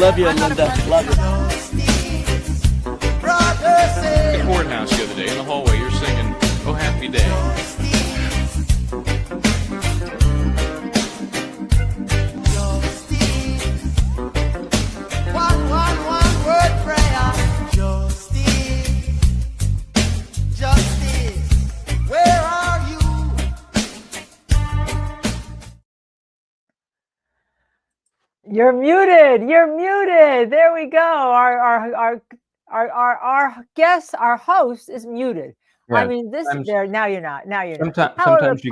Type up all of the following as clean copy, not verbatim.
Love you, Linda. Love you. The courthouse the other day in the hallway, you're singing "Oh Happy Day." One word prayer. Justice, where are you? You're muted. You're muted. There we go. Our guest, our host, is muted. Yeah, I mean, this there now. You're not. Now you're not. Sometimes you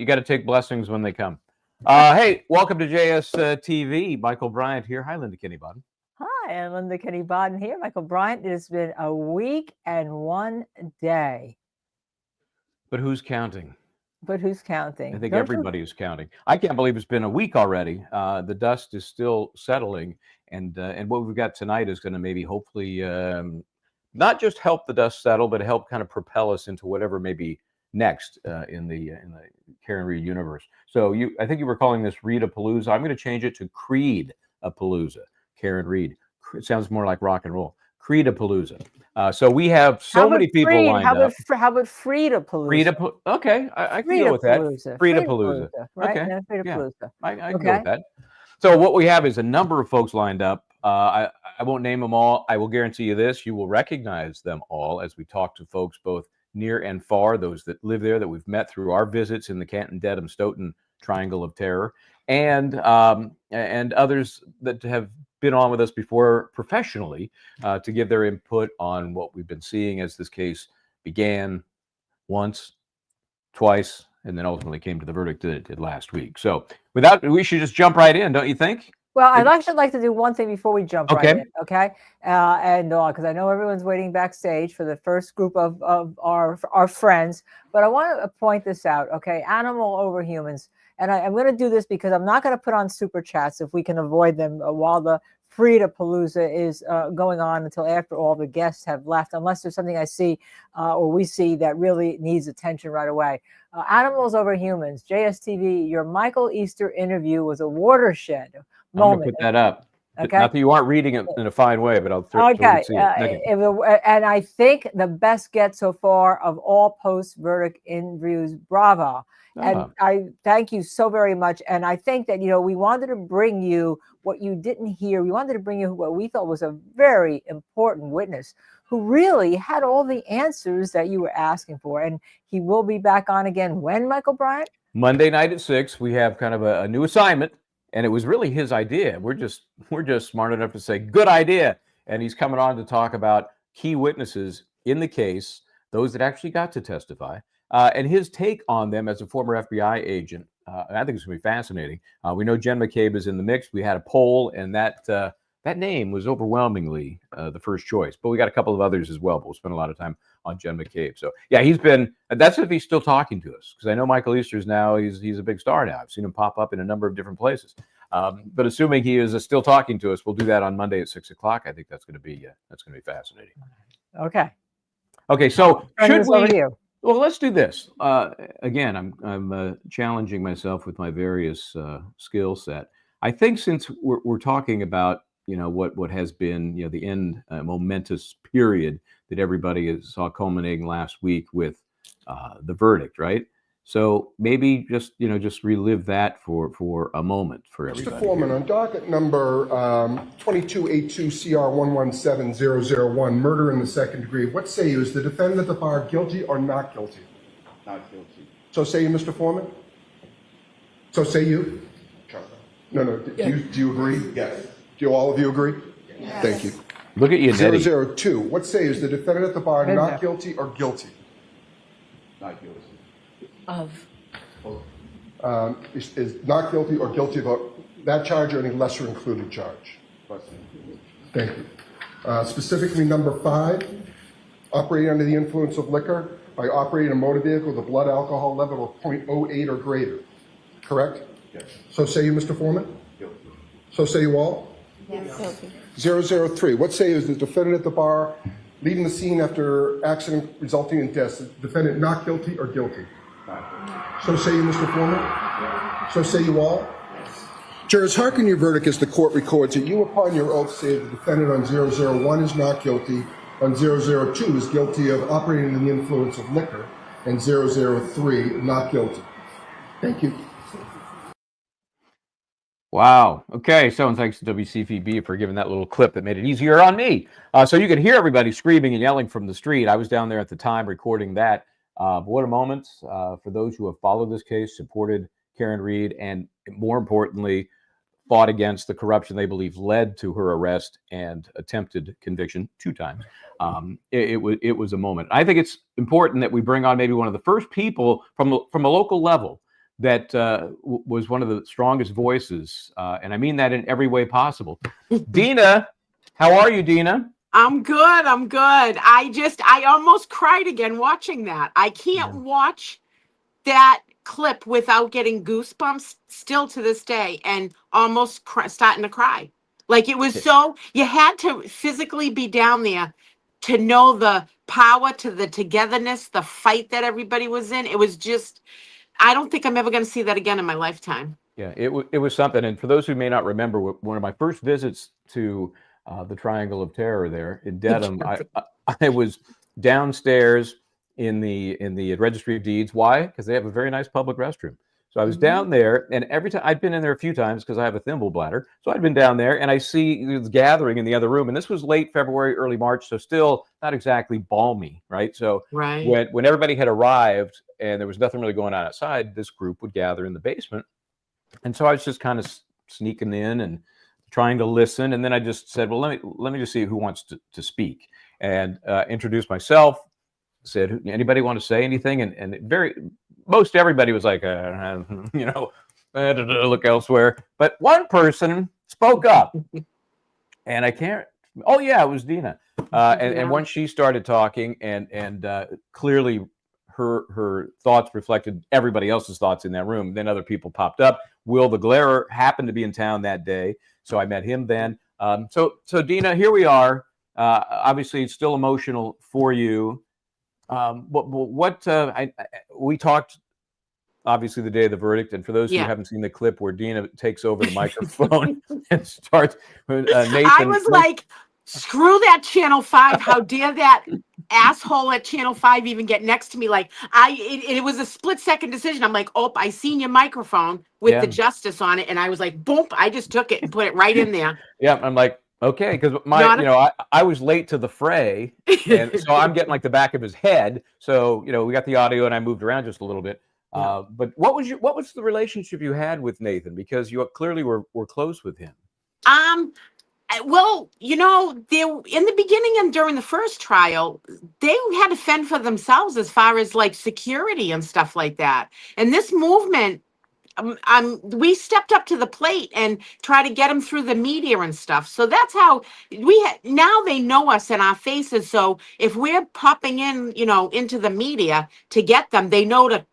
gotta take blessings when they come. Hey, welcome to JSTV. Michael Bryant here. Hi, Linda Kenney Baden. Hi, I'm Linda Kenney Baden here. Michael Bryant. It has been a week and 1 day. But who's counting? But who's counting? I think everybody is counting. I can't believe it's been a week already. The dust is still settling, and what we've got tonight is going to maybe hopefully not just help the dust settle, but help kind of propel us into whatever may be next in the Karen Read universe. So I think you were calling this Readapalooza. I'm going to change it to Creedapalooza. Karen Read. It sounds more like rock and roll. Creedapalooza. So we have so many people lined up. How about Freedapalooza? Okay, I can go with that. Freedapalooza. Right? Okay. Yeah, Freedapalooza. Yeah, I can go with that. So what we have is a number of folks lined up. I won't name them all. I will guarantee you this. You will recognize them all as we talk to folks both near and far, those that live there that we've met through our visits in the Canton, Dedham, Stoughton Triangle of Terror, and others that have been on with us before professionally to give their input on what we've been seeing as this case began once, twice, and then ultimately came to the verdict that it did last week. So we should just jump right in, don't you think? Well, I'd actually like to do one thing before we jump right in, okay? And because I know everyone's waiting backstage for the first group of our friends, but I want to point this out, okay? Animal over humans. And I'm going to do this because I'm not going to put on super chats if we can avoid them while the Freedapalooza is going on until after all the guests have left, unless there's something I see or we see that really needs attention right away. Animals over humans, JSTV, your Michael Easter interview was a watershed moment. I'm going to put that up. Okay. Not that you aren't reading it in a fine way, but I'll throw it and I think the best get so far of all post-verdict interviews, bravo. And I thank you so very much. And I think that, we wanted to bring you what you didn't hear. We wanted to bring you what we thought was a very important witness who really had all the answers that you were asking for. And he will be back on again when, Michael Bryant? Monday night at 6. We have kind of a new assignment. And it was really his idea. We're just smart enough to say, good idea. And he's coming on to talk about key witnesses in the case, those that actually got to testify, and his take on them as a former FBI agent. I think it's going to be fascinating. We know Jen McCabe is in the mix. We had a poll, and that name was overwhelmingly the first choice. But we got a couple of others as well. But we'll spend a lot of time on Jen McCabe. So, yeah, that's if he's still talking to us. Because I know Michael Easter's now, he's a big star now. I've seen him pop up in a number of different places. But assuming he is still talking to us, we'll do that on Monday at 6 o'clock. I think that's going to be fascinating. Okay. Okay, so should we... Well, let's do this. Again, I'm challenging myself with my various skill set. I think since we're talking about what has been the end momentous period that everybody saw culminating last week with the verdict, right? So maybe just relive that for a moment for everybody. Mr. Foreman, on docket number 2282 CR 117001, murder in the second degree, what say you? Is the defendant at the bar guilty or not guilty? Not guilty. So say you, Mr. Foreman? So say you? No. Do you agree? Yes. Do all of you agree? Yes. Thank you. Look at you, Nettie. 002, what say you? Is the defendant at the bar not guilty or guilty? Not guilty. Is not guilty or guilty of that charge or any lesser included charge? Thank you. Specifically, number 5, operating under the influence of liquor by operating a motor vehicle with a blood alcohol level of 0.08 or greater. Correct? Yes. So say you, Mr. Foreman? Guilty. So say you all? Yes. Guilty. 003, what say you? Is the defendant at the bar leaving the scene after accident resulting in death? Is the defendant not guilty or guilty? Not guilty. So say you, Mr. Foreman? So say you all? Jurors, hearken your verdict as the court records that you upon your oath say the defendant on 001 is not guilty, on 002 is guilty of operating under the influence of liquor, and 003 not guilty. Thank you. Wow. Okay. So thanks to WCVB for giving that little clip that made it easier on me. So you could hear everybody screaming and yelling from the street. I was down there at the time recording that. But what a moment for those who have followed this case, supported Karen Read, and more importantly, fought against the corruption they believe led to her arrest and attempted conviction 2 times. It was a moment. I think it's important that we bring on maybe one of the first people from a local level that was one of the strongest voices, and I mean that in every way possible. Dina, how are you, Dina? I'm good. I'm good. I almost cried again watching that. I can't watch that clip without getting goosebumps still to this day, and almost starting to cry. Like, it was so, you had to physically be down there to know the power, to the togetherness, the fight that everybody was in. It was just, I don't think I'm ever going to see that again in my lifetime. Yeah, it was something. And for those who may not remember, one of my first visits to the Triangle of Terror there in Dedham, I was downstairs in the Registry of Deeds. Why? Because they have a very nice public restroom. So I was down there, and every time I'd been in there a few times because I have a thimble bladder. So I'd been down there, and I see this gathering in the other room, and this was late February, early March, so still not exactly balmy, right? So when everybody had arrived and there was nothing really going on outside, this group would gather in the basement, and so I was just kind of sneaking in and trying to listen, and then I just said, well, let me just see who wants to speak, and introduce myself. Said, anybody want to say anything? And most everybody was like, look elsewhere. But one person spoke up, and I can't. Oh yeah, it was Dina. And once she started talking, and clearly her thoughts reflected everybody else's thoughts in that room. Then other people popped up. Will the Glarer happened to be in town that day, so I met him then. So Dina, here we are. Obviously, it's still emotional for you. We talked obviously the day of the verdict, and for those who haven't seen the clip where Dina takes over the microphone and starts Nathan. I was like, screw that Channel 5. How dare that asshole at Channel 5 even get next to me? Like, it was a split-second decision. I'm like, oh, I seen your microphone with the justice on it, and I was like, boom, I just took it and put it right in there. Yeah, I'm like, okay, because I was late to the fray, and so I'm getting like the back of his head. So we got the audio, and I moved around just a little bit. But what was the relationship you had with Nathan? Because you clearly were close with him. Well, they in the beginning and during the first trial, they had to fend for themselves as far as like security and stuff like that. And this movement, we stepped up to the plate and try to get them through the media and stuff. So that's how now they know us in our faces. So if we're popping in, into the media to get them, they know to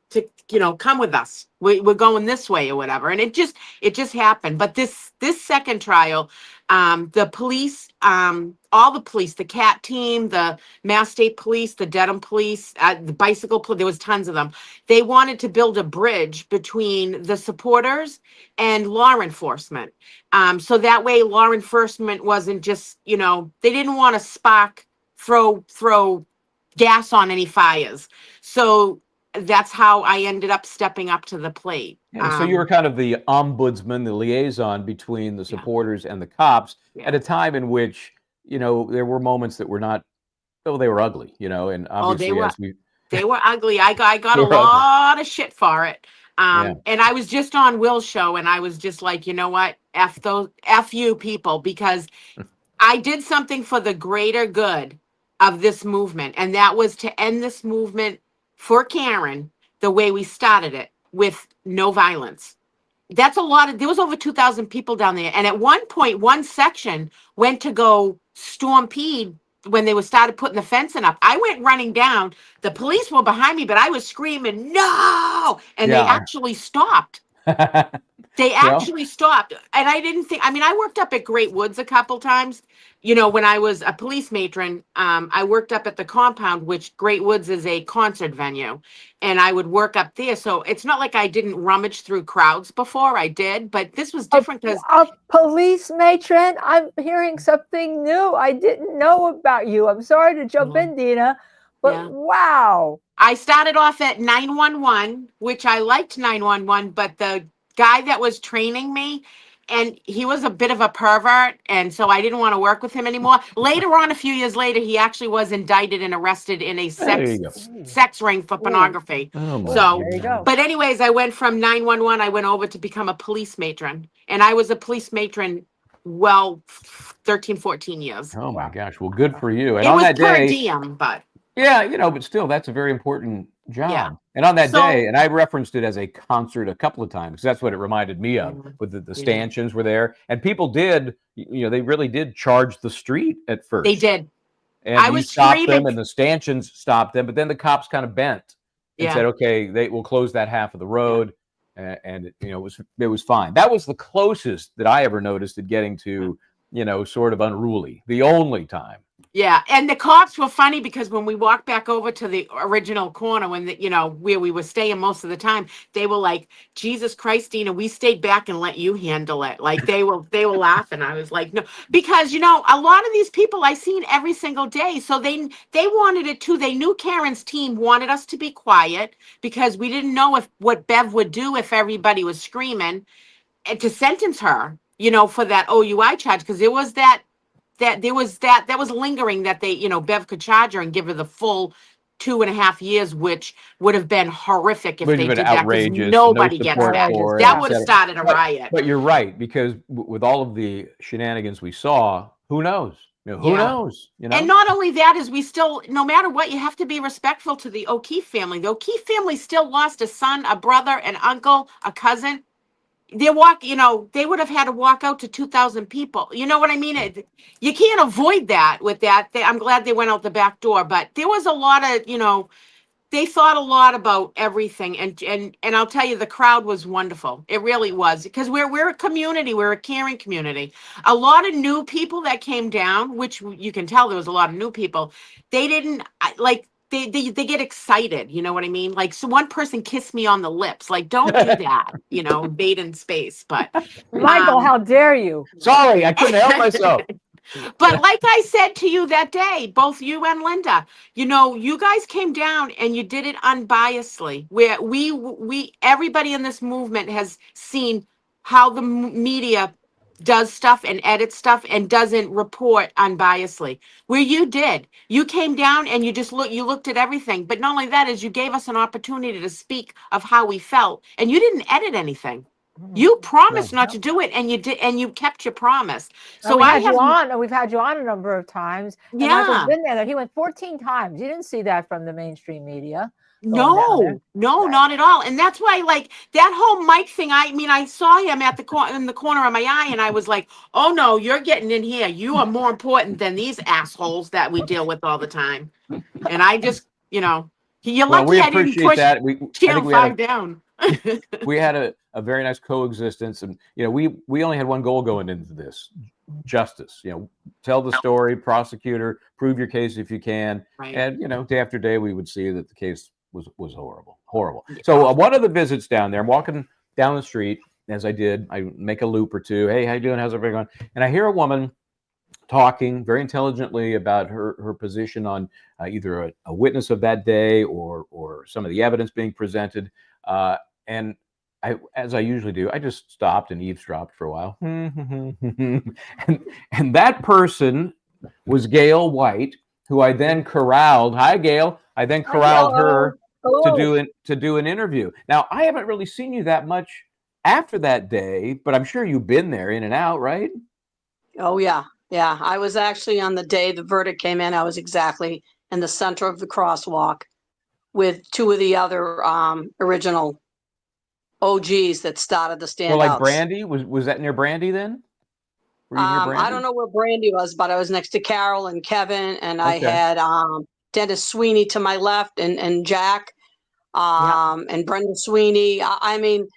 come with us. We're going this way or whatever. And it just happened. But this second trial, the police, all the police, the CAT team, the Mass State Police, the Dedham Police, the bicycle police, there was tons of them. They wanted to build a bridge between the supporters and law enforcement. So that way law enforcement wasn't just, they didn't want to throw gas on any fires. So that's how I ended up stepping up to the plate. So you were kind of the ombudsman, the liaison between the supporters and the cops at a time in which, there were moments that were not, they were ugly, and obviously they were ugly. I got a lot of shit for it. And I was just on Will's show, and I was just like, you know what? F you people, because I did something for the greater good of this movement. And that was to end this movement for Karen the way we started it, with no violence. That's a lot there was over 2,000 people down there. And at one point, one section went to go stampede when they started putting the fencing up. I went running down. The police were behind me, but I was screaming, no! And they actually stopped. They Well, actually stopped. And I didn't think, I mean, I worked up at Great Woods a couple times. You know, when I was a police matron, I worked up at the compound, which Great Woods is a concert venue. And I would work up there. So it's not like I didn't rummage through crowds before. I did, but this was different because A police matron? I'm hearing something new. I didn't know about you. I'm sorry to jump in, Dina, but Yeah. wow. I started off at 911, which I liked 911, but the guy that was training me, and he was a bit of a pervert, and so I didn't want to work with him anymore. Later on, a few years later, he actually was indicted and arrested in a there you sex ring for pornography. Oh, my So, There you go. but anyways, I went from 911, I went over to become a police matron, and I was a police matron, well, 13, 14 years. Oh my gosh. Well, good for you. And It on was that per day, diem, but yeah, you know, but still, that's a very important job. Yeah. And on that So- day, and I referenced it as a concert a couple of times. That's what it reminded me of. Yeah. With the Yeah. stanchions were there, and people did, you know, they really did charge the street at first. they did. And I you was stopped them, screaming. and the stanchions stopped them. But then the cops kind of bent and Yeah. said, "Okay, they will close that half of the road," and you know, it was fine. That was the closest that I ever noticed it getting to, you know, sort of unruly. The only time. Yeah, and the cops were funny because when we walked back over to the original corner, when the, you know, where we were staying most of the time, they were like, "Jesus Christ, Dina, we stayed back and let you handle it." Like they were laughing. I was like, "No," because you know, a lot of these people I seen every single day, so they wanted it too. They knew Karen's team wanted us to be quiet because we didn't know what Bev would do if everybody was screaming, and to sentence her, you know, for that OUI charge, because there was that was lingering that they, you know, Bev could charge her and give her the full 2.5 years, which would have been horrific if Would they have did been that. 'Cause outrageous. nobody No gets support that. for it, That would have etc. started a riot. But you're right, because with all of the shenanigans we saw, who knows? You know, who Yeah. knows? You know, And not only that is we still, no matter what, you have to be respectful to the O'Keefe family. The O'Keefe family still lost a son, a brother, an uncle, a cousin. You know, they would have had to walk out to 2,000 people. You know what I mean? You can't avoid that with that. I'm glad they went out the back door, but there was a lot of, you know, they thought a lot about everything. And I'll tell you, the crowd was wonderful. It really was, because we're a community. We're a caring community. A lot of new people that came down, which you can tell there was a lot of new people. They didn't like, they get excited, you know what I mean? Like, so one person kissed me on the lips. Like, don't do that, you know, Baden space. But Michael, how dare you? sorry, I couldn't help myself. but like I said to you that day, both you and Linda, you know, you guys came down and you did it unbiasedly. Where we everybody in this movement has seen how the media does stuff and edits stuff and doesn't report unbiasedly. Where you came down and you looked at everything. But not only that, is you gave us an opportunity to speak of how we felt, and you didn't edit anything. You promised not to do it, and you did, and you kept your promise. So we've had you on a number of times. And Michael's Yeah. been there. He went 14 times. You didn't see that from the mainstream media. No, not at all. And that's why, like, that whole Mike thing, I mean, I saw him at in the corner of my eye, and I was like, "Oh no, you're getting in here. You are more important than these assholes that we deal with all the time." And I just, you know, you're Well, lucky we I didn't appreciate push that. I Channel think we had 5 down. we had a very nice coexistence, and you know, we only had one goal going into this: justice. You know, tell the story, prosecutor, prove your case if you can. Right. And you know, day after day, we would see that the case was horrible. So one of the visits down there, I'm walking down the street. As I did, I make a loop or two. Hey, how you doing? How's everything going? And I hear a woman talking very intelligently about her position on either a witness of that day or some of the evidence being presented. And I, as I usually do, I just stopped and eavesdropped for a while. and that person was Gail White, who I then corralled. Hi, Gail. I then corralled her to do an interview. Now, I haven't really seen you that much after that day, but I'm sure you've been there in and out, right? Oh, yeah. Yeah. I was actually on the day the verdict came in. I was exactly in the center of the crosswalk with two of the other original OGs that started the standouts. Well, like Brandy, was that near Brandy then? Were you near Brandy? I don't know where Brandy was, but I was next to Carol and Kevin, and I had Dennis Sweeney to my left and Jack and Brenda Sweeney. I mean,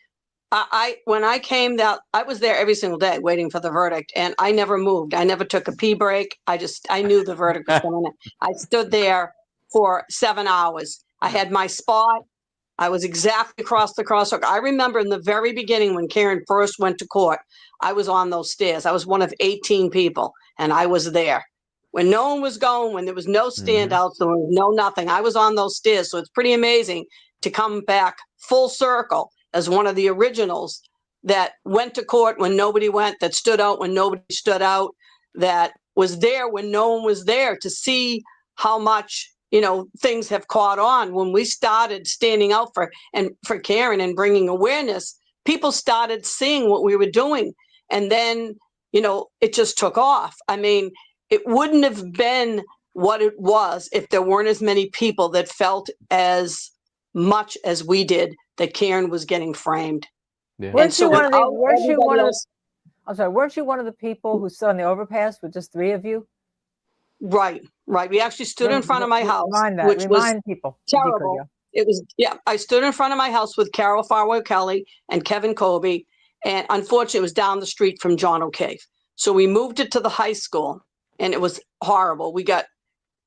When I came that, I was there every single day waiting for the verdict, and I never moved. I never took a pee break. I knew the verdict was coming in. I stood there for 7 hours. I had my spot. I was exactly across the crosswalk. I remember in the very beginning when Karen first went to court, I was on those stairs. I was one of 18 people, and I was there. When no one was going, when there was no standouts, there was no nothing, I was on those stairs. So it's pretty amazing to come back full circle as one of the originals that went to court when nobody went, that stood out when nobody stood out, that was there when no one was there, to see how much, things have caught on. When we started standing out for Karen and bringing awareness, people started seeing what we were doing. And then, it just took off. I mean, it wouldn't have been what it was if there weren't as many people that felt as much as we did that Karen was getting framed. Yeah. Weren't you one of the? Weren't you one of the? else- I'm sorry. Weren't you one of the people who stood on the overpass with just 3 of you? Right. We actually stood in front of my house, which was Remind people. if you could, terrible. yeah. It was, I stood in front of my house with Carol Farwell Kelly and Kevin Colby. And unfortunately, it was down the street from John O'Cave. So we moved it to the high school, and it was horrible.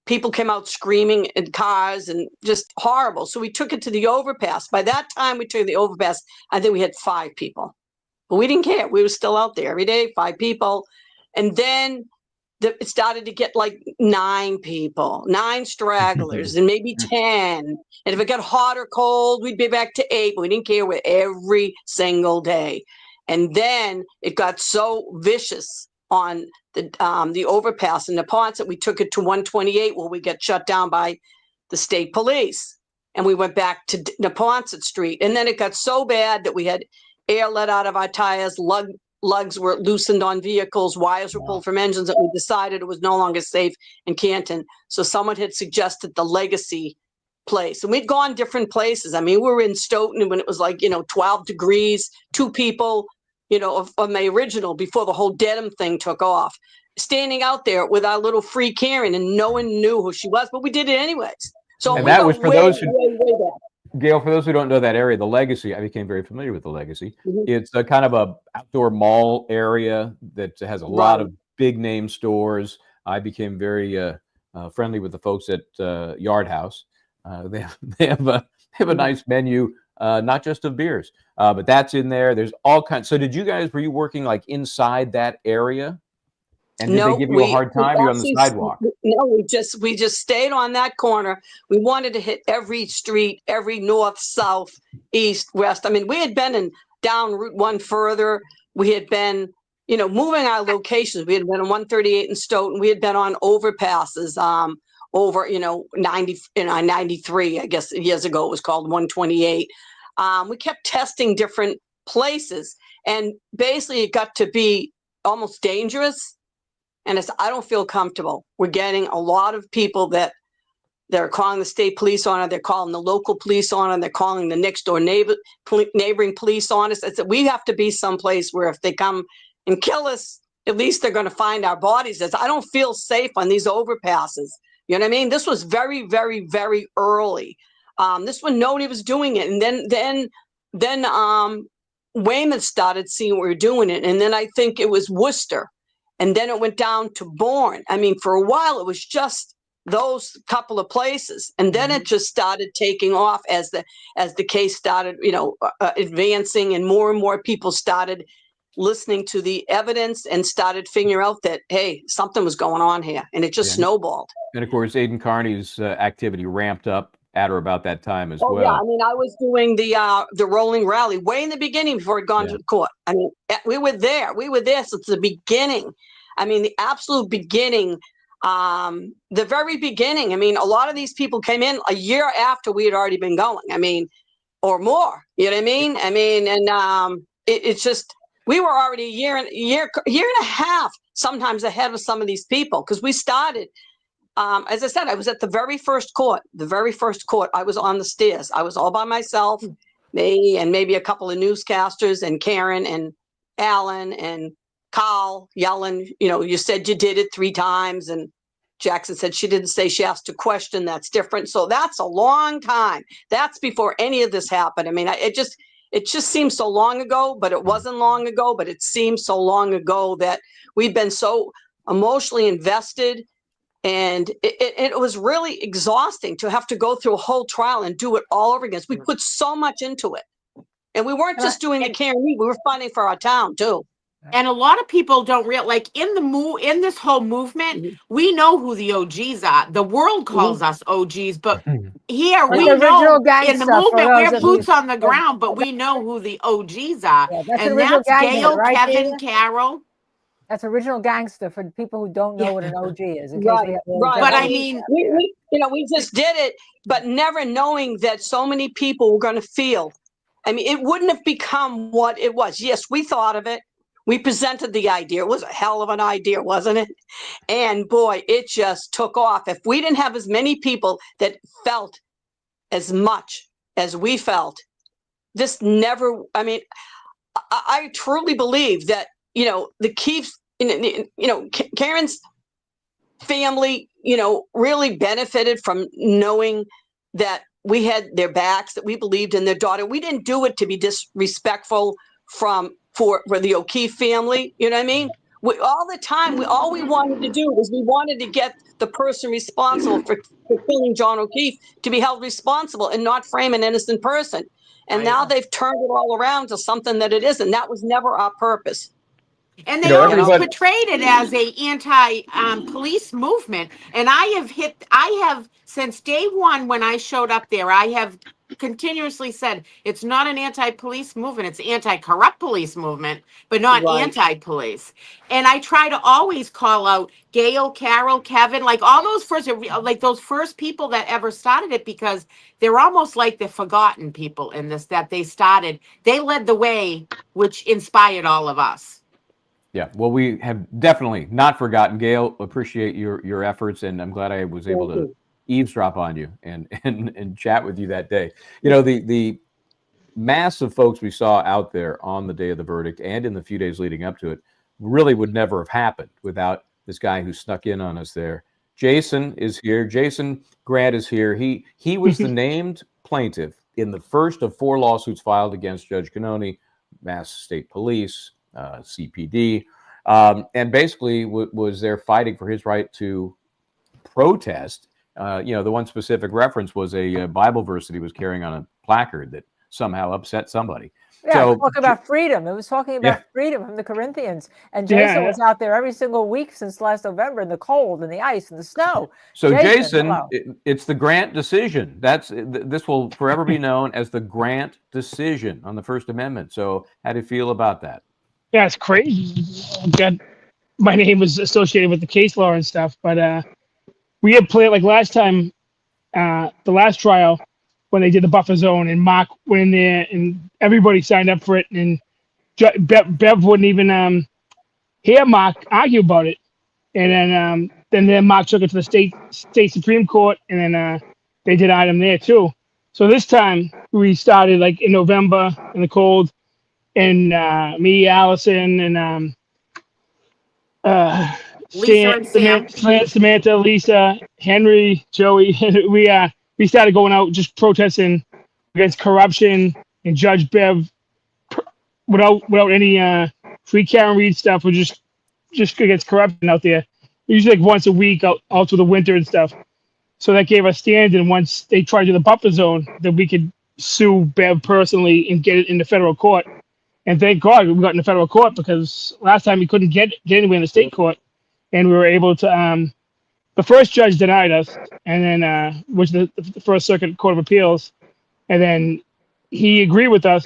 People came out screaming in cars and just horrible. So we took it to the overpass. By that time we took the overpass, I think we had 5 people. But we didn't care. We were still out there every day, 5 people. And then it started to get like 9 people, 9 stragglers, and maybe 10. And if it got hot or cold, we'd be back to 8. But we didn't care. We're every single day. And then it got so vicious on the overpass in Neponset, we took it to 128, where we got shut down by the state police. And we went back to Neponset Street. And then it got so bad that we had air let out of our tires, lugs were loosened on vehicles, wires were pulled from engines, that we decided it was no longer safe in Canton. So someone had suggested the Legacy place. And we'd gone different places. I mean, we were in Stoughton when it was like, 12 degrees, 2 people, of my original, before the whole Dedham thing took off, standing out there with our little free Karen, and no one knew who she was, but we did it anyways. So And we that go was for way, those who, way back. Gail, for those who don't know that area, the Legacy, I became very familiar with the Legacy. Mhm. It's a kind of a outdoor mall area that has a lot of big name stores. I became very friendly with the folks at Yard House. They have a nice menu, not just of beers, but that's in there. There's all kinds. So were you working like inside that area? And did they give you a hard time? You're on the sidewalk. No, we just stayed on that corner. We wanted to hit every street, every north, south, east, west. I mean, we had been down Route 1 further. We had been, moving our locations. We had been on 138 in Stoughton. We had been on overpasses, over, 93, I guess years ago, it was called 128. We kept testing different places, and basically it got to be almost dangerous. And I don't feel comfortable. We're getting a lot of people that they're calling the state police on it. They're calling the local police on it. They're calling the next door neighboring police on us. I said, we have to be someplace where if they come and kill us, at least they're going to find our bodies. I don't feel safe on these overpasses. You know what I mean? This was very, very, very early. This when nobody was doing it. And then Weymouth started seeing what we were doing it. And then I think it was Worcester. And then it went down to Bourne. I mean, for a while, it was just those couple of places. And then it just started taking off as the case started, advancing, and more people started listening to the evidence and started figuring out that, hey, something was going on here. And it just snowballed. And of course, Aiden Kearney's activity ramped up at or about that time as well. Yeah, I mean, I was doing the rolling rally way in the beginning before it gone to the court. I mean, we were there since the beginning. I mean, the absolute beginning, the very beginning. I mean, a lot of these people came in a year after we had already been going. I mean, or more. You know what I mean? I mean, and it's just, we were already a year and a half, sometimes ahead of some of these people, because we started. As I said, I was at the very first court. I was on the stairs. I was all by myself, me and maybe a couple of newscasters, and Karen and Alan and Carl yelling, you said you did it 3 times. And Jackson said she didn't say, she asked a question. That's different. So that's a long time. That's before any of this happened. I mean, it just seems so long ago, but it wasn't long ago, but it seems so long ago that we've been so emotionally invested. And it was really exhausting to have to go through a whole trial and do it all over again. We put so much into it. And we weren't just doing the Kearney, we were fighting for our town too. And a lot of people don't realize, like in this whole movement, we know who the OGs are. The world calls us OGs, but here Like we the original know gang in the stuff for movement those we're of boots you- on the ground, but we know who the OGs are. Yeah, that's And original that's gangster, Gail, right, Kevin, Dina? Carol. That's original gangster for the people who don't know what an OG is. In case Right, we have right. But general- I mean, we we just did it, but never knowing that so many people were going to feel. I mean, it wouldn't have become what it was. Yes, we thought of it. We presented the idea. It was a hell of an idea, wasn't it? And boy, it just took off. If we didn't have as many people that felt as much as we felt, this never, I mean, I truly believe that, the Keefs, Karen's family, really benefited from knowing that we had their backs, that we believed in their daughter. We didn't do it to be disrespectful for the O'Keefe family. You know what I mean? All the time, all we wanted to do was we wanted to get the person responsible for killing John O'Keefe to be held responsible and not frame an innocent person. And now they've turned it all around to something that it isn't. That was never our purpose. and they always portrayed it as a anti-police movement. And I have since day one when I showed up there, I have continuously said it's not an anti-police movement, it's anti-corrupt police movement, but not Right. anti-police. And I try to always call out Gail, Carol, Kevin, like all those first people that ever started it, because they're almost like the forgotten people in this, that they led the way, which inspired all of us. Yeah, well, we have definitely not forgotten. Gail, appreciate your efforts, and I'm glad I was able to eavesdrop on you and chat with you that day. The mass of folks we saw out there on the day of the verdict and in the few days leading up to it really would never have happened without this guy who snuck in on us there. Jason is here. Jason Grant is here. He was the named plaintiff in the first of 4 lawsuits filed against Judge Kearney, Mass State Police, CPD, and basically was there fighting for his right to protest. The one specific reference was a Bible verse that he was carrying on a placard that somehow upset somebody. Yeah, So, talk about freedom. It was talking about freedom from the Corinthians. And Jason Yeah, yeah. was out there every single week since last November in the cold and the ice and the snow. So Jason, Jason, it's the Grant decision. This will forever be known as the Grant decision on the First Amendment. So how do you feel about that? Yeah, it's crazy. My name was associated with the case law and stuff, but we had played like last time, the last trial when they did the buffer zone, and Mark went in there and everybody signed up for it, and Bev wouldn't even hear Mark argue about it, and then Mark took it to the state Supreme Court, and then they did item there too. So this time we started like in November in the cold, and me, Allison, and Lisa and Sam. Samantha, Lisa, Henry, Joey, we started going out just protesting against corruption and Judge Bev without any free Karen Reed stuff. We're just against corruption out there. Usually like once a week out through the winter and stuff. So that gave us stand, and once they tried to do the buffer zone, that we could sue Bev personally and get it into federal court. And thank God we got in the federal court, because last time we couldn't get anywhere in the state court, and we were able to. The first judge denied us, and then which the First Circuit Court of Appeals, and then he agreed with us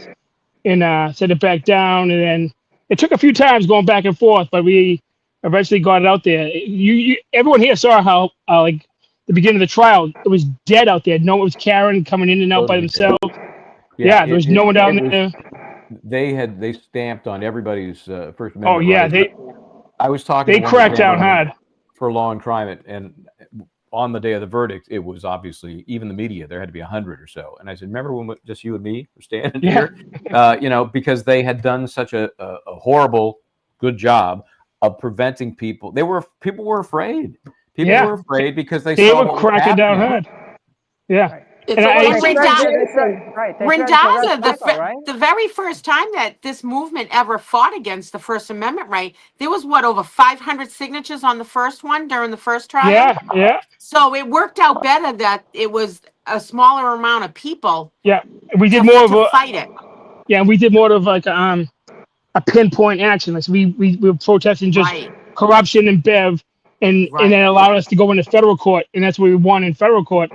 and sent it back down. And then it took a few times going back and forth, but we eventually got it out there. Everyone here saw how like the beginning of the trial, it was dead out there. No one was Karen coming in and out by themselves. Yeah, there was no one down there. They stamped on everybody's First Amendment. Oh yeah, rights. I was talking. They cracked down hard for law and crime, and on the day of the verdict, it was obviously even the media. There had to be 100 or so, and I said, "Remember when just you and me were standing here?" Because they had done such a horrible, good job of preventing people. People were afraid. People were afraid because they saw were cracking down hard. Yeah. If And it I- wasn't They for Renda- threatened, Jason, right? They threatened to arrest Rendaza, Michael, right? the very first time that this movement ever fought against the First Amendment right, there was what, over 500 signatures on the first one during the first trial? yeah, yeah, So it worked out better that it was a smaller amount of people yeah. We did to, more of to a fight it. yeah. We did more of like a pinpoint action. Like so we were protesting just Right, corruption and Bev, and right. that allowed us to go into federal court, and that's what we won in federal court.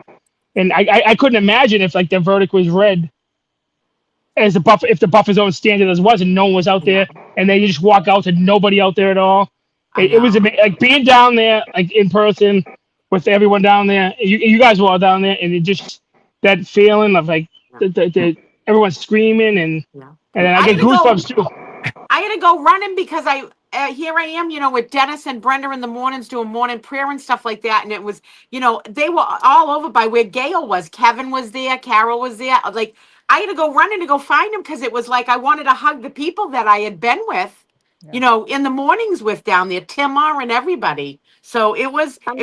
And I couldn't imagine if like the verdict was read as the buffer, if the buffer zone standard as was, and no one was out there, and they just walk out to nobody out there at all. I It was know. like being down there, like in person with everyone down there. You guys were all down there, and it just that feeling of like the everyone screaming and Yeah. and then I I get had to go- goosebumps too. I had to go running because here I am, with Dennis and Brenda in the mornings doing morning prayer and stuff like that. And it was, they were all over by where Gail was. Kevin was there. Carol was there. Like, I had to go running to go find him because it was like I wanted to hug the people that I had been with, in the mornings with down there, Timar and everybody. So it was a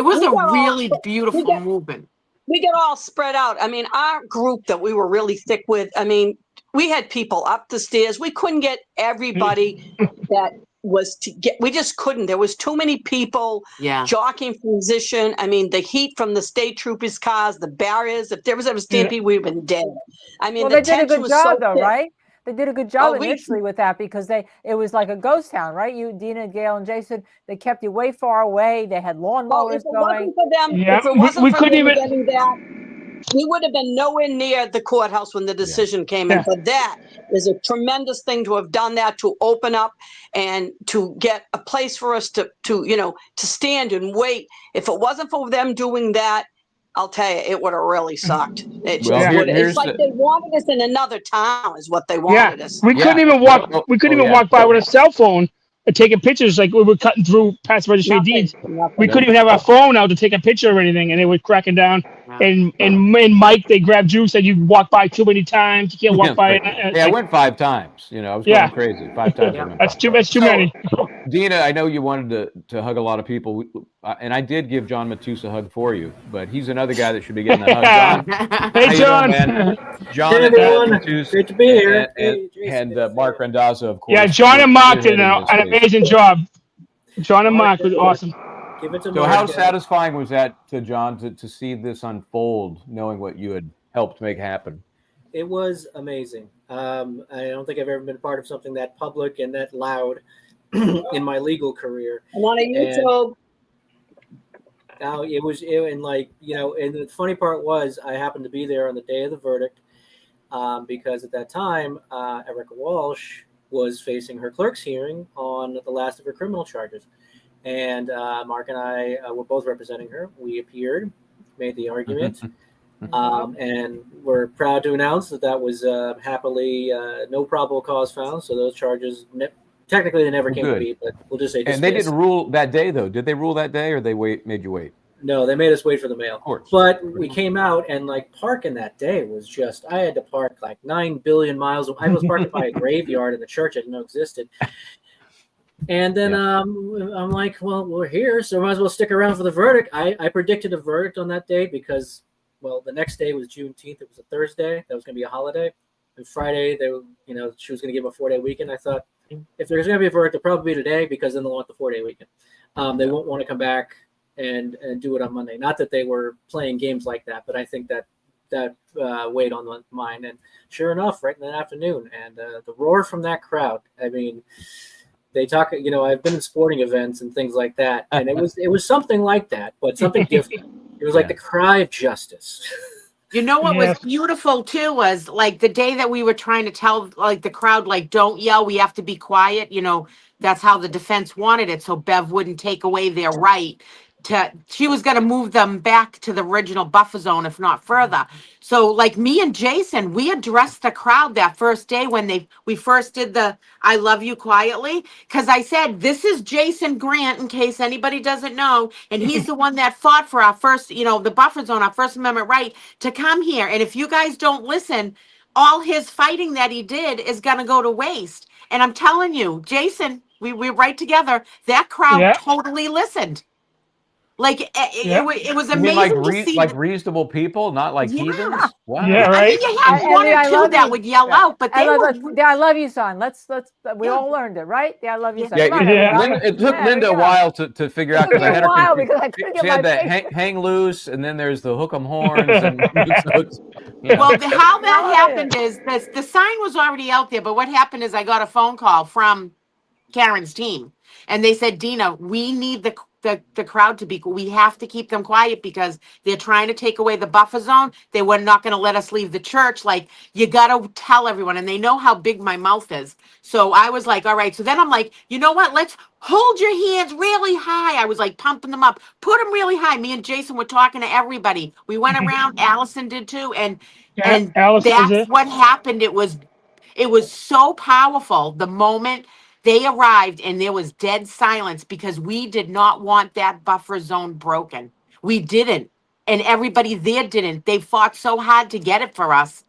really beautiful movement. we get all spread out. I mean, our group that we were really thick with, I mean, we had people up the stairs. We couldn't get everybody that was to get, we just couldn't. There was too many people Yeah. jockeying for position. I mean, the heat from the state troopers' cars, the barriers. If there was ever stampede, we'd have been dead. I mean, Well, the they did a tension good was job, so though, thick. right? They did a good job Oh, we- initially with that because it was like a ghost town, right? You, Dina, Gail, and Jason, they kept you way far away. They had Well, lawnmowers if it going. wasn't for them, Yeah, if it we wasn't for couldn't them even- getting that, we would have been nowhere near the courthouse when the decision came. Yeah. And for that is a tremendous thing to have done that, to open up and to get a place for us to stand and wait. If it wasn't for them doing that, I'll tell you, it would have really sucked. It just Well, would. here's It's like the- they wanted us in another town, is what they Yeah, wanted us. we couldn't even walk. We couldn't even walk by with a cell phone and taking pictures. Like we were cutting through past registry of deeds. We couldn't even have our phone out to take a picture or anything, and they were cracking down. And Mike, they grabbed you, said you walked by too many times. You can't walk by. Yeah, I went 5 times. I was going crazy 5 times. I went That's by. too. That's too many. Dina, I know you wanted to hug a lot of people, and I did give John Matus a hug for you, but he's another guy that should be getting a hug. John, how Hey, you John. doing, man? John Hey, and everyone. Matus, Great to be here. and Mark Rendazzo, of course. Yeah, John and Mark did spearheading this an case. amazing job. John and Mark was awesome. Give it to So Mark. how satisfying was that to John to see this unfold, knowing what you had helped make happen? It was amazing. I don't think I've ever been part of something that public and that loud in my legal career. And on a YouTube, Now and the funny part was I happened to be there on the day of the verdict because at that time, Erica Walsh was facing her clerk's hearing on the last of her criminal charges. And Mark and I were both representing her. We appeared, made the argument, and we're proud to announce that was happily no probable cause found. So those charges, technically, they never came to be, but we'll just say dismissed. And they didn't rule that day, though. Did they rule that day, or they made you wait? No, they made us wait for the mail. Of course. But we came out, and parking that day was just, I had to park 9 billion miles. I was parking by a graveyard in the church I didn't know existed. And then I'm like, well, we're here, so might as well stick around for the verdict. I predicted a verdict on that day because, the next day was Juneteenth. It was a Thursday. That was going to be a holiday. And Friday, she was going to give a 4-day weekend. I thought, if there's going to be a verdict, it'll probably be today because then they'll want the 4-day weekend. They won't want to come back and do it on Monday. Not that they were playing games like that, but I think that weighed on my mind. And sure enough, right in the afternoon, and the roar from that crowd. I mean, they talk. I've been in sporting events and things like that, and it was something like that, but something different. It was like the cry of justice. You know what was beautiful too was the day that we were trying to tell the crowd don't yell, we have to be quiet. That's how the defense wanted it, so Bev wouldn't take away their right. She was going to move them back to the original buffer zone, if not further. So me and Jason, we addressed the crowd that first day when we first did the I love you quietly, because I said, this is Jason Grant, in case anybody doesn't know, and he's the one that fought for our first, the buffer zone, our First Amendment right to come here. And if you guys don't listen, all his fighting that he did is going to go to waste. And I'm telling you, Jason, we're right together. That crowd totally listened. Like Yeah. it was You mean like amazing to see. like reasonable people, not like Yeah. heathens? Wow. Yeah, I right. mean, you had And one the or I two love that you. would yell Yeah. out, but they were. The I love you sign. We Yeah. all learned it, right? The I love you Yeah. sign. Yeah, Come on, Yeah. everybody. Linda, it took Yeah, Linda a there we go. while to figure out It took because I me a had her while confused. because I couldn't get She my had the face. hang loose, and then there's the hook 'em horns, and so it's, yeah. Well, how that Oh, happened is that the sign was already out there, but what happened is I got a phone call from Karen's team, and they said, Dina, we need the crowd to be. We have to keep them quiet because they're trying to take away the buffer zone. They were not going to let us leave the church. Like, you got to tell everyone, and they know how big my mouth is. So I was like, all right. So then I'm like, you know what? Let's hold your hands really high. I was like pumping them up, put them really high. Me and Jason were talking to everybody. We went around. Allison did too, Yeah, and Allison was that's there. what happened. It was so powerful the moment they arrived, and there was dead silence because we did not want that buffer zone broken. We didn't. And everybody there didn't. They fought so hard to get it for us.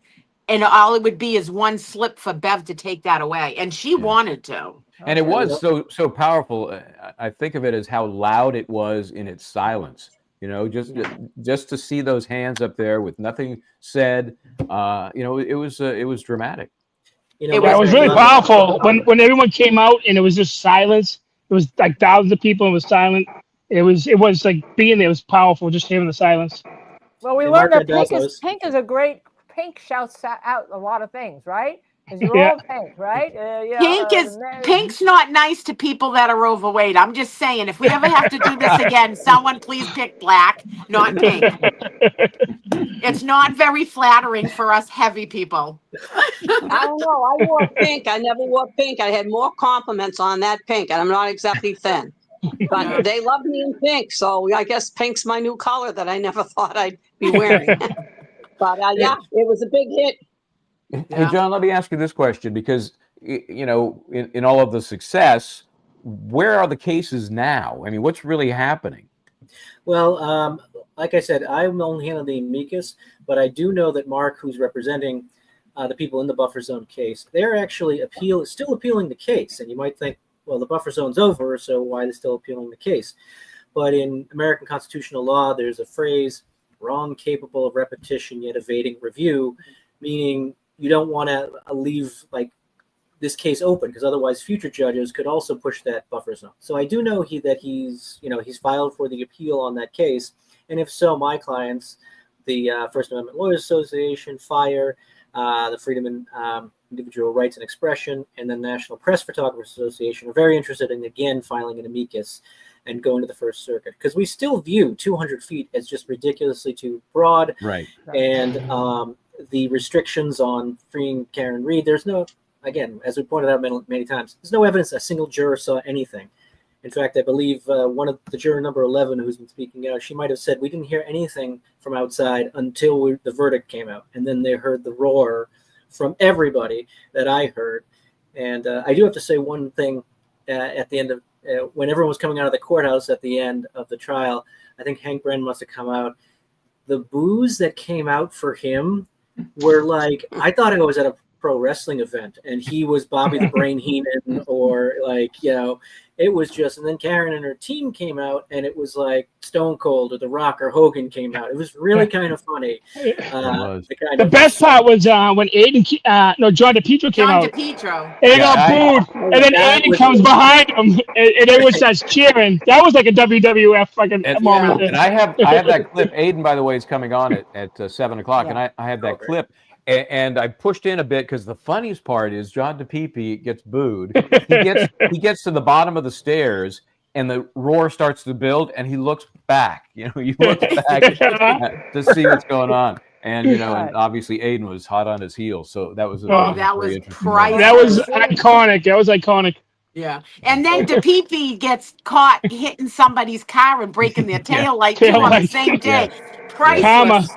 And all it would be is one slip for Bev to take that away. And she Yeah. wanted to. And it Okay. was so powerful. I think of it as how loud it was in its silence. You know, just to see those hands up there with nothing said. You know, it was dramatic. You know, It Yeah, it was really my- powerful when everyone came out and it was just silence. It was like thousands of people and it was silent. It was like being there was powerful, just hearing the silence. Well, we And learned Mark that Mendoza's- pink is a great. Pink shouts out a lot of things, right? Because you're Yeah. all pink, right? Pink's not nice to people that are overweight. I'm just saying, if we ever have to do this again, someone please pick black, not pink. It's not very flattering for us heavy people. I don't know. I wore pink. I never wore pink. I had more compliments on that pink, and I'm not exactly thin. But they love me in pink, so I guess pink's my new color that I never thought I'd be wearing. But yeah, it was a big hit. Hey, John, let me ask you this question because, you know, in all of the success, where are the cases now? I mean, what's really happening? Well, like I said, I'm only handling the amicus, but I do know that Mark, who's representing the people in the buffer zone case, they're actually still appealing the case. And you might think, well, the buffer zone's over, so why are they still appealing the case? But in American constitutional law, there's a phrase, wrong capable of repetition yet evading review, meaning you don't want to leave like this case open because otherwise future judges could also push that buffer zone. So I do know he's filed for the appeal on that case. And if so, my clients, the First Amendment Lawyers Association, FIRE, the Freedom and Individual Rights and Expression, and the National Press Photographers Association are very interested in, again, filing an amicus and going to the First Circuit. Because we still view 200 feet as just ridiculously too broad. Right. And the restrictions on freeing Karen Read, there's no, again, as we pointed out many times, there's no evidence a single juror saw anything. In fact, I believe one of the juror number 11 who's been speaking out, she might have said, we didn't hear anything from outside until the verdict came out. And then they heard the roar from everybody that I heard. And I do have to say one thing at the end of, when everyone was coming out of the courthouse at the end of the trial, I think Hank Brennan must have come out. The boos that came out for him were like, I thought I was at a pro wrestling event and he was Bobby the Brain Heenan or like, you know, it was just, and then Karen and her team came out and it was like Stone Cold or The Rock or Hogan came out. It was really kind of funny. The best part was when John DePietro came out. John DePietro. And they got booed. And then Aiden comes behind him and everyone starts cheering. That was like a WWF fucking moment. And I have that clip. Aiden, by the way, is coming on at 7 o'clock, and I have that clip. And I pushed in a bit because the funniest part is John DePietro gets booed. He gets to the bottom of the stairs, and the roar starts to build, and he looks back. You know, he looks back to see what's going on. And, you know, and obviously Aiden was hot on his heels. So that was that was priceless. That was iconic. That was iconic. Yeah. And then DePietro gets caught hitting somebody's car and breaking their tail light too on the same day. Priceless.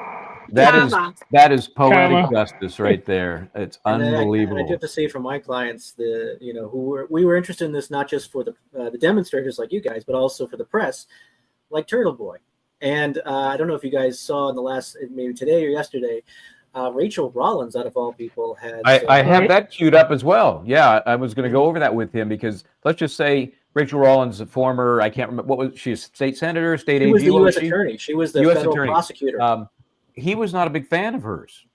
That is poetic justice right there. It's unbelievable. I do have to say, from my clients, we were interested in this not just for the demonstrators like you guys, but also for the press, like Turtle Boy. And I don't know if you guys saw in the last, maybe today or yesterday, Rachel Rollins, out of all people, had. I have that queued up as well. Yeah, I was going to go over that with him because let's just say Rachel Rollins, a former, I can't remember, what was she, a state senator, state She AG? was the What U.S. she? attorney. She was the US federal attorney. prosecutor. He was not a big fan of hers.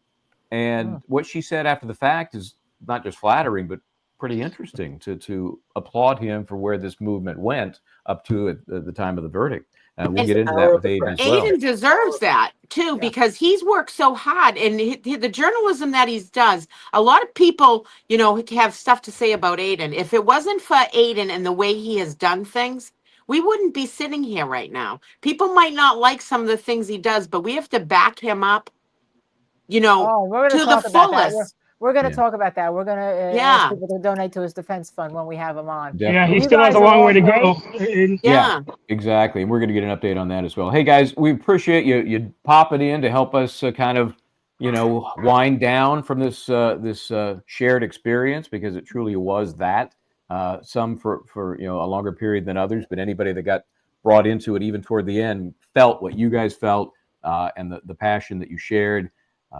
And what she said after the fact is not just flattering, but pretty interesting to applaud him for where this movement went up to the time of the verdict. And we'll get into that with Aiden as well. Aiden deserves that too, because he's worked so hard, and the journalism that he does. A lot of people, you know, have stuff to say about Aiden. If it wasn't for Aiden and the way he has done things, we wouldn't be sitting here right now. People might not like some of the things he does, but we have to back him up, you know, we're to gonna the talk about that. fullest. We're going to talk about that. We're going to ask people to donate to his defense fund when we have him on. Yeah, he still has a long way to go. Yeah, exactly. And we're going to get an update on that as well. Hey, guys, we appreciate you popping in to help us kind of, you know, wind down from this shared experience, because it truly was that. Some for you know, a longer period than others, but anybody that got brought into it even toward the end felt what you guys felt, and the passion that you shared.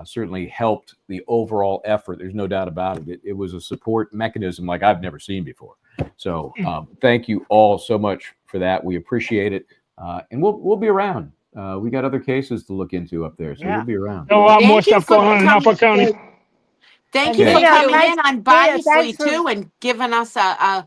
Certainly helped the overall effort. There's no doubt about it. It was a support mechanism like I've never seen before. So thank you all so much for that. We appreciate it. And we'll be around. We got other cases to look into up there, so we'll be around. A lot more stuff going on in Norfolk County. Thank you for coming in unbiasedly too, and giving us a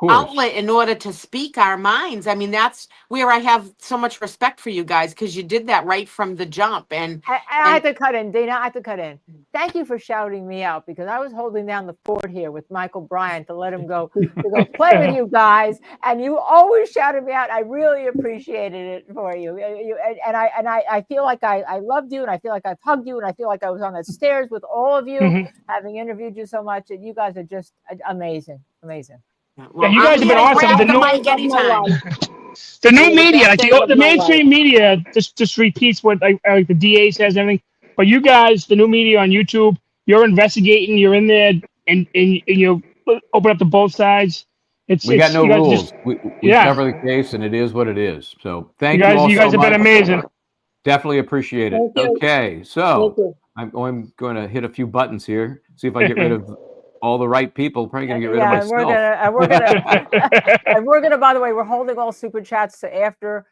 outlet in order to speak our minds. I mean, that's where I have so much respect for you guys, because you did that right from the jump. And I had to cut in, Dina. I had to cut in. Thank you for shouting me out, because I was holding down the fort here with Michael Bryant to let him go to go play with you guys, and you always shouted me out. I really appreciated it for you. I feel like I loved you, and I feel like I've hugged you, and I feel like I was on the stairs with all of you. Having interviewed you so much, and you guys are just amazing. Well, yeah, you guys have been awesome. The new media, like the mainstream media, just repeats what like the DA says and everything. But you guys, the new media on YouTube, you're investigating. You're in there, and you open up to both sides. We got no rules. We cover the case, and it is what it is. So thank you all. You guys have been amazing. Definitely appreciate it. Okay, so I'm going to hit a few buttons here, see if I get rid of all the right people. Probably going to get rid of myself. And we're gonna. By the way, we're holding all super chats to after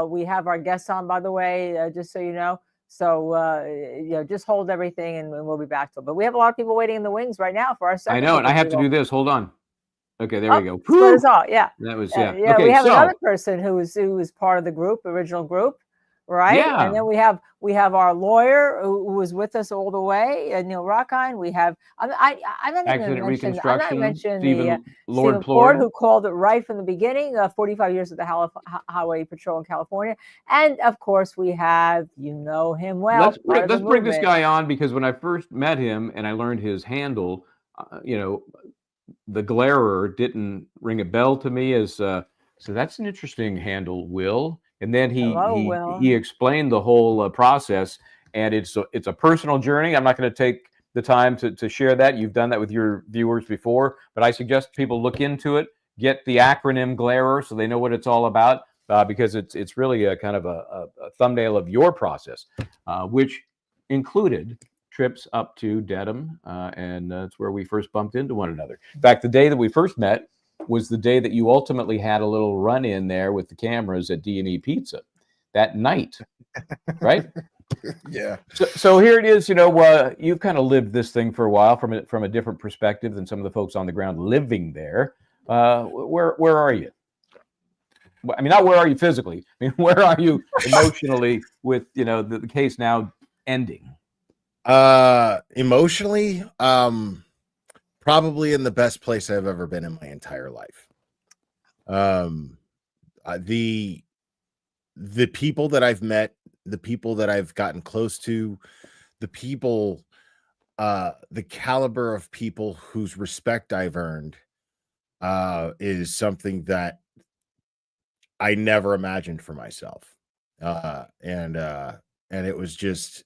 we have our guests on. By the way, just so you know. So you know, just hold everything, and we'll be back to it. But we have a lot of people waiting in the wings right now for our second. I know, and I have to do this. Hold on. Okay, there we go. Split us all. Yeah. That was Yeah. Okay, we have another person who was part of the group, original group. Right. Yeah. And then we have our lawyer who was with us all the way, Neil Rockine. We have I'm not even mentioning Stephen Lord Plord, who called it right from the beginning, 45 years at the Highway Patrol in California. And of course we have, you know him well. Let's bring this guy on, because when I first met him and I learned his handle, you know, the Glarer didn't ring a bell to me as so that's an interesting handle, Will. And then he explained the whole process, and it's a personal journey. I'm not going to take the time to share that. You've done that with your viewers before, but I suggest people look into it, get the acronym Glarer so they know what it's all about, because it's really a kind of a thumbnail of your process, which included trips up to Dedham, and that's where we first bumped into one another. In fact, the day that we first met was the day that you ultimately had a little run in there with the cameras at D&E Pizza that night, right? Yeah. So here it is. You know, you've kind of lived this thing for a while from a different perspective than some of the folks on the ground living there. Where are you? I mean, not where are you physically. I mean, where are you emotionally with, you know, the case now ending? Emotionally, probably in the best place I've ever been in my entire life. The people that I've met, the people that I've gotten close to, the people, the caliber of people whose respect I've earned, is something that I never imagined for myself. And it was just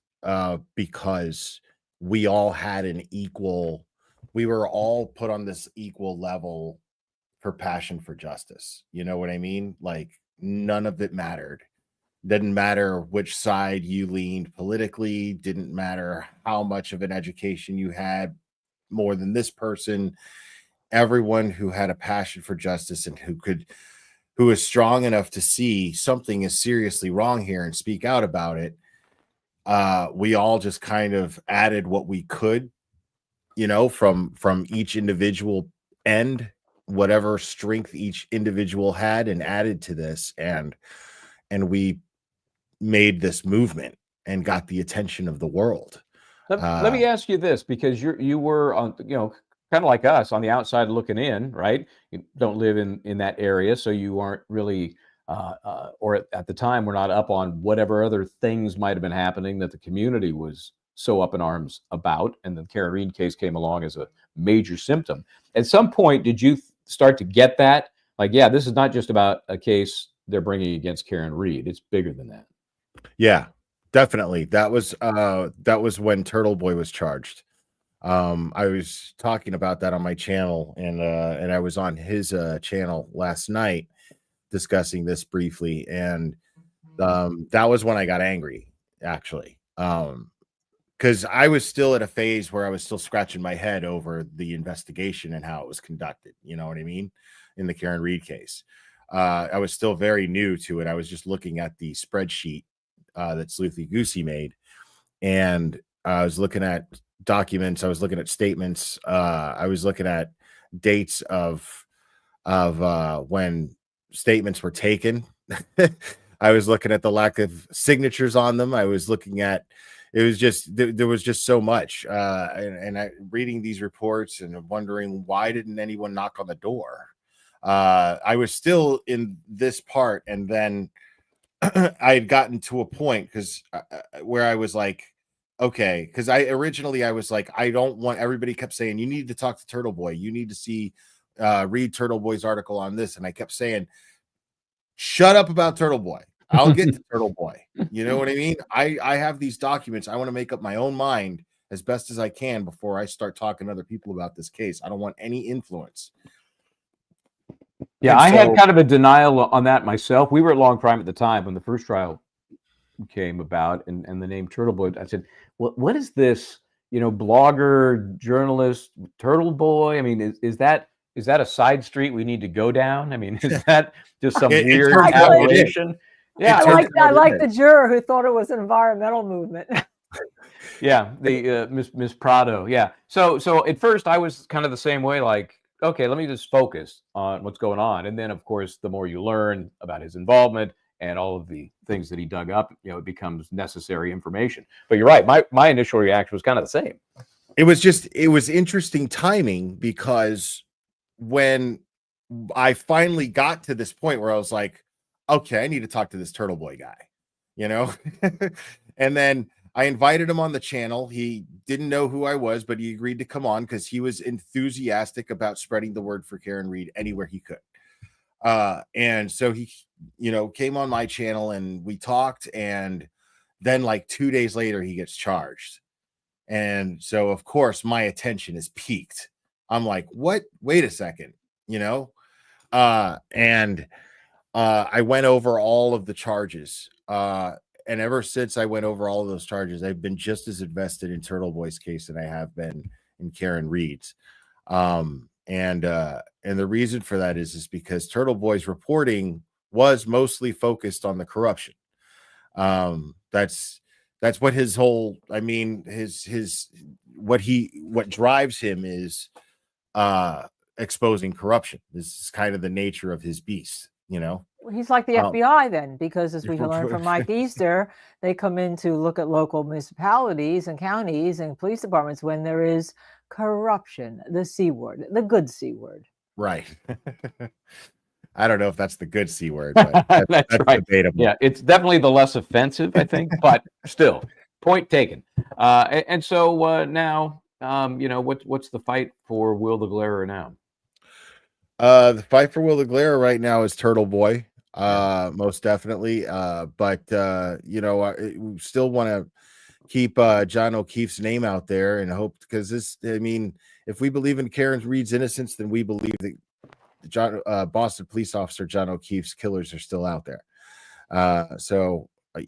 because we all had we were all put on this equal level for passion for justice. You know what I mean? Like, none of it mattered. Didn't matter which side you leaned politically, didn't matter how much of an education you had more than this person. everyone who had a passion for justice and who was strong enough to see something is seriously wrong here and speak out about it. We all just kind of added what we could, from each individual end, whatever strength each individual had, and added to this, and we made this movement and got the attention of the world. Let me ask you this, because you were on, kind of like us, on the outside looking in, right? You don't live in that area, so you aren't really, or at the time, we're not up on whatever other things might have been happening that the community was so up in arms about. And the Karen Read case came along as a major symptom. At some point, did you start to get that? Like, yeah, this is not just about a case they're bringing against Karen Read. It's bigger than that. Yeah, definitely. That was when Turtle Boy was charged. I was talking about that on my channel, and I was on his channel last night discussing this briefly, and that was when I got angry, actually, because I was still at a phase where I was still scratching my head over the investigation and how it was conducted. You know what I mean? In the Karen Read case, I was still very new to it. I was just looking at the spreadsheet that Sleuthy Goosey made, and I was looking at documents, I was looking at statements, I was looking at dates of when statements were taken. I was looking at the lack of signatures on them. I was looking at, it was just, there was just so much, and I reading these reports and wondering, why didn't anyone knock on the door? I was still in this part, and then I had gotten to a point where I was like, okay, because I was like, I don't want, everybody kept saying, you need to talk to Turtle Boy, you need to read Turtle Boy's article on this, and I kept saying, shut up about Turtle Boy, I'll get to Turtle Boy. You know what I mean? I have these documents, I want to make up my own mind as best as I can before I start talking to other people about this case. I don't want any influence. Yeah, I had kind of a denial on that myself. We were at Long Prime at the time when the first trial came about, and the name Turtle Boy. I said, what is this? Blogger, journalist, Turtle Boy? I mean, is that a side street we need to go down? I mean, is that just some weird aberration? Yeah, I like the juror who thought it was an environmental movement. Yeah, the Miss Prado. Yeah. So at first I was kind of the same way, like, okay, let me just focus on what's going on. And then, of course, the more you learn about his involvement and all of the things that he dug up, it becomes necessary information. But you're right. My initial reaction was kind of the same. It was interesting timing, because when I finally got to this point where I was like, okay, I need to talk to this Turtle Boy guy, and then I invited him on the channel. He didn't know who I was, but he agreed to come on because he was enthusiastic about spreading the word for Karen Read anywhere he could. And so he, came on my channel and we talked, and then like 2 days later, he gets charged. And so, of course, my attention is piqued. I'm like, what? Wait a second, and I went over all of the charges. And ever since I went over all of those charges, I've been just as invested in Turtle Boy's case than I have been in Karen Read's. And the reason for that is because Turtle Boy's reporting was mostly focused on the corruption. That's what his whole, what drives him is exposing corruption. This is kind of the nature of his beast, He's like the FBI then, because as we learned from Mike Easter, they come in to look at local municipalities and counties and police departments when there is corruption, the C word, the good C word. Right. I don't know if that's the good C word, but that's right. Debatable. Yeah, it's definitely the less offensive, I think, but still, point taken. And so now, what's the fight for Will the Glairer now? The fight for Will the Glairer right now is Turtle Boy, most definitely. But we still want to keep John O'Keefe's name out there and hope, because if we believe in Karen Read's innocence, then we believe that Boston police officer John O'Keefe's killers are still out there. So I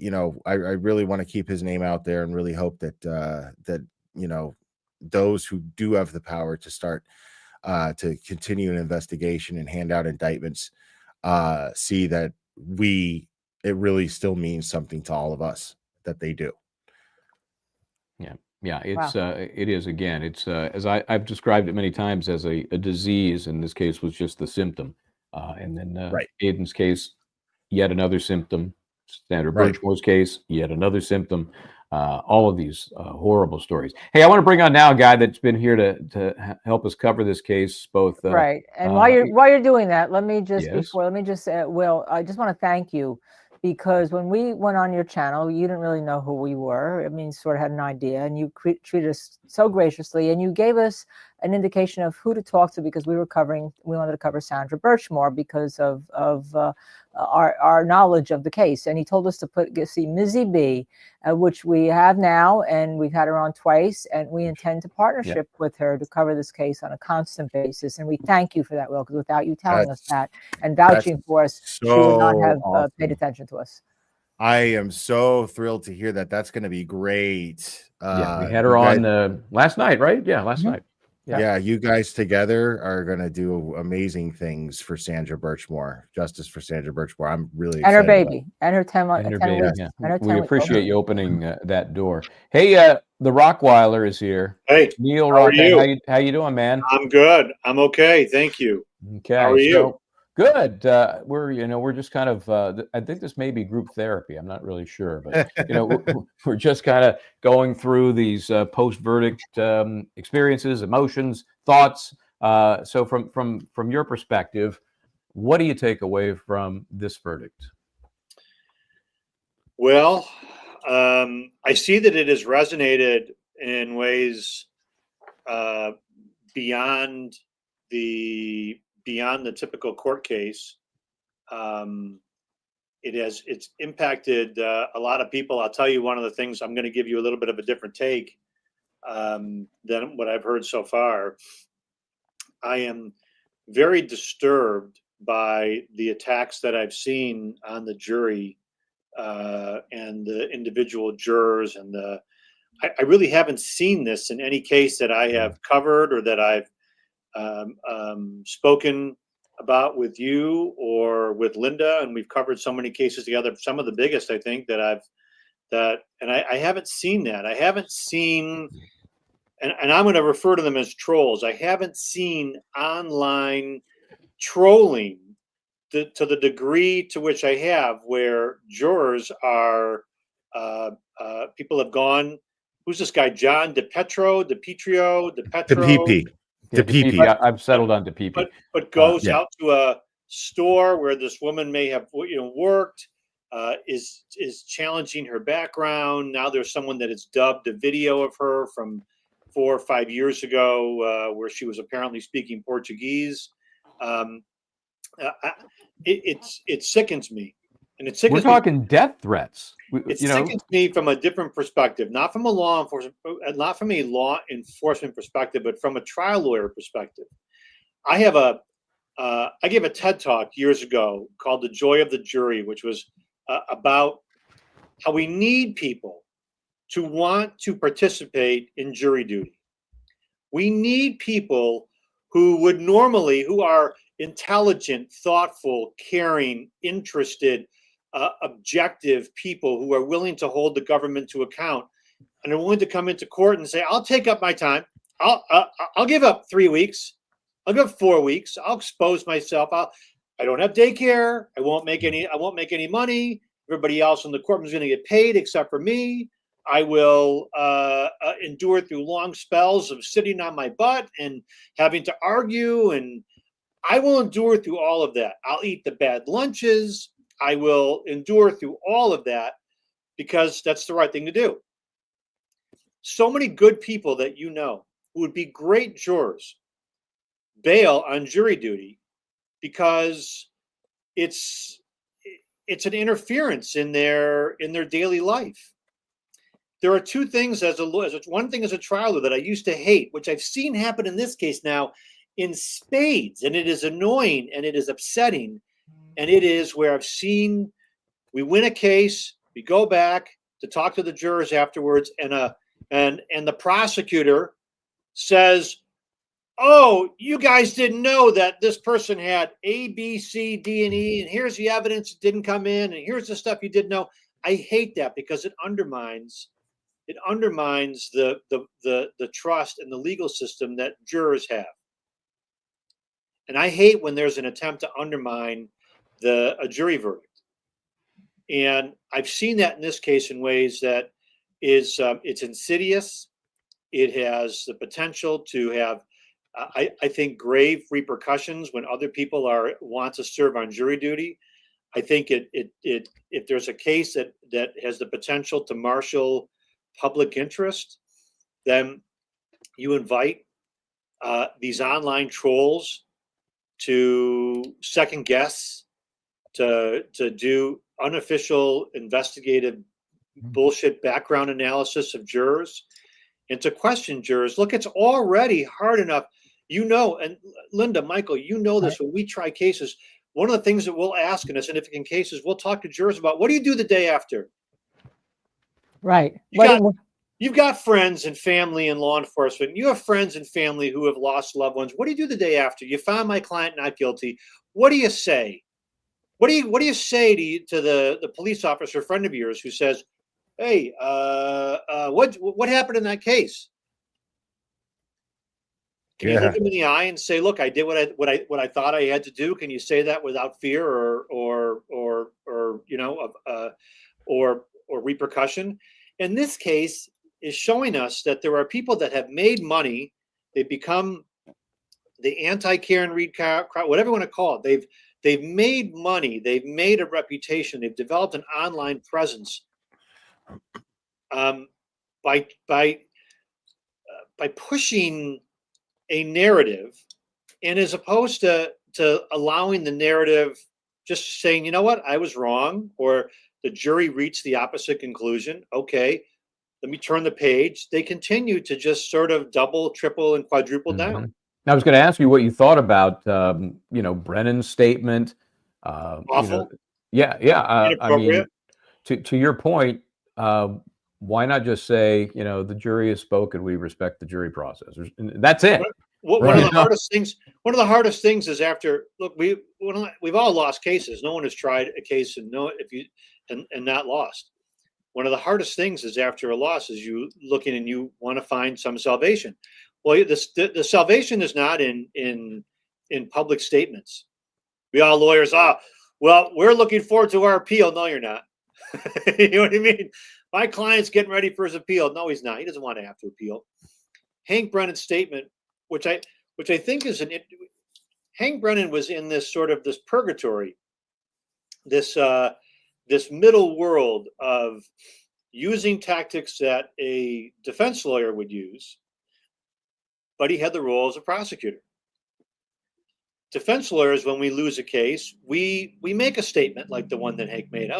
really want to keep his name out there and really hope that those who do have the power to start to continue an investigation and hand out indictments, see that it really still means something to all of us that they do. Yeah, it is, again, it's as I've described it many times, as a disease. In this case was just the symptom, and then Right. Aiden's case, yet another symptom. Sandra Right. Birchmore's case, yet another symptom. All of these horrible stories. Hey, I want to bring on now a guy that's been here to help us cover this case, both right. And while you're doing that, let me just yes. Will, I just want to thank you, because when we went on your channel, you didn't really know who we were. I mean, sort of had an idea, and you treated us so graciously, and you gave us an indication of who to talk to, because we wanted to cover Sandra Birchmore because of our knowledge of the case. And he told us to see Mizzy B, which we have now, and we've had her on twice, and we intend to partnership with her to cover this case on a constant basis. And we thank you for that, Will, because without you telling us that and vouching for us, she would not have paid attention to us. I am so thrilled to hear that. That's going to be great. We had her on last night, right? Yeah, last night. Yeah, you guys together are going to do amazing things for Sandra Birchmore. Justice for Sandra Birchmore. I'm really excited. And her baby, and her 10 weeks. We appreciate you opening that door. Hey, the Rockweiler is here. Hey, Neil, how are you? How you doing, man? I'm good. I'm okay. Thank you. Okay. How are you? Good. We're just kind of, I think this may be group therapy. I'm not really sure, but we're just kind of going through these post-verdict experiences, emotions, thoughts. So from your perspective, what do you take away from this verdict? Well, I see that it has resonated in ways beyond the typical court case. It's impacted a lot of people. I'll tell you one of the things. I'm going to give you a little bit of a different take than what I've heard so far. I am very disturbed by the attacks that I've seen on the jury and the individual jurors, and I really haven't seen this in any case that I have covered or that I've spoken about with you or with Linda, and we've covered so many cases together. Some of the biggest, I think, I haven't seen that. I haven't seen, and I'm going to refer to them as trolls. I haven't seen online trolling to the degree to which I have, where jurors are people have gone. Who's this guy? John DePetro. I've settled on DePP. But goes out to a store where this woman may have worked, is challenging her background. Now there's someone that has dubbed a video of her from 4 or 5 years ago where she was apparently speaking Portuguese. It sickens me. And it sickens We're talking death threats. It sickens me from a different perspective, not from a law enforcement perspective, but from a trial lawyer perspective. I gave a TED talk years ago called "The Joy of the Jury," which was about how we need people to want to participate in jury duty. We need people who are intelligent, thoughtful, caring, interested, objective people who are willing to hold the government to account and are willing to come into court and say, I'll take up my time. I'll give up 3 weeks. I'll give up 4 weeks. I'll expose myself. I don't have daycare. I won't make any money. Everybody else in the courtroom is going to get paid except for me. I will endure through long spells of sitting on my butt and having to argue, and I will endure through all of that. I'll eat the bad lunches. I will endure through all of that because that's the right thing to do. So many good people that who would be great jurors bail on jury duty because it's an interference in their daily life. There are two things one thing as a trial lawyer that I used to hate, which I've seen happen in this case now in spades, and it is annoying and it is upsetting. And it is where I've seen we win a case, we go back to talk to the jurors afterwards, and the prosecutor says, oh, you guys didn't know that this person had A, B, C, D, and E, and here's the evidence that didn't come in, and here's the stuff you didn't know. I hate that because it undermines the trust in the legal system that jurors have. And I hate when there's an attempt to undermine a jury verdict. And I've seen that in this case in ways that is it's insidious. It has the potential to have, I think, grave repercussions when other people want to serve on jury duty. I think if there's a case that has the potential to marshal public interest, then you invite these online trolls to second guess, to do unofficial investigative bullshit background analysis of jurors, and to question jurors. Look, it's already hard enough, and Linda, Michael, this when we try cases. One of the things that we'll ask in a significant cases, we'll talk to jurors about, what do you do the day after? Right. You've got friends and family in law enforcement. You have friends and family who have lost loved ones. What do you do the day after? You found my client not guilty. What do you say? What do you say to the police officer friend of yours who says, "Hey, what happened in that case?" Can you look him in the eye and say, "Look, I did what I thought I had to do"? Can you say that without fear or repercussion? In this case, is showing us that there are people that have made money. They've become the anti-Karen Reed crowd, whatever you want to call it. They've made money. They've made a reputation. They've developed an online presence by pushing a narrative, and as opposed to allowing the narrative, just saying, you know what, I was wrong, or the jury reached the opposite conclusion. Okay, let me turn the page. They continue to just sort of double, triple, and quadruple down. I was going to ask you what you thought about, Brennan's statement. Awful. I mean, to your point, why not just say, the jury has spoken, we respect the jury process. That's it. One of the hardest things is after, look, we've all lost cases. No one has tried a case and not lost. One of the hardest things is after a loss is you looking and you want to find some salvation. Well, the salvation is not in public statements. We all lawyers, well, we're looking forward to our appeal. No, you're not. You know what I mean? My client's getting ready for his appeal. No, he's not. He doesn't want to have to appeal. Hank Brennan's statement, which I think is Hank Brennan was in this sort of this purgatory, this middle world of using tactics that a defense lawyer would use, but he had the role as a prosecutor. Defense lawyers, when we lose a case, we make a statement like the one that Hank made.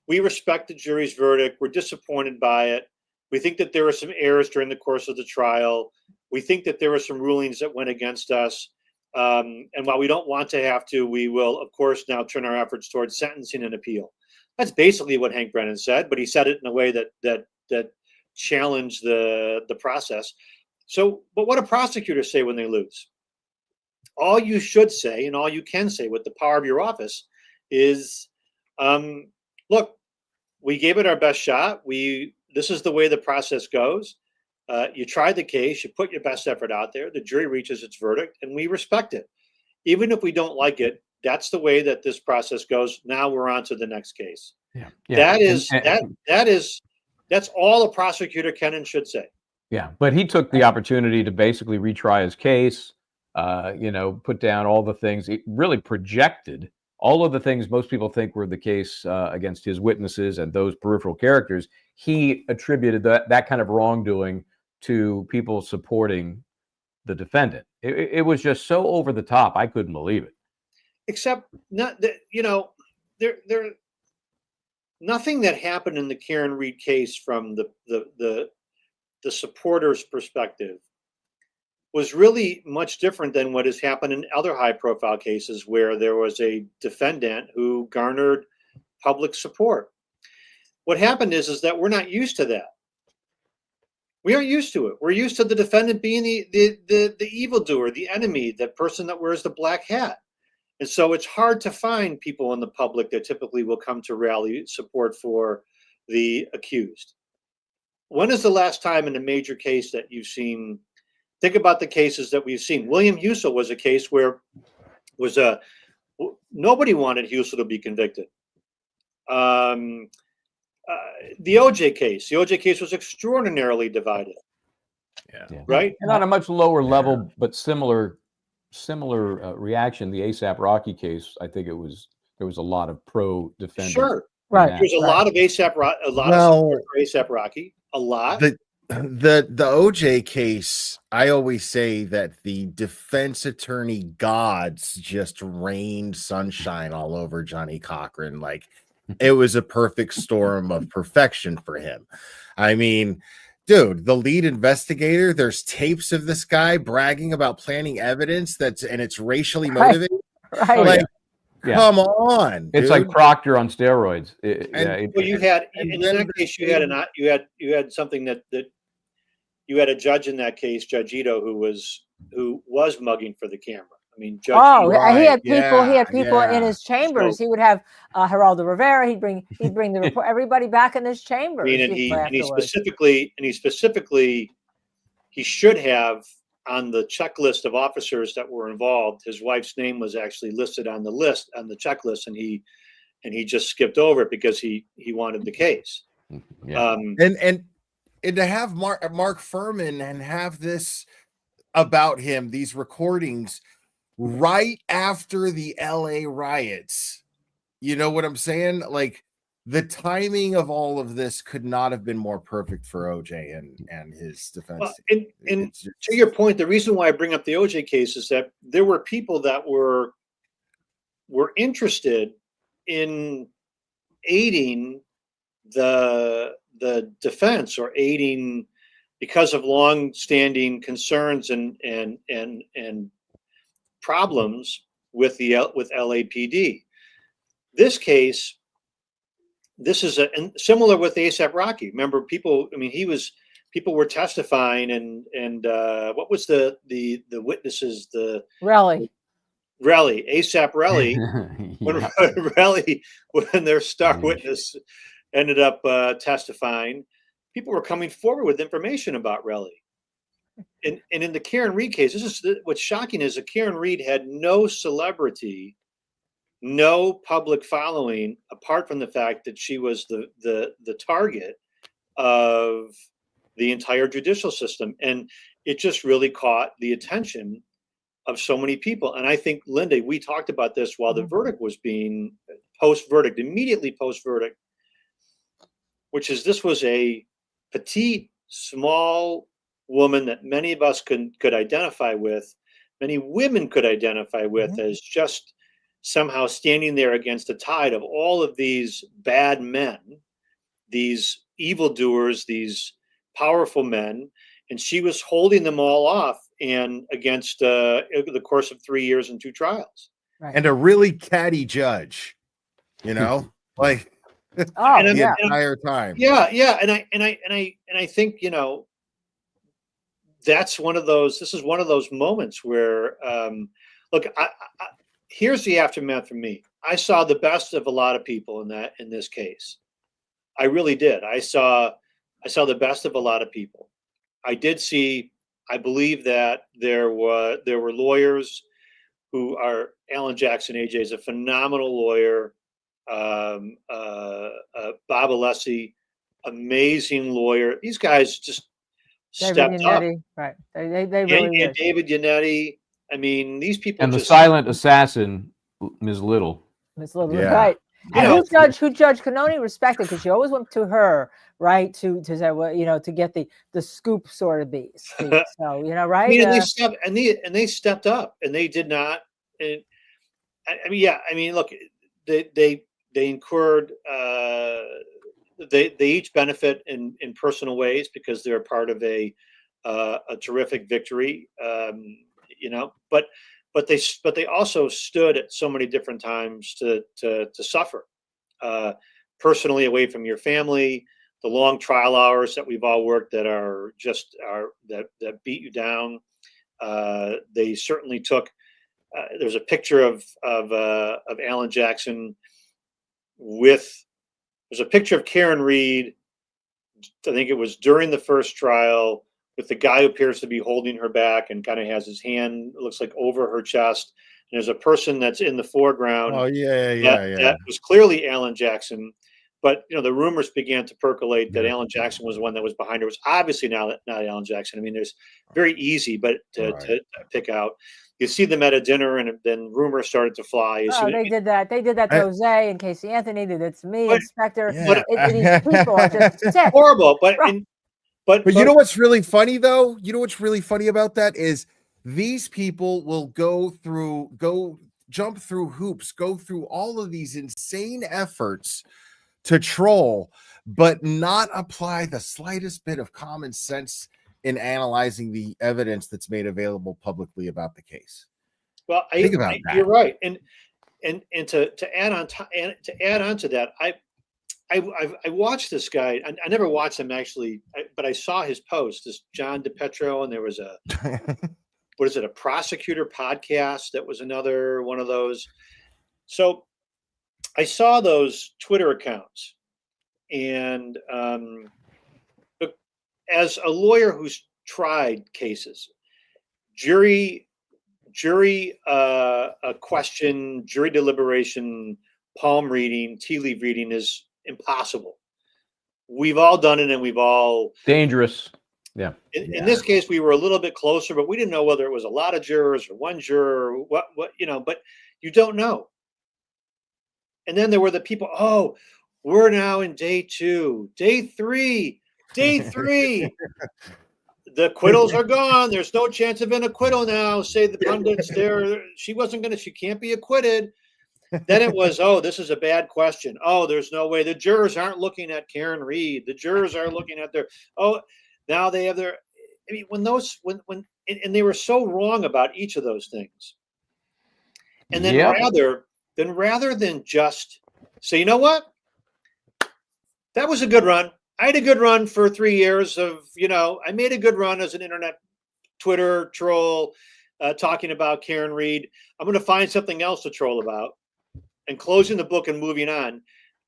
We respect the jury's verdict. We're disappointed by it. We think that there were some errors during the course of the trial. We think that there were some rulings that went against us. And while we don't want to have to, we will, of course, now turn our efforts towards sentencing and appeal. That's basically what Hank Brennan said, but he said it in a way that challenged the process. So, but what do prosecutors say when they lose? All you should say, and all you can say with the power of your office, is, look, we gave it our best shot. This is the way the process goes. You tried the case, you put your best effort out there. The jury reaches its verdict, and we respect it. Even if we don't like it, that's the way that this process goes. Now we're on to the next case. That's all a prosecutor can and should say. Yeah, but he took the opportunity to basically retry his case, put down all the things. It really projected all of the things most people think were the case against his witnesses and those peripheral characters. He attributed that kind of wrongdoing to people supporting the defendant. It was just so over the top. I couldn't believe it. Except, nothing that happened in the Karen Reed case from the supporter's perspective was really much different than what has happened in other high-profile cases where there was a defendant who garnered public support. What happened is that we're not used to that. We aren't used to it. We're used to the defendant being the evildoer, the enemy, the person that wears the black hat. And so it's hard to find people in the public that typically will come to rally support for the accused. When is the last time in a major case that you've seen? Think about the cases that we've seen. William Husel was a case where nobody wanted Husel to be convicted. The OJ case. The OJ case was extraordinarily divided. Yeah. Right. And on a much lower level, but similar reaction. The ASAP Rocky case. I think there was a lot of pro defendant. Sure. Right. There's a lot of ASAP, a lot of support for ASAP Rocky. A lot. The OJ case, I always say that the defense attorney gods just rained sunshine all over Johnny Cochran. Like, it was a perfect storm of perfection for him. I mean, dude, the lead investigator, there's tapes of this guy bragging about planting evidence and it's racially motivated. Right. Like, Yeah. come on. It's dude. like Proctor on steroids. Well, you had in that case, you had something that you had a judge in that case, Judge Ito, who was mugging for the camera. I mean, Judge Ito, he had people in his chambers. So, he would have Geraldo Rivera. He'd bring the report, everybody back in his chambers. I mean, and he specifically he should have, on the checklist of officers that were involved, his wife's name was actually listed on the list, on the checklist, and he just skipped over it because he wanted the case. Yeah. And to have Mark Furman and have this about him, these recordings right after the LA riots, you know what I'm saying? Like, the timing of all of this could not have been more perfect for OJ and his defense. Well, and to your point, the reason why I bring up the OJ case is that there were people that were interested in aiding the defense, or aiding because of long-standing concerns and problems with LAPD. This case. This is similar with ASAP Rocky. Remember, people were testifying, and what was the witnesses? The Relly, ASAP Relly, when their star witness ended up testifying, people were coming forward with information about Relly. And in the Karen Reed case, what's shocking is that Karen Reed had no celebrity, no public following, apart from the fact that she was the target of the entire judicial system. And it just really caught the attention of so many people. And I think, Linda, we talked about this while the verdict was being post-verdict, immediately post-verdict, which is, this was a petite, small woman that many of us could identify with, many women could identify with, as just somehow standing there against a tide of all of these bad men, these evildoers, these powerful men, and she was holding them all off, and against the course of 3 years and 2 trials. right. And a really catty judge, you know, like the entire time. Yeah, and I think, you know, that's one of those. This is one of those moments where, look, here's the aftermath for me. I saw the best of a lot of people in this case. I really did. I saw the best of a lot of people. I did see. I believe that there were lawyers who are. Alan Jackson, AJ, is a phenomenal lawyer. Bob Alessi, amazing lawyer. These guys just stepped up. Right. They really and David Yannetti. I mean, these people. And the silent assassin, Ms. Little. Ms. Little, Yeah. right. You And know, who Judge Cannoni respected, because she always went to her, right, to say, well, you know, to get the scoop sort of beast. So, you know, right? I mean, and they stepped up, and they did not. And I mean, yeah. I mean, look, they incurred. They each benefit in personal ways because they're part of a terrific victory. You know, but they also stood at so many different times to suffer, personally away from your family, the long trial hours that we've all worked that that beat you down. They certainly took. There's a picture of Alan Jackson with. There's a picture of Karen Reed. I think it was during the first trial with the guy who appears to be holding her back and kind of has his hand, it looks like, over her chest. And there's a person that's in the foreground. Oh yeah. That was clearly Alan Jackson. But the rumors began to percolate that Alan Jackson was the one that was behind her. It was obviously not Alan Jackson. I mean, there's very easy, but to pick out. You see them at a dinner, and then rumors started to fly. They did that. They did that to Jose and Casey Anthony. They did it to me, Inspector. Yeah. These people are just sick. Horrible. But you know what's really funny though? You know what's really funny about that is these people will jump through hoops, go through all of these insane efforts to troll, but not apply the slightest bit of common sense in analyzing the evidence that's made available publicly about the case. Well, think about that. You're right, and to add on to that, I watched this guy. I never watched him actually, but I saw his post. This John DePetro, and there was a what is it? A prosecutor podcast. That was another one of those. So I saw those Twitter accounts, and as a lawyer who's tried cases, jury question, jury deliberation, palm reading, tea leaf reading is impossible. We've all done it, and we've all dangerous. Yeah. In this case, we were a little bit closer, but we didn't know whether it was a lot of jurors or one juror, or what but you don't know. And then there were the people, oh, we're now in day 2, day 3. The acquittals are gone. There's no chance of an acquittal now. Say the pundits she can't be acquitted. Then it was, oh, this is a bad question. Oh, there's no way. The jurors aren't looking at Karen Reed. The jurors are looking at now they have their, I mean, when they were so wrong about each of those things. And then rather than just say, you know what? That was a good run. I had a good run for 3 years I made a good run as an internet Twitter troll talking about Karen Reed. I'm going to find something else to troll about, and closing the book and moving on.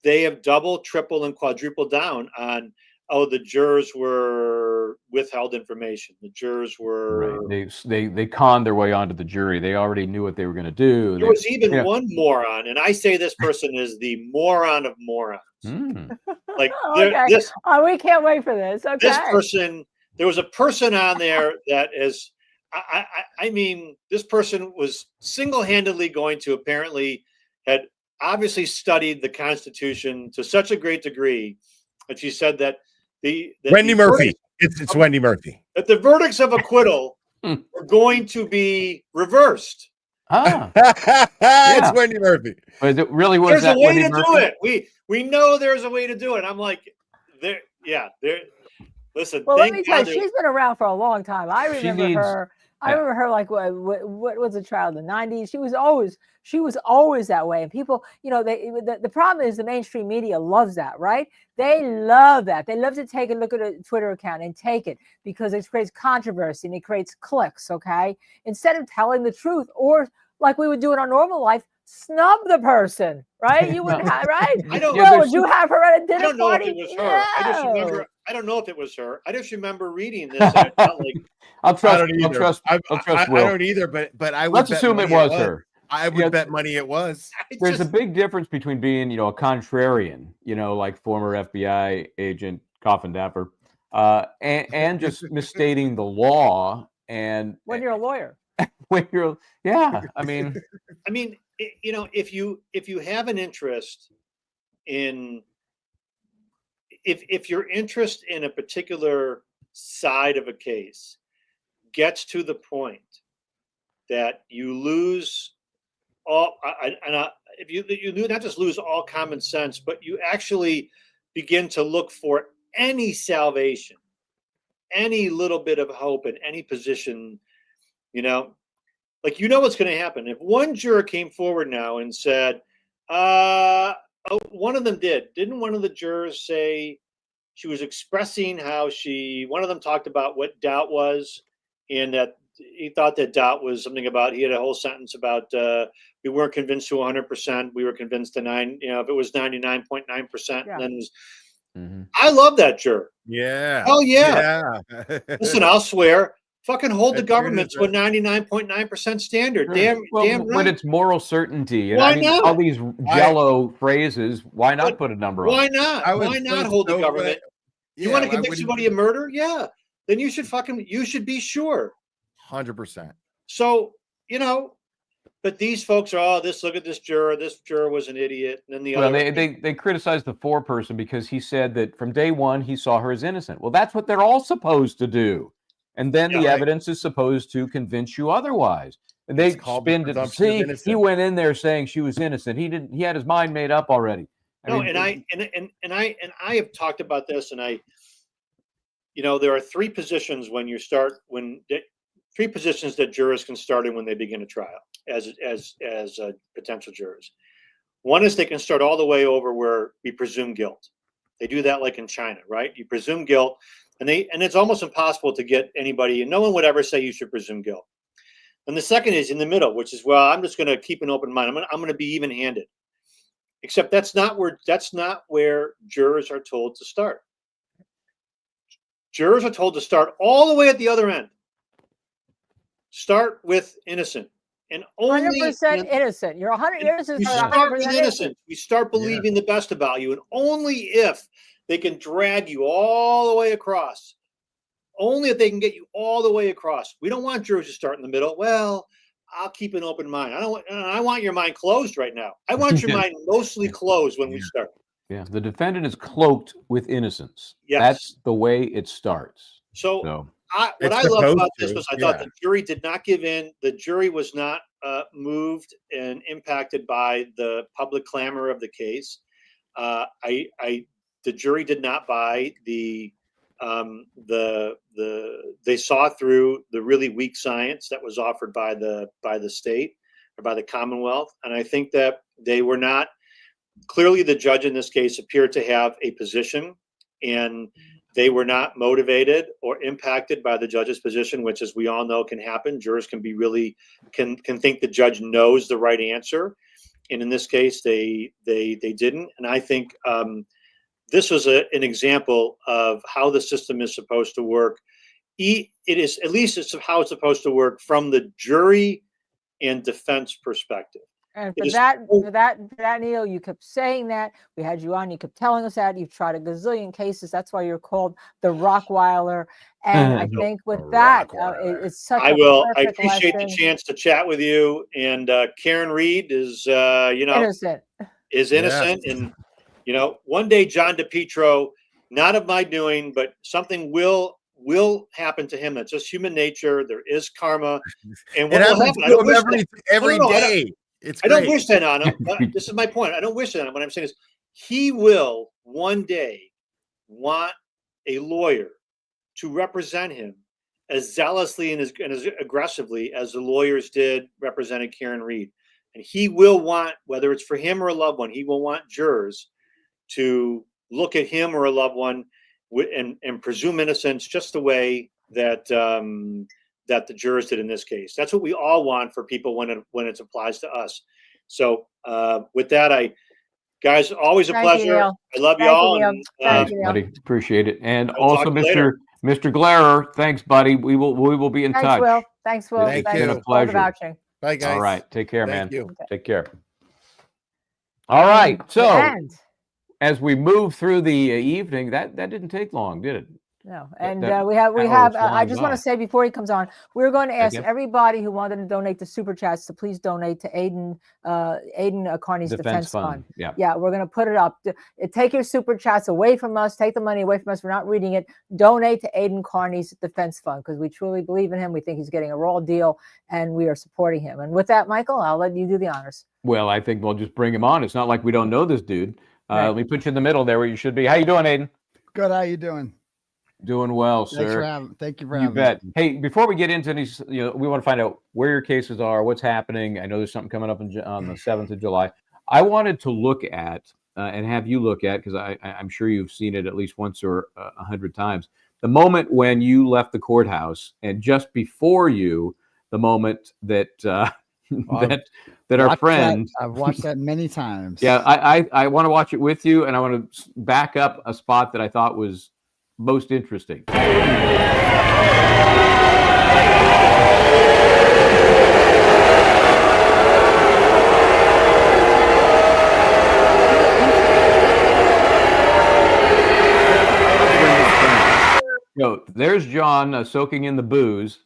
They have double, triple, and quadrupled down on, the jurors were withheld information. The jurors were they conned their way onto the jury. They already knew what they were going to do. There was even one moron, and I say this person is the moron of morons. Like we can't wait for this. Okay. This person, there was a person on there that is, I mean, this person was single-handedly going to apparently had obviously studied the Constitution to such a great degree that she said that Wendy Murphy. It's Wendy Murphy. That the verdicts of acquittal are going to be reversed. It's Wendy Murphy. But it really was. There's that a way Wendy to Murphy? do it. We know there's a way to do it. I'm like, listen. Well, let me tell you, she's been around for a long time. I remember her. I remember her like what was the trial in the 90s? She was always that way. And people, the problem is the mainstream media loves that, right? They love that. They love to take a look at a Twitter account and take it because it creates controversy and it creates clicks, okay? Instead of telling the truth, or like we would do in our normal life, snub the person, right? You wouldn't have, right? Would you have her at a dinner party? I don't know if it was her. No. I don't know if it was her. I just remember reading this. And it felt like, I'll trust Will. I don't either, but I would. Let's assume it was her. I would bet money it was. There's a big difference between being, a contrarian, like former FBI agent Coffin Dapper, and just misstating the law. And when you're a lawyer, I mean, if you have an interest in, if your interest in a particular side of a case gets to the point that you lose all, if you not just lose all common sense, but you actually begin to look for any salvation, any little bit of hope in any position, what's going to happen. If one juror came forward now and said, one of them didn't one of the jurors say was expressing how one of them talked about what doubt was, and that he thought that doubt was something about, he had a whole sentence about we weren't convinced to 100%. We were convinced to if it was 99.9%, Yeah. then it was, I love that juror. Yeah. Oh yeah. Listen, I'll swear. Fucking hold the As soon government as to a 99.9% standard. Sure. Damn But right. it's moral certainty. And Why I mean, not? all these jello phrases, why not But put a number on Why it? not? Why not hold the government? You want to convict somebody of murder? Yeah. Then you should be sure. 100%. So, but these folks are, look at this juror. This juror was an idiot. And then the Well, other. they criticized the foreperson because he said that from day one he saw her as innocent. Well, that's what they're all supposed to do. And then the evidence is supposed to convince you otherwise. And they spin it. See, he went in there saying she was innocent. He had his mind made up already. I have talked about this, and there are three positions three positions that jurors can start in when they begin a trial as potential jurors. One is they can start all the way over where we presume guilt. They do that like in China, right? You presume guilt, and it's almost impossible to get anybody, and no one would ever say you should presume guilt. And the second is in the middle, which is, well, I'm just going to keep an open mind. I'm going to be even-handed. Except that's not where jurors are told to start. Jurors are told to start all the way at the other end. Start with innocent, and only 100% innocent. You're 100 innocent. You start with innocent. You start believing the best about you, and only if they can drag you all the way across. Only if they can get you all the way across. We don't want jurors to start in the middle. Well, I'll keep an open mind. I want your mind closed right now. I want your mind mostly closed when we start. Yeah, the defendant is cloaked with innocence. Yes. That's the way it starts. What I love about this was I thought the jury did not give in. The jury was not moved and impacted by the public clamor of the case. The jury did not buy they saw through the really weak science that was offered by the state or by the Commonwealth. And I think that they were not, clearly the judge in this case appeared to have a position, and they were not motivated or impacted by the judge's position, which, as we all know, can happen. Jurors can think the judge knows the right answer. And in this case, they didn't. And I think this was an example of how the system is supposed to work. It's how it's supposed to work from the jury and defense perspective. And for that, Neil, you kept saying that. We had you on. You kept telling us that. You've tried a gazillion cases. That's why you're called the Rockwiler. And I think with that, it's such I appreciate the chance to chat with you. And Karen Reed is, innocent. Is innocent. Yeah. And, one day John DePietro, not of my doing, but something will happen to him. That's just human nature. There is karma. And what will happen? Every day. I don't wish that on him. This is my point. I don't wish that on him. What I'm saying is he will one day want a lawyer to represent him as zealously and as aggressively as the lawyers did represented Karen Reed. And he will want, whether it's for him or a loved one, he will want jurors to look at him or a loved one and presume innocence just the way that that the jurors did in this case. That's what we all want for people when it applies to us. So with that, guys, always a pleasure. I love you all. Thanks, buddy. Appreciate it. And also, Mr. Glarer, thanks, buddy. We will be in touch. Will. Thanks, Will. It's been a pleasure. Bye, guys. All right. Take care, man. Take care. All right. So as we move through the evening, that didn't take long, did it? No, and we have. I just want to say before he comes on, we're going to ask everybody who wanted to donate to Super Chats to please donate to Aiden Kearney's Defense Fund. Yeah, we're going to put it up. Take your Super Chats away from us. Take the money away from us. We're not reading it. Donate to Aiden Kearney's Defense Fund because we truly believe in him. We think he's getting a raw deal, and we are supporting him. And with that, Michael, I'll let you do the honors. Well, I think we'll just bring him on. It's not like we don't know this dude. Let me put you in the middle there where you should be. How you doing, Aiden? Good. How you doing? Doing well, sir. Thank you for having me. You bet. Hey, before we get into these, we want to find out where your cases are, what's happening. I know there's something coming up on the 7th of July. I wanted to look at and have you look at, because I'm sure you've seen it at least once or 100 times. The moment when you left the courthouse, and just before you, the moment that that our friend, I've watched that many times. yeah, I want to watch it with you, and I want to back up a spot that I thought was most interesting. There's John soaking in the booze.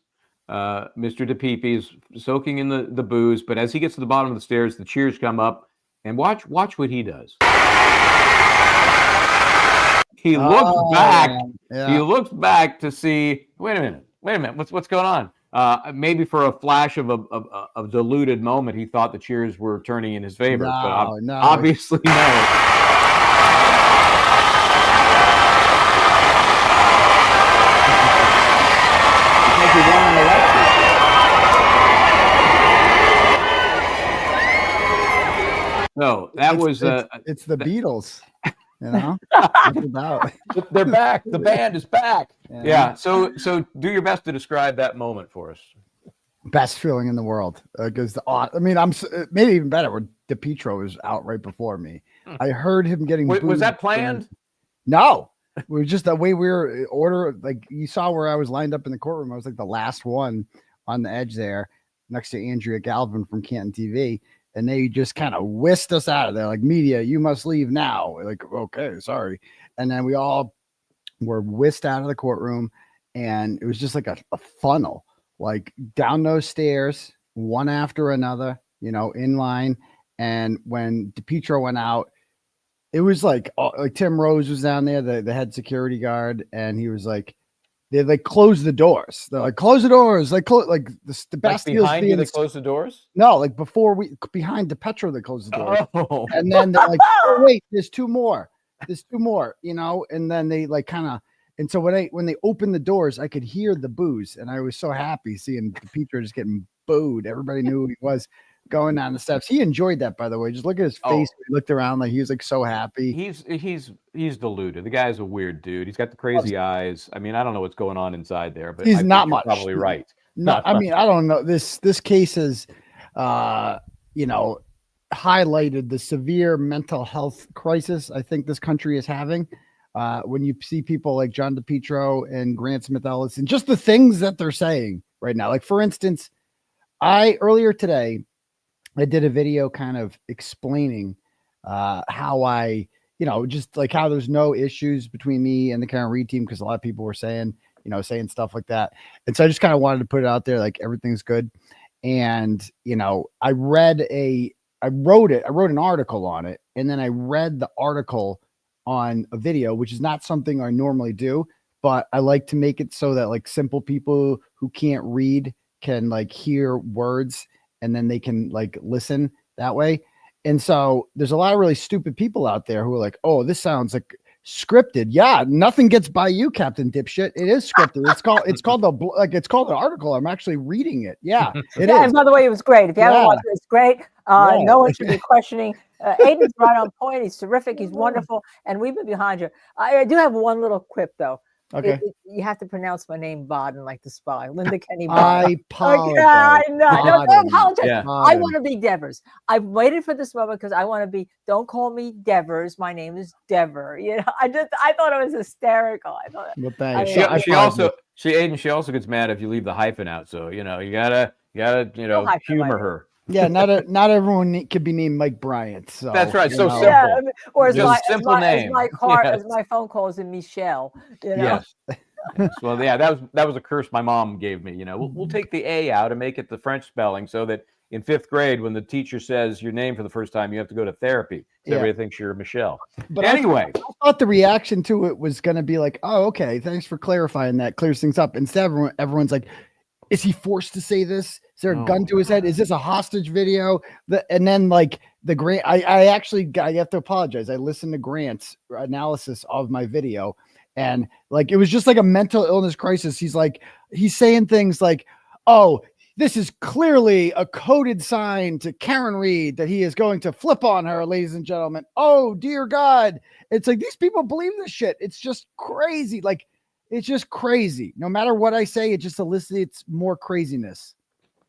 Mr. DePepe is soaking in the booze, but as he gets to the bottom of the stairs, the cheers come up, and watch what he does. He looks back. Yeah. He looks back to see. Wait a minute. What's going on? Maybe for a flash of a deluded moment, he thought the cheers were turning in his favor, but obviously no. No, it's the Beatles. You know, they're back. The band is back. Yeah. So do your best to describe that moment for us. Best feeling in the world. Because I'm maybe even better. Where DePietro was out right before me. I heard him getting. Was that planned? No, it was just the way we were like you saw where I was lined up in the courtroom. I was like the last one on the edge there, next to Andrea Galvin from Canton TV. And they just kind of whisked us out of there, like, media, you must leave now. We're like, okay, sorry. And then we all were whisked out of the courtroom, and it was just like a funnel, like down those stairs, one after another, in line. And when DePietro went out, it was like Tim Rose was down there, the head security guard, and he was like, they close the doors. They're like, close the doors. Like, like the Bastille's behind you, they close the doors? No, like behind DePietro, they close the doors. Oh. And then they're like, oh, wait, there's two more. And then they like kind of, and so when they opened the doors, I could hear the booze, and I was so happy seeing DePietro just getting booed. Everybody knew who he was going down the steps. He enjoyed that, by the way. Just look at his face. He looked around like he was like so happy. He's deluded. The guy's a weird dude. He's got the crazy eyes. I mean, I don't know what's going on inside there, but he's not much. Probably right. No, I mean, I don't know. This case has, highlighted the severe mental health crisis I think this country is having. When you see people like John DePietro and Grant Smith Ellis, and just the things that they're saying right now. Like, for instance, earlier today, I did a video kind of explaining how I, just like how there's no issues between me and the Karen Reed team, because a lot of people were saying stuff like that. And so I just kind of wanted to put it out there, like everything's good. And, I wrote an article on it, and then I read the article on a video, which is not something I normally do, but I like to make it so that like simple people who can't read can like hear words, and then they can like listen that way. And so there's a lot of really stupid people out there who are like, oh, this sounds like scripted. Yeah, nothing gets by you, Captain Dipshit. It is scripted. It's called the article. I'm actually reading it. Yeah, it is. And by the way, it was great. If you haven't watched it, it's great. No one should be questioning. Aiden's right on point. He's terrific. He's wonderful. And we've been behind you. I do have one little quip though. Okay. You have to pronounce my name Baden like the spy. Linda Kenney I Baden. apologize. I know. No, don't apologize. Yeah. I want to be Devers. I've waited for this moment because I want to be, don't call me Devers. My name is Dever. I thought it was hysterical. I thought well, thanks. She also gets mad if you leave the hyphen out. So, you gotta humor her. Yeah, not everyone could be named Mike Bryant. So that's right. So simple. Yeah, or as name. as my phone calls him Michel. Yes. Well, yeah, that was a curse my mom gave me. We'll take the A out and make it the French spelling, so that in 5th grade, when the teacher says your name for the first time, you have to go to therapy. Everybody thinks you're Michelle. But anyway, I thought the reaction to it was going to be like, "Oh, okay, thanks for clarifying that. Clears things up." Instead, everyone's like, "Is he forced to say this? Is there a gun to his head? Is this a hostage video?" And then like the Grant, I have to apologize. I listened to Grant's analysis of my video, and like it was just like a mental illness crisis. He's saying things like, "Oh, this is clearly a coded sign to Karen Reed that he is going to flip on her, ladies and gentlemen. Oh, dear God. It's like these people believe this shit. It's just crazy. Like, it's just crazy. No matter what I say, it just elicits more craziness.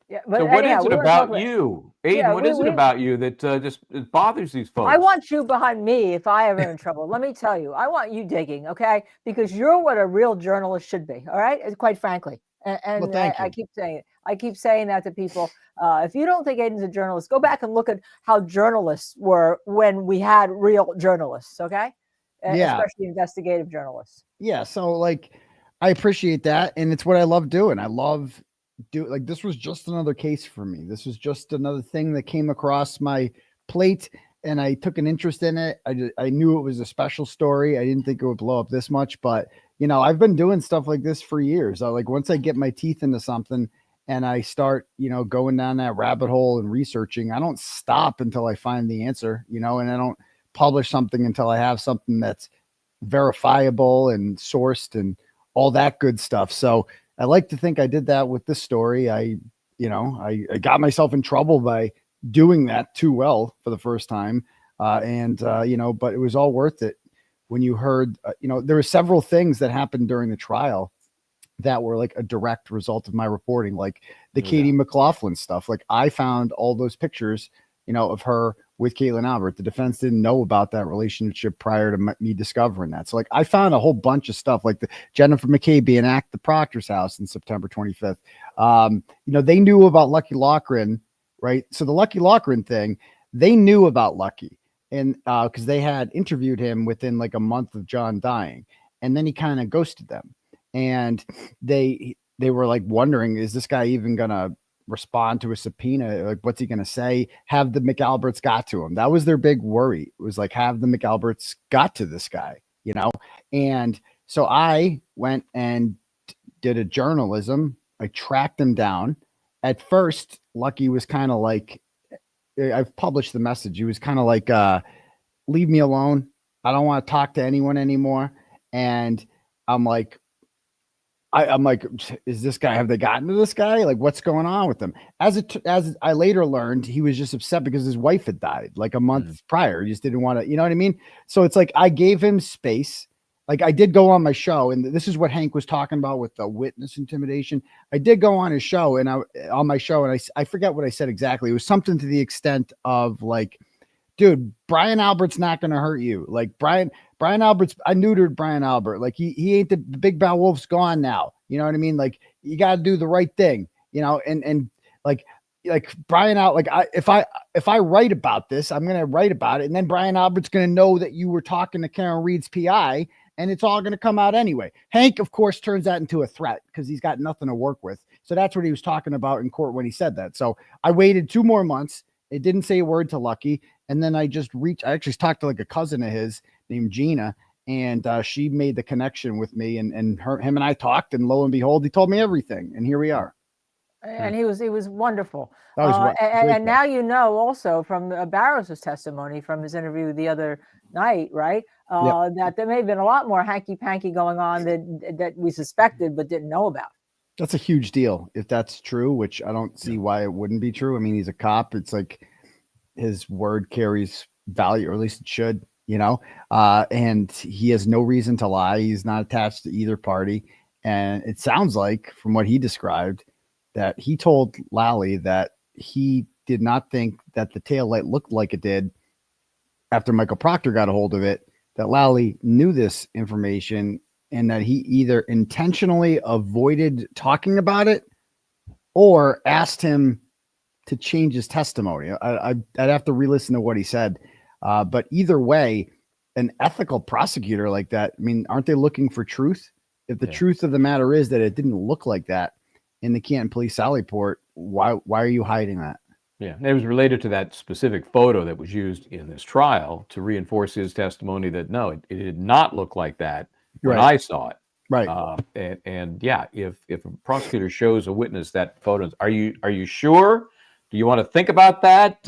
Yeah, but So what anyhow, is it we were about talking you, Aiden? yeah, What is it about you that just it bothers these folks? I want you behind me if I ever in trouble. Let me tell you, I want you digging, okay? Because you're what a real journalist should be, all right? Quite frankly. And Well, thank I you. keep saying it. I keep saying that to people. If you don't think Aiden's a journalist, go back and look at how journalists were when we had real journalists, okay? Yeah. Especially investigative journalists. Yeah. So, like, I appreciate that. And it's what I love doing. I love like, this was just another case for me. This was just another thing that came across my plate, and I took an interest in it. I knew it was a special story. I didn't think it would blow up this much, but you know, I've been doing stuff like this for years. Like, once I get my teeth into something and I start, you know, going down that rabbit hole and researching, I don't stop until I find the answer, you know, and I don't publish something until I have something that's verifiable and sourced and all that good stuff. So I like to think I did that with this story. I got myself in trouble by doing that too well for the first time. But it was all worth it when you heard, there were several things that happened during the trial that were like a direct result of my reporting, like the Katie McLaughlin stuff. Like, I found all those pictures, of her with Caitlin Albert. The defense didn't know about that relationship prior to me discovering that. So, like, I found a whole bunch of stuff, like the Jennifer McKay being at the Proctor's house in September 25th. They knew about Lucky Loughran, right? So the Lucky Loughran thing, they knew about Lucky, and because they had interviewed him within like a month of John dying, and then he kind of ghosted them, and they were like wondering, is this guy even gonna respond to a subpoena? Like, what's he gonna say? Have the McAlberts got to him? That was their big worry. It was like, have the McAlberts got to this guy, And so I went and did a journalism. I tracked him down. At first, Lucky was kind of like, I've published the message. He was kind of like, leave me alone. I don't want to talk to anyone anymore. And I'm like, I'm like, is this guy, have they gotten to this guy? Like, what's going on with him? As I later learned, he was just upset because his wife had died like a month prior. He just didn't want to, you know what I mean? So it's like, I gave him space. Like, I did go on my show, and this is what Hank was talking about with the witness intimidation. I did go on his show, and I forget what I said exactly. It was something to the extent of like, dude, Brian Albert's not going to hurt you. Like, Brian Albert's, I neutered Brian Albert. Like, he ain't the big bad wolf's gone now. You know what I mean? Like, you got to do the right thing, and like Brian out. Like, if I write about this, I'm going to write about it. And then Brian Albert's going to know that you were talking to Karen Reed's PI, and it's all going to come out anyway. Hank, of course, turns that into a threat because he's got nothing to work with. So that's what he was talking about in court when he said that. So I waited 2 more months. It didn't say a word to Lucky. And then I actually talked to like a cousin of his named Gina, and she made the connection with me, and him and I talked, and lo and behold, he told me everything. And here we are. And he was wonderful. That was and now also from Barrow's testimony from his interview the other night, right? That there may have been a lot more hanky-panky going on that we suspected but didn't know about. That's a huge deal if that's true, which I don't see why it wouldn't be true. I mean, he's a cop. It's like his word carries value, or at least it should, and he has no reason to lie. He's not attached to either party. And it sounds like, from what he described, that he told Lally that he did not think that the taillight looked like it did after Michael Proctor got a hold of it, that Lally knew this information, and that he either intentionally avoided talking about it or asked him to change his testimony. I'd have to re-listen to what he said. But either way, an ethical prosecutor like that, I mean, aren't they looking for truth? If the truth of the matter is that it didn't look like that in the Canton Police Sally Port, why are you hiding that? Yeah, it was related to that specific photo that was used in this trial to reinforce his testimony that no, it did not look like that when I saw it. Right. And if a prosecutor shows a witness that photo, are you sure? Do you want to think about that?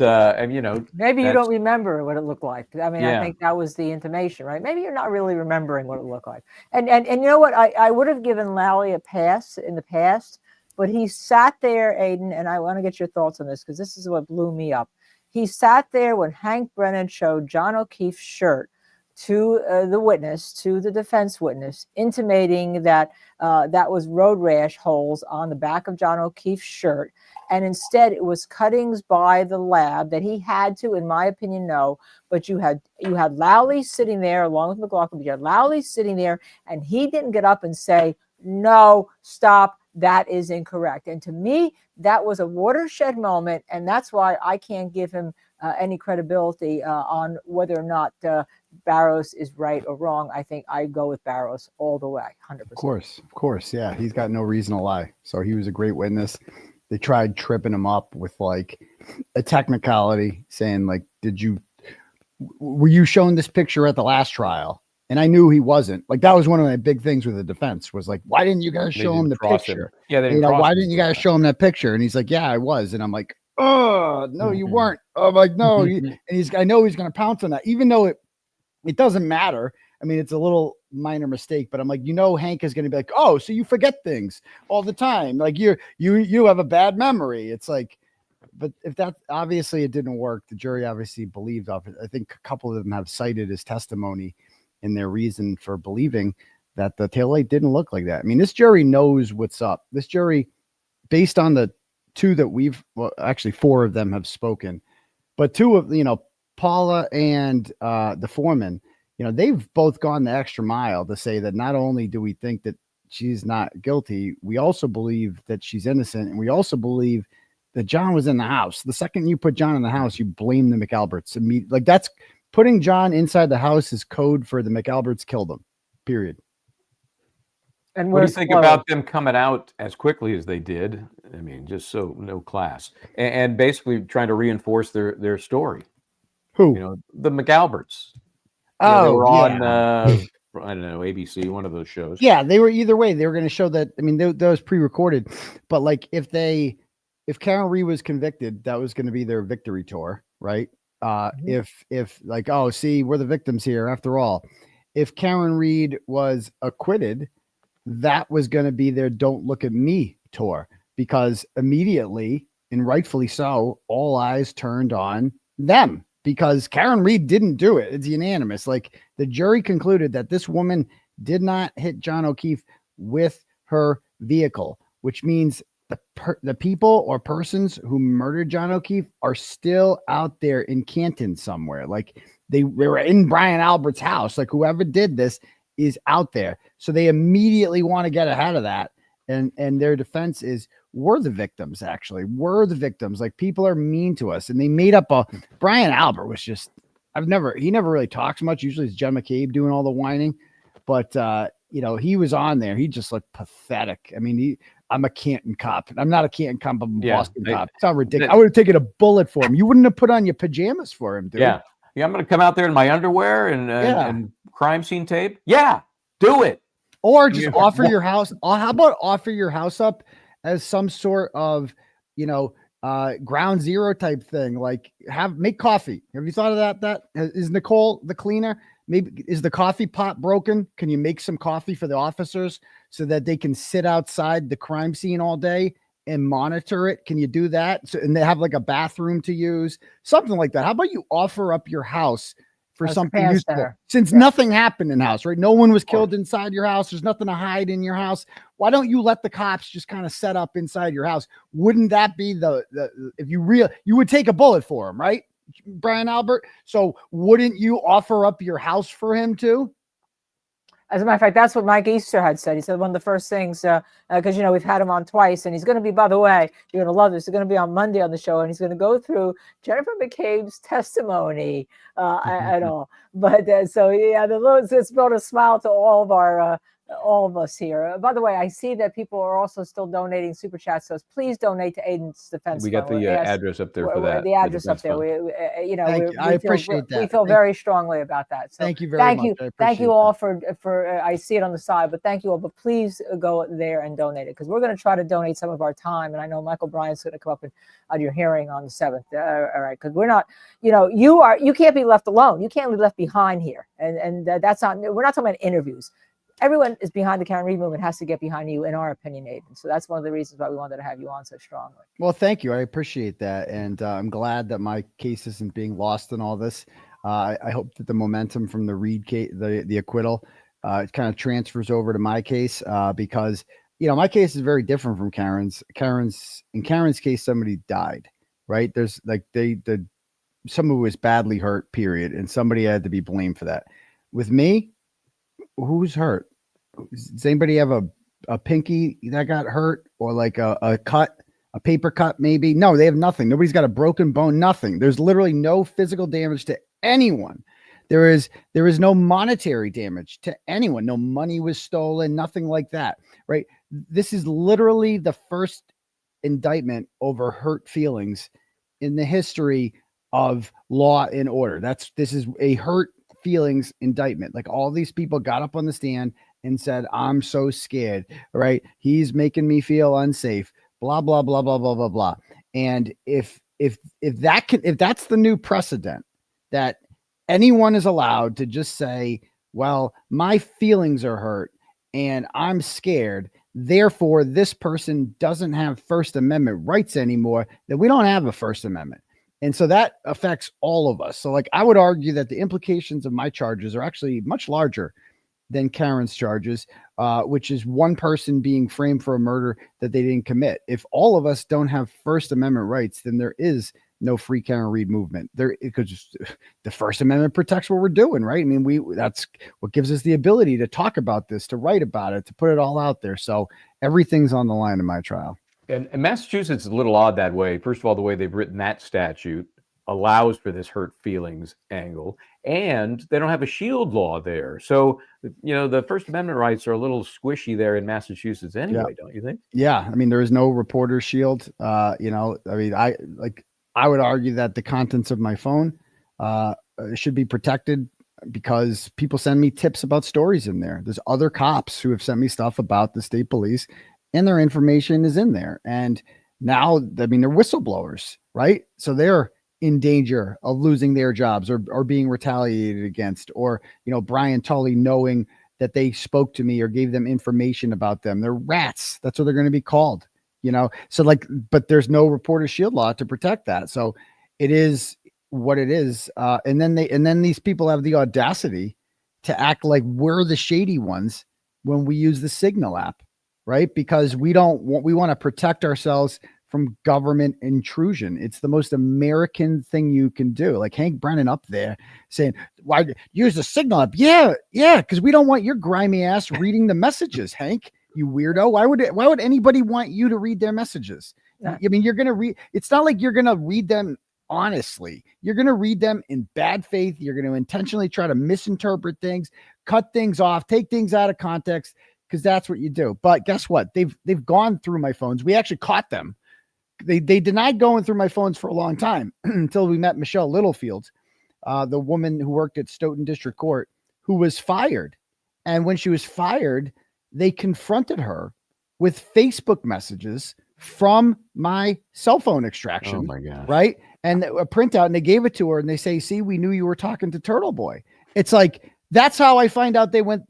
Maybe you don't remember what it looked like. I mean, I think that was the intimation, right? Maybe you're not really remembering what it looked like. And you know what? I would have given Lally a pass in the past, But he sat there, Aiden, and I want to get your thoughts on this because this is what blew me up. He sat there when Hank Brennan showed John O'Keefe's shirt to the witness, to the defense witness, intimating that that was road rash holes on the back of John O'Keefe's shirt. And instead, it was cuttings by the lab that he had to, in my opinion, know. But you had Lowley sitting there along with McLaughlin. You had Lowley sitting there, and he didn't get up and say, "No, stop. That is incorrect." And to me, that was a watershed moment, and that's why I can't give him any credibility on whether or not Barrows is right or wrong. I think I go with Barrows all the way, 100%. Of course, yeah. He's got no reason to lie. So he was a great witness. They tried tripping him up with like a technicality, saying like, were you shown this picture at the last trial? And I knew he wasn't. Like, that was one of my big things with the defense was like, why didn't you guys show him the picture? Yeah, they didn't why didn't you guys show him that picture? And he's like, yeah, I was. And I'm like, oh, no, you weren't. I'm like, no. And I know he's going to pounce on that, even though it doesn't matter. I mean, it's a little minor mistake, but I'm like, Hank is going to be like, oh, so you forget things all the time. Like you have a bad memory. It's like, but if that, obviously it didn't work. The jury obviously believed off it. I think a couple of them have cited his testimony in their reason for believing that the taillight didn't look like that. I mean, this jury knows what's up. This jury, based on the two that actually 4 of them have spoken, but 2 of, Paula and the foreman, they've both gone the extra mile to say that not only do we think that she's not guilty, we also believe that she's innocent. And we also believe that John was in the house. The second you put John in the house, you blame the McAlberts. Like, that's putting John inside the house is code for the McAlberts killed him, period. And what do you think about them coming out as quickly as they did? I mean, just so no class, and basically trying to reinforce their story. Who? The McAlberts. Oh, they were on I don't know, ABC, one of those shows. Yeah, they were either way. They were going to show that. I mean, that was pre-recorded, but like if Karen Reed was convicted, that was going to be their victory tour, right? If like, oh, see, we're the victims here after all. If Karen Reed was acquitted, that was going to be their "Don't Look at Me" tour, because immediately, and rightfully so, all eyes turned on them because Karen Reed didn't do it. It's unanimous. Like, the jury concluded that this woman did not hit John O'Keefe with her vehicle, which means the people or persons who murdered John O'Keefe are still out there in Canton somewhere. Like, they were in Brian Albert's house. Like, whoever did this is out there. So they immediately want to get ahead of that. And their defense is, we're the victims, actually. We're the victims. Like, people are mean to us. And they made up Brian Albert was just, he never really talks much. Usually it's Jen McCabe doing all the whining. But, he was on there. He just looked pathetic. I mean, I'm a Canton cop. I'm not a Canton cop. I'm a Boston cop. It's not ridiculous. I would have taken a bullet for him. You wouldn't have put on your pajamas for him, dude. Yeah. I'm going to come out there in my underwear and crime scene tape. Yeah, do it. Or just offer your house. How about offer your house up as some sort of, ground zero type thing? Like, make coffee. Have you thought of that? Is Nicole the cleaner? Maybe is the coffee pot broken? Can you make some coffee for the officers so that they can sit outside the crime scene all day and monitor it? Can you do that? And they have like a bathroom to use, something like that. How about you offer up your house for something useful? Since nothing happened in the house, right? No one was killed inside your house. There's nothing to hide in your house. Why don't you let the cops just kind of set up inside your house? Wouldn't that be if you would take a bullet for him, right, Brian Albert? So wouldn't you offer up your house for him too? As a matter of fact, that's what Mike Easter had said. He said one of the first things, because, we've had him on twice, and he's going to be, by the way, you're going to love this, he's going to be on Monday on the show, and he's going to go through Jennifer McCabe's testimony and all. But it's brought a smile to all of us here. By the way, I see that people are also still donating super chats, so please donate to Aiden's defense. We got the address up there for that. The address up there. I appreciate that. We feel very strongly about that. So thank you very much. Thank you all for I see it on the side, but thank you all. But please go there and donate it, because we're going to try to donate some of our time. And I know Michael Bryant's going to come up on your hearing on the 7th. All right, because we're not, you can't be left alone. You can't be left behind here, and that's not. We're not talking about interviews. everyone is behind the Karen Read movement has to get behind you, in our opinion, Aiden. So that's one of the reasons why we wanted to have you on so strongly. Well, thank you. I appreciate that. And I'm glad that my case isn't being lost in all this. I hope that the momentum from the Read case, the acquittal, it kind of transfers over to my case because, my case is very different from Karen's. In Karen's case, somebody died, right? There's like someone who was badly hurt, period. And somebody had to be blamed for that. With me, who's hurt? Does anybody have a pinky that got hurt or like a cut, a paper cut maybe? No, they have nothing. Nobody's got a broken bone, nothing. There's literally no physical damage to anyone. There is no monetary damage to anyone. No money was stolen, nothing like that, right? This is literally the first indictment over hurt feelings in the history of law and order. This is a hurt feelings indictment. Like all these people got up on the stand and said, I'm so scared, right? He's making me feel unsafe, blah, blah, blah, blah, blah, blah, blah. And if that's the new precedent, that anyone is allowed to just say, well, my feelings are hurt and I'm scared, therefore this person doesn't have First Amendment rights anymore, then we don't have a First Amendment. And so that affects all of us. So like, I would argue that the implications of my charges are actually much larger than Karen's charges, which is one person being framed for a murder that they didn't commit. If all of us don't have First Amendment rights, then there is no free Karen Read movement. Because the First Amendment protects what we're doing, right? I mean, that's what gives us the ability to talk about this, to write about it, to put it all out there. So everything's on the line in my trial. And Massachusetts is a little odd that way. First of all, the way they've written that statute allows for this hurt feelings angle, and they don't have a shield law there. So, the First Amendment rights are a little squishy there in Massachusetts anyway, don't you think? Yeah. I mean, there is no reporter shield. I would argue that the contents of my phone should be protected because people send me tips about stories in there. There's other cops who have sent me stuff about the state police, and their information is in there. And now, I mean, they're whistleblowers, right? So they're in danger of losing their jobs or being retaliated against, or, Brian Tully knowing that they spoke to me or gave them information about them. They're rats. That's what they're going to be called, So but there's no reporter shield law to protect that. So it is what it is. And then these people have the audacity to act like we're the shady ones when we use the Signal app. Right? Because we want to protect ourselves from government intrusion. It's the most American thing you can do. Like Hank Brennan up there saying, why use the Signal app? Yeah. Because we don't want your grimy ass reading the messages, Hank, you weirdo. Why would anybody want you to read their messages? I mean, you're going to read, it's not like you're going to read them honestly. You're going to read them in bad faith. You're going to intentionally try to misinterpret things, cut things off, take things out of context, because that's what you do. But guess what? They've gone through my phones. We actually caught them. They denied going through my phones for a long time until we met Michel Littlefield, the woman who worked at Stoughton District Court, who was fired. And when she was fired, they confronted her with Facebook messages from my cell phone extraction. Oh my gosh. Right? And a printout, and they gave it to her, and they say, see, we knew you were talking to Turtle Boy. It's like, that's how I found out they went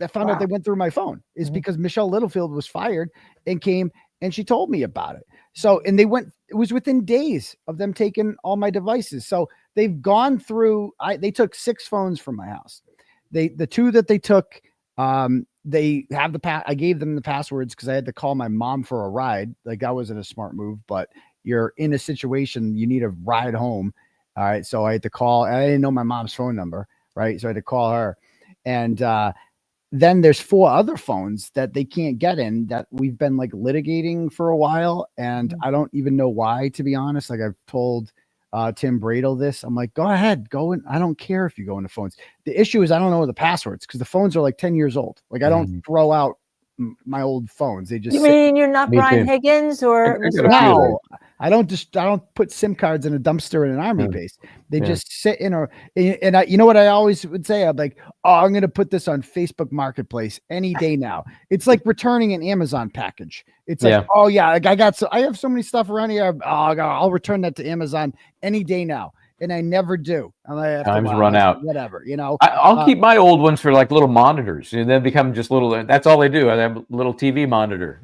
through my phone, is because Michel Littlefield was fired and came and she told me about it. So, and it was within days of them taking all my devices. So they've gone through, they took 6 phones from my house. The 2 that they took, they have I gave them the passwords because I had to call my mom for a ride. Like that wasn't a smart move, but you're in a situation, you need a ride home. All right. So I had to call, I didn't know my mom's phone number. Right. So I had to call her. And then there's 4 other phones that they can't get in that we've been like litigating for a while. And I don't even know why, to be honest. Like I've told Tim Bradle this. I'm like, go ahead, go in. I don't care if you go into phones. The issue is I don't know the passwords because the phones are like 10 years old. Like I don't throw out my old phones. They just You mean you're not Brian Higgins or Mr. No, I don't put SIM cards in a dumpster in an army base. They just sit in you know what I always would say? I'm like, oh, I'm going to put this on Facebook Marketplace any day now. It's like returning an Amazon package. It's like, oh yeah, like I have so many stuff around here. I'll return that to Amazon any day now. and I never do. I'm like, after a Time's while, run I say, out. whatever, you know. I'll keep my old ones for like little monitors, and then become just little. That's all they do. I have a little TV monitor.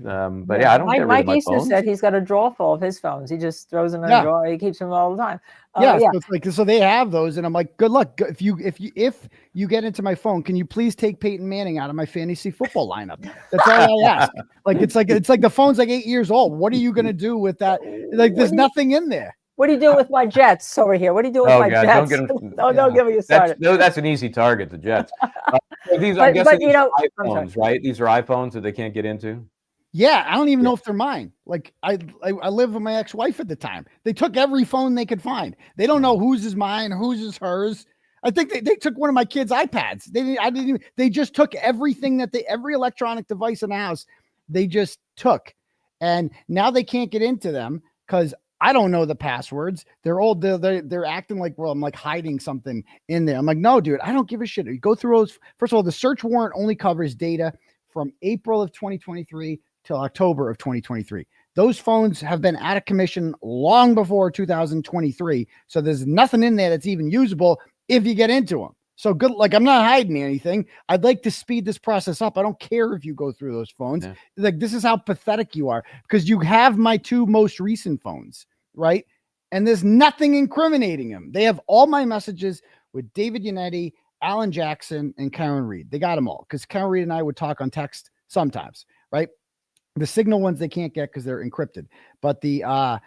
But yeah, I don't get rid Mike of my Easter phones. said he's got a drawer full of his phones. He just throws them in Yeah. a drawer. He keeps them all the time. Yeah, Yeah. so it's like, so they have those, and I'm like, good luck. If you get into my phone, can you please take Peyton Manning out of my fantasy football lineup? That's all I ask. Like it's like the phone's like 8 years old. What are you gonna do with that? Like there's nothing in there. What do you do with my Jets over here? What do you do with my God, Jets? don't get them. Don't get me started. That's an easy target, the Jets. These, But- I'm guessing but, you these are know, I'm sorry. iPhones, right? These are iPhones that they can't get into. Yeah, I don't even know if they're mine. Like I lived with my ex-wife at the time. They took every phone they could find. They don't know whose is mine, whose is hers. I think they took one of my kids' iPads. They just took everything every electronic device in the house, they just took. And now they can't get into them because I don't know the passwords. They're old. They're acting like, well, I'm like hiding something in there. I'm like, no, dude, I don't give a shit. You go through those. First of all, the search warrant only covers data from April of 2023 till October of 2023. Those phones have been out of commission long before 2023. So there's nothing in there that's even usable if you get into them. So good. Like I'm not hiding anything. I'd like to speed this process up. I don't care if you go through those phones. Yeah. Like this is how pathetic you are because you have my two most recent phones, right? And there's nothing incriminating them. They have all my messages with David Yannetti, Alan Jackson, and Karen Reed. They got them all because Karen Reed and I would talk on text sometimes, right? The Signal ones they can't get because they're encrypted, but the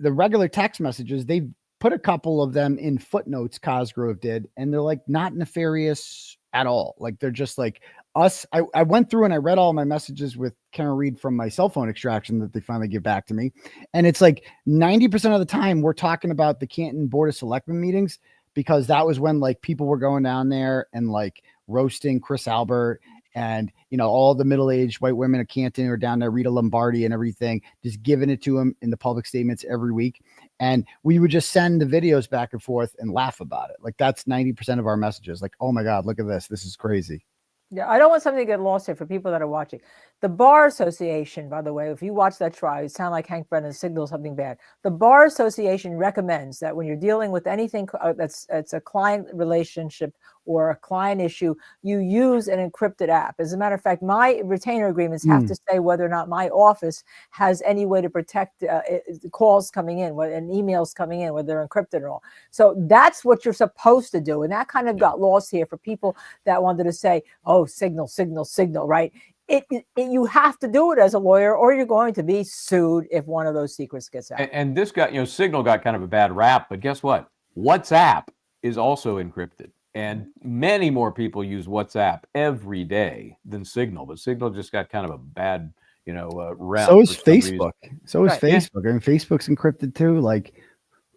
regular text messages, they put a couple of them in footnotes. Cosgrove did, and they're like not nefarious at all. Like they're just like us. I went through and I read all my messages with Karen Reed from my cell phone extraction that they finally give back to me, and it's like 90% of the time we're talking about the Canton Board of Selectmen meetings because that was when like people were going down there and like roasting Chris Albert. And, you know, all the middle-aged white women at Canton are down there, Rita Lombardi and everything, just giving it to them in the public statements every week. And we would just send the videos back and forth and laugh about it. Like that's 90% of our messages. Like, oh my God, look at this. This is crazy. Yeah, I don't want something to get lost here for people that are watching. The Bar Association, by the way, if you watch that trial, you sound like Hank Brennan signals something bad. The Bar Association recommends that when you're dealing with anything that's a client relationship or a client issue, you use an encrypted app. As a matter of fact, my retainer agreements have to say whether or not my office has any way to protect calls coming in and emails coming in, whether they're encrypted or all. So that's what you're supposed to do. And that kind of got lost here for people that wanted to say, oh, signal, right? You have to do it as a lawyer or you're going to be sued if one of those secrets gets out. And this got, Signal got kind of a bad rap, but guess what? WhatsApp is also encrypted. And many more people use WhatsApp every day than Signal, but Signal just got kind of a bad, rap. So is Facebook. So is Facebook. Yeah. I mean, Facebook's encrypted too. Like,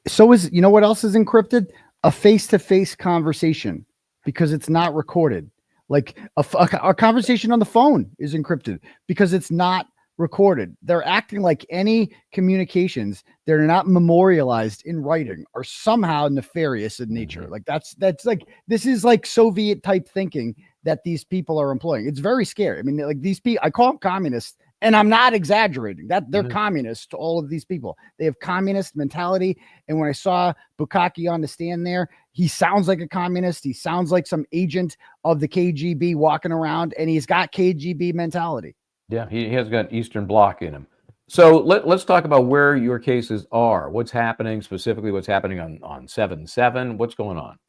so is, you know what else is encrypted? A face-to-face conversation because it's not recorded. Like a conversation on the phone is encrypted because it's not recorded. They're acting like any communications that are not memorialized in writing are somehow nefarious in nature. Like that's like, this is like Soviet type thinking that these people are employing. It's very scary. I mean, like these people, I call them communists, and I'm not exaggerating that they're communists to all of these people. They have communist mentality. And when I saw Bukaki on the stand there, he sounds like a communist. He sounds like some agent of the KGB walking around, and he's got KGB mentality. Yeah, he has got Eastern Bloc in him. So let's talk about where your cases are. What's happening, specifically what's happening on 7/7? What's going on?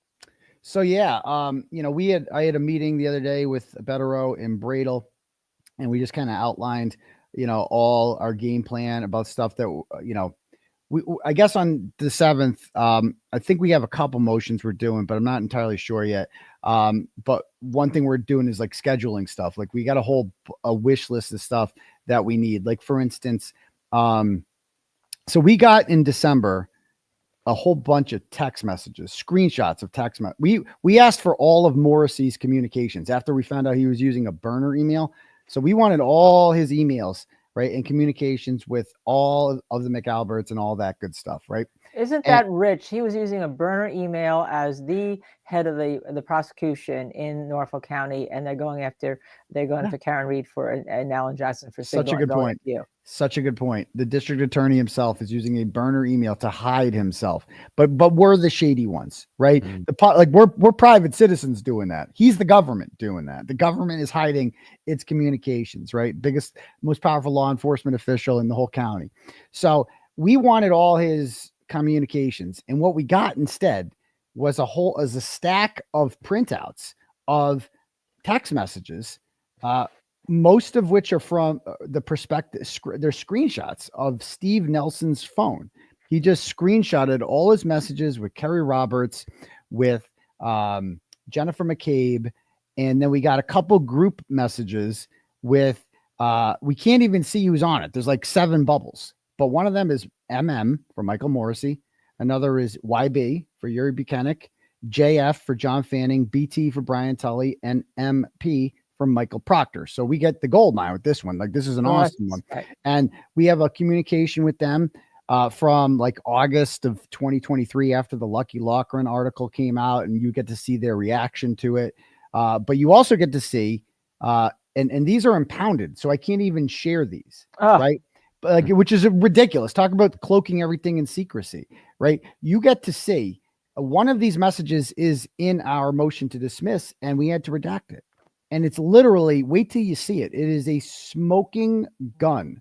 So yeah, I had a meeting the other day with Betterow and Bradle, and we just kind of outlined, all our game plan about stuff that, I guess on the 7th, I think we have a couple motions we're doing, but I'm not entirely sure yet. But one thing we're doing is like scheduling stuff. Like we got a wish list of stuff that we need. Like for instance, so we got in December a whole bunch of text messages, screenshots of text. We asked for all of Morrissey's communications after we found out he was using a burner email. So we wanted all his emails, right, and communications with all of the McAlberts and all that good stuff, right? Isn't that rich? He was using a burner email as the head of the prosecution in Norfolk County, and they're going after Karen Reed and Alan Jackson for such a good point. Such a good point. The district attorney himself is using a burner email to hide himself, but we're the shady ones, right? Like we're private citizens doing that. He's the government doing that. The government is hiding its communications, right? Biggest, most powerful law enforcement official in the whole county. So we wanted all his communications, and what we got instead was a stack of printouts of text messages, most of which are from the perspective. They're screenshots of Steve Nelson's phone. He just screenshotted all his messages with Kerry Roberts, with Jennifer McCabe, and then we got a couple group messages with we can't even see who's on it. There's like 7 bubbles, but one of them is MM for Michael Morrissey. Another is YB for Yuri Buchanan, JF for John Fanning, BT for Brian Tully, and MP for Michael Proctor. So we get the gold mine with this one. Like, this is an awesome one. And we have a communication with them from like August of 2023 after the Lucky Loughran article came out, and you get to see their reaction to it. But you also get to see, and these are impounded, so I can't even share these, right? Like, which is ridiculous. Talk about cloaking everything in secrecy, right? You get to see one of these messages is in our motion to dismiss, and we had to redact it. And it's literally, wait till you see it. It is a smoking gun.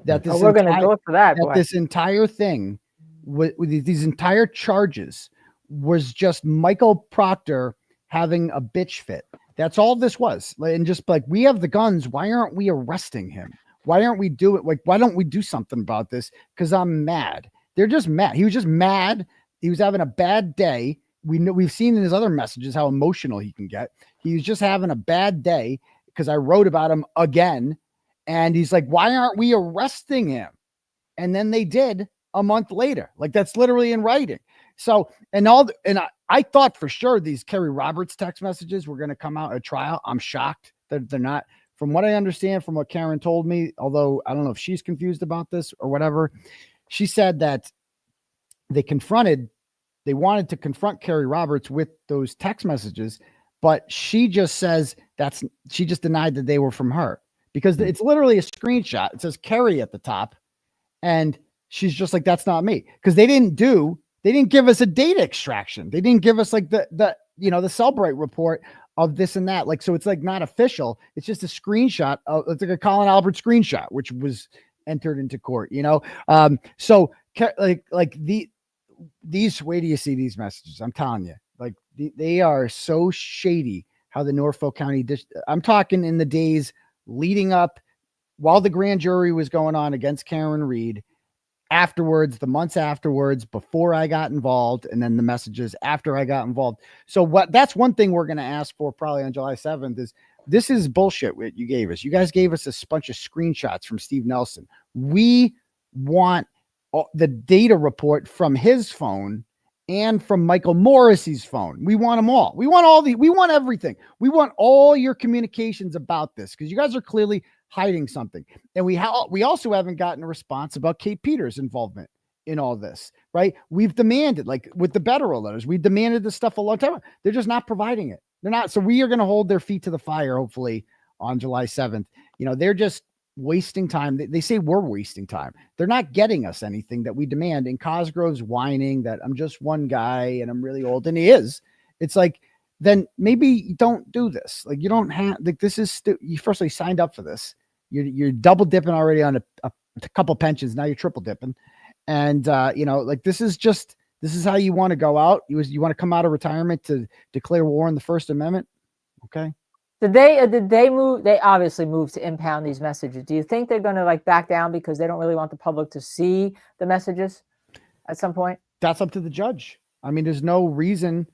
That this we're going to go for that. This entire thing, with these entire charges, was just Michael Proctor having a bitch fit. That's all this was. And just like, we have the guns. Why aren't we arresting him? Why aren't we doing, like, why don't we do something about this? Because I'm mad. They're just mad. He was just mad. He was having a bad day. We've seen in his other messages how emotional he can get. He was just having a bad day because I wrote about him again. And he's like, why aren't we arresting him? And then they did a month later. Like, that's literally in writing. So, I thought for sure these Kerry Roberts text messages were going to come out at trial. I'm shocked that they're not. From what I understand, from what Karen told me, although I don't know if she's confused about this or whatever, she said that they wanted to confront Kerry Roberts with those text messages, but she just says she just denied that they were from her, because it's literally a screenshot. It says Kerry at the top, and she's just like, that's not me. Because they didn't give us a data extraction. They didn't give us like the Cellbrite report of this and that. Like, so it's like not official. It's just a screenshot of, it's like a Colin Albert screenshot, which was entered into court, so these, wait till you see these messages. I'm telling you, like, they are so shady how the Norfolk County I'm talking in the days leading up, while the grand jury was going on against Karen Read, afterwards, the months afterwards, before I got involved, and then the messages after I got involved. So that's one thing we're going to ask for probably on July 7th is, this is bullshit what you gave us. You guys gave us a bunch of screenshots from Steve Nelson. We want the data report from his phone and from Michael Morrissey's phone. We want them all. We want everything. We want all your communications about this, because you guys are clearly hiding something. And we also haven't gotten a response about Kate Peters' involvement in all this, right? We've demanded, like with the Betterell letters, we demanded this stuff a long time. They're just not providing it. They're not. So we are going to hold their feet to the fire, hopefully, on July 7th. They're just wasting time. They say we're wasting time. They're not getting us anything that we demand. And Cosgrove's whining that I'm just one guy and I'm really old. And he is. It's like, then maybe you don't do this. Like, you don't have, like, this is, you firstly signed up for this. You're double dipping already on a couple pensions. Now you're triple dipping. And, like, this is how you want to go out. You want to come out of retirement to declare war on the First Amendment. Okay. Did they move? They obviously moved to impound these messages. Do you think they're going to like back down because they don't really want the public to see the messages at some point? That's up to the judge. I mean, there's no reason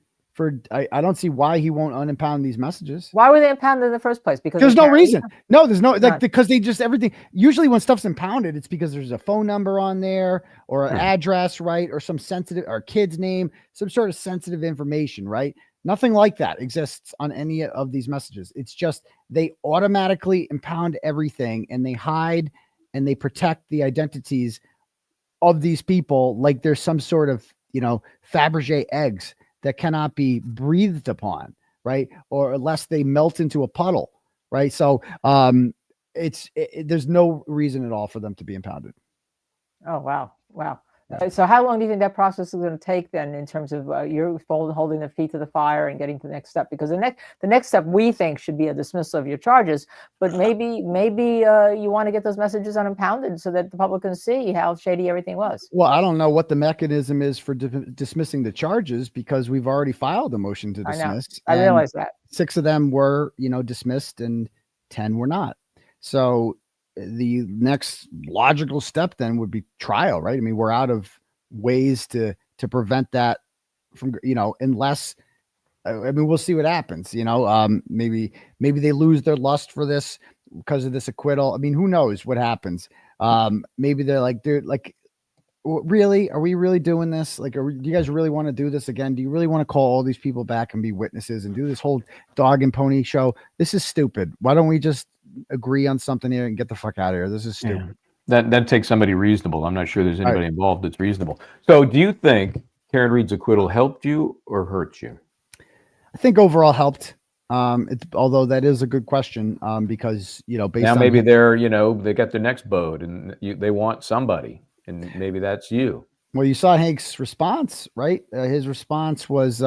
I don't see why he won't unimpound these messages. Why were they impounded in the first place? Because there's no reason. No, there's no, like, because they just, everything. Usually when stuff's impounded, it's because there's a phone number on there or an address, right? Or some sensitive, or kid's name, some sort of sensitive information, right? Nothing like that exists on any of these messages. It's just, they automatically impound everything, and they hide and they protect the identities of these people. Like there's some sort of, Fabergé eggs that cannot be breathed upon, right? Or unless they melt into a puddle, right? So there's no reason at all for them to be impounded. Oh, wow. Wow. So how long do you think that process is going to take then, in terms of you're holding the feet to the fire and getting to the next step? Because the next step we think should be a dismissal of your charges, but maybe you want to get those messages unimpounded so that the public can see how shady everything was. Well, I don't know what the mechanism is for dismissing the charges, because we've already filed a motion to dismiss. I realize that 6 of them were, dismissed and 10 were not. So the next logical step then would be trial, right? I mean, we're out of ways to prevent that from, unless, I mean, we'll see what happens, maybe they lose their lust for this because of this acquittal. I mean, who knows what happens? Maybe they're like, really, are we really doing this? Like, do you guys really want to do this again? Do you really want to call all these people back and be witnesses and do this whole dog and pony show? This is stupid. Why don't we just agree on something here and get the fuck out of here? This is stupid. Yeah. That takes somebody reasonable. I'm not sure there's anybody involved that's reasonable. So do you think Karen Read's acquittal helped you or hurt you? I think overall helped. Although that is a good question, because, based now on maybe they got their next boat and they want somebody, and maybe that's you. Well, you saw Hank's response, right? His response was,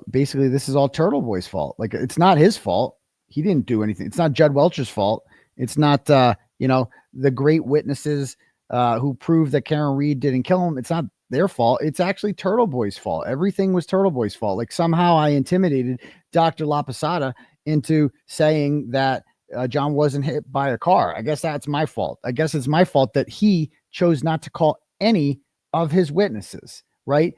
basically, this is all Turtle Boy's fault. Like, it's not his fault. He didn't do anything. It's not Judd Welcher's fault. It's not, the great witnesses who proved that Karen Read didn't kill him. It's not their fault. It's actually Turtle Boy's fault. Everything was Turtle Boy's fault. Like, somehow I intimidated Dr. La Posada into saying that John wasn't hit by a car. I guess that's my fault. I guess it's my fault that he chose not to call any of his witnesses, right?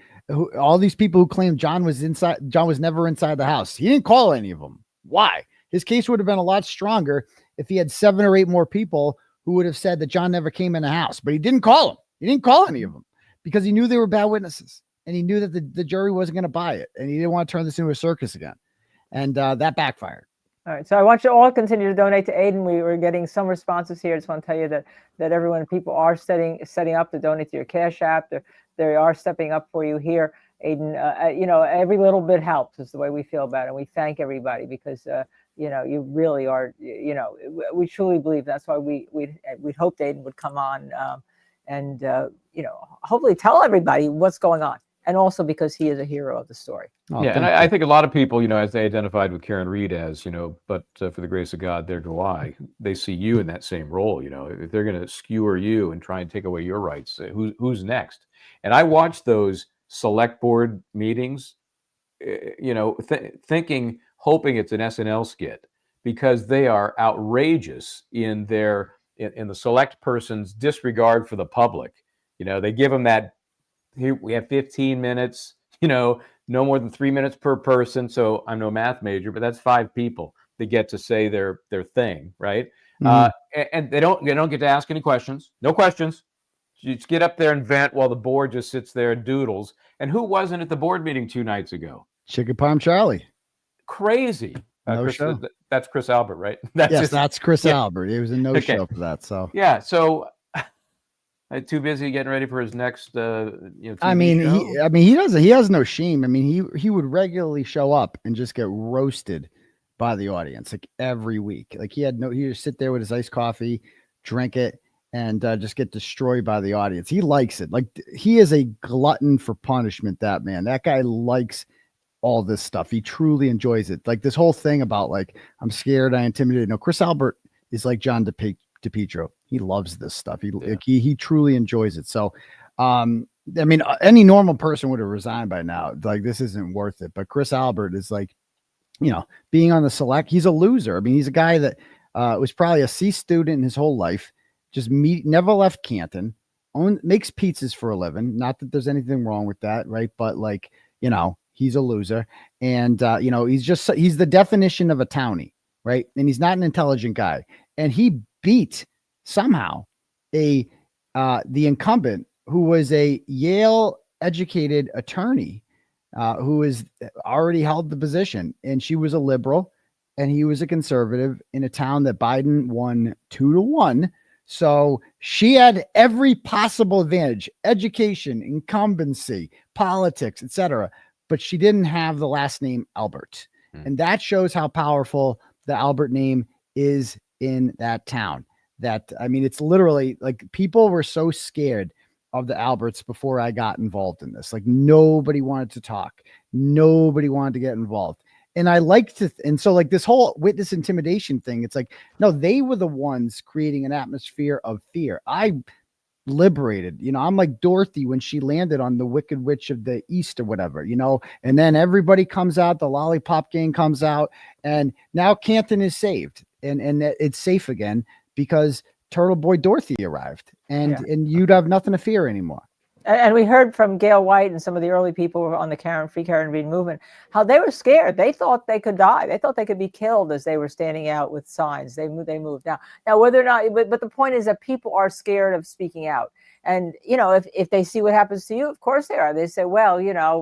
All these people who claim John was never inside the house. He didn't call any of them. Why? His case would have been a lot stronger if he had 7 or 8 more people who would have said that John never came in the house, but he didn't call them. He didn't call any of them because he knew they were bad witnesses, and he knew that the jury wasn't going to buy it, and he didn't want to turn this into a circus again. And that backfired. All right. So I want you all to continue to donate to Aiden. We were getting some responses here. I just want to tell you that people are setting up to donate to your Cash App. They are stepping up for you here, Aiden. Every little bit helps is the way we feel about it. And we thank everybody because, you really are, we truly believe that's why we hoped Aiden would come on and hopefully tell everybody what's going on. And also because he is a hero of the story. Oh, yeah, and I think a lot of people, as they identified with Karen Read as, but for the grace of God, there go I. They see you in that same role. If they're going to skewer you and try and take away your rights, who's next? And I watched those select board meetings, hoping it's an SNL skit, because they are outrageous in the select person's disregard for the public. They give them that. Here we have 15 minutes, no more than 3 minutes per person. So I'm no math major, but that's 5 people that get to say their thing, right? Mm-hmm. And they don't get to ask any questions. No questions. You just get up there and vent while the board just sits there and doodles. And who wasn't at the board meeting 2 nights ago? Chicken Parm Charlie. Crazy. Show. That's Chris Albert, right? That's Chris Albert. It was a no-show for that. So yeah. So too busy getting ready for his next TV show? He has no shame. I mean, he would regularly show up and just get roasted by the audience, like every week. Like he would sit there with his iced coffee, drink it, and just get destroyed by the audience. He likes it. Like, he is a glutton for punishment, that man. That guy likes all this stuff. He truly enjoys it. Like, this whole thing about, like, I'm scared, I intimidated. No, Chris Albert is like John DePietro. He loves this stuff. He truly enjoys it. So, any normal person would have resigned by now. Like, this isn't worth it. But Chris Albert is like, being on the select, he's a loser. I mean, he's a guy that was probably a C student his whole life, never left Canton, makes pizzas for a living. Not that there's anything wrong with that, right? But he's a loser. And, he's the definition of a townie, right? And he's not an intelligent guy. And he beat somehow the incumbent, who was a Yale educated attorney, who has already held the position, and she was a liberal and he was a conservative in a town that Biden won 2-1. So she had every possible advantage: education, incumbency, politics, etc. But she didn't have the last name Albert. And that shows how powerful the Albert name is in that town. That, I mean, it's literally like people were so scared of the Alberts before I got involved in this. Like nobody wanted to talk. Nobody wanted to get involved. And I like to, and so like this whole witness intimidation thing, it's like, no, they were the ones creating an atmosphere of fear. I liberated, I'm like Dorothy when she landed on the Wicked Witch of the East or whatever, and then everybody comes out, the Lollipop gang comes out, and now Canton is saved and it's safe again because Turtle Boy Dorothy arrived, and you'd have nothing to fear anymore. And we heard from Gail White and some of the early people who were on the Free Karen Read movement, how they were scared. They thought they could die. They thought they could be killed as they were standing out with signs. They moved. Now whether or not, but the point is that people are scared of speaking out. And, if they see what happens to you, of course they are. They say, well,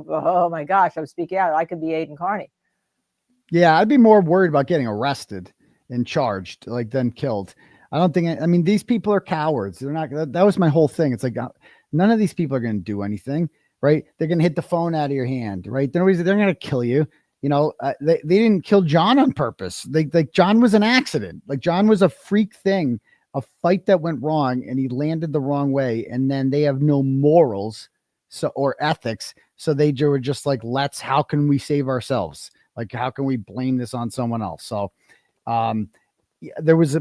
oh my gosh, I'm speaking out. I could be Aidan Kearney. Yeah, I'd be more worried about getting arrested and charged than killed. I don't think, I mean, these people are cowards. They're not, that was my whole thing. It's like, none of these people are going to do anything, right? They're going to hit the phone out of your hand, right? They're going to kill you. They didn't kill John on purpose. Like John was an accident. Like John was a freak thing, a fight that went wrong, and he landed the wrong way. And then they have no morals or ethics. So they were just like, how can we save ourselves? Like, how can we blame this on someone else? So, there was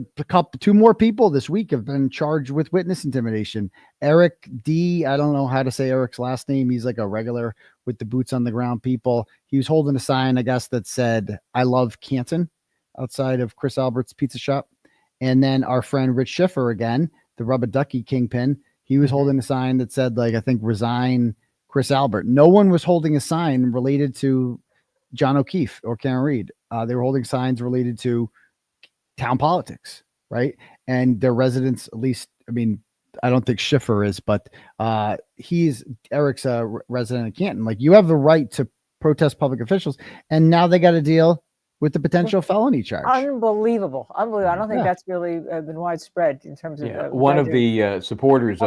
two more people this week have been charged with witness intimidation. Eric D. I don't know how to say Eric's last name. He's like a regular with the boots on the ground people. He was holding a sign, I guess, that said, "I love Canton," outside of Chris Albert's pizza shop. And then our friend Rich Schiffer, again, the Rubber Ducky kingpin, he was holding a sign that said, I think, "Resign Chris Albert." No one was holding a sign related to John O'Keefe or Karen Read. They were holding signs related to town politics, right? And their residents, at least, I mean, I don't think Schiffer is, but Eric's a resident of Canton. Like, you have the right to protest public officials, and now they got to deal with the potential felony charge. Unbelievable. I don't think that's really been widespread in terms of one of the supporters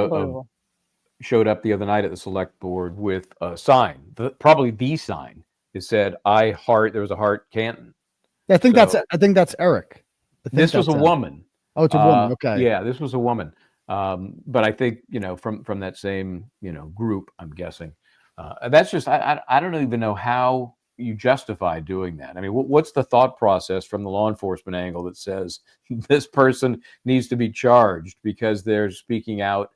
showed up the other night at the select board with a sign, probably the sign. It said, "I heart." There was a heart Canton. I think that's Eric. This was a woman. Oh, it's a woman. Okay. Yeah, this was a woman. But I think, from that same, group, I'm guessing. That's just, I don't even know how you justify doing that. I mean, what's the thought process from the law enforcement angle that says this person needs to be charged because they're speaking out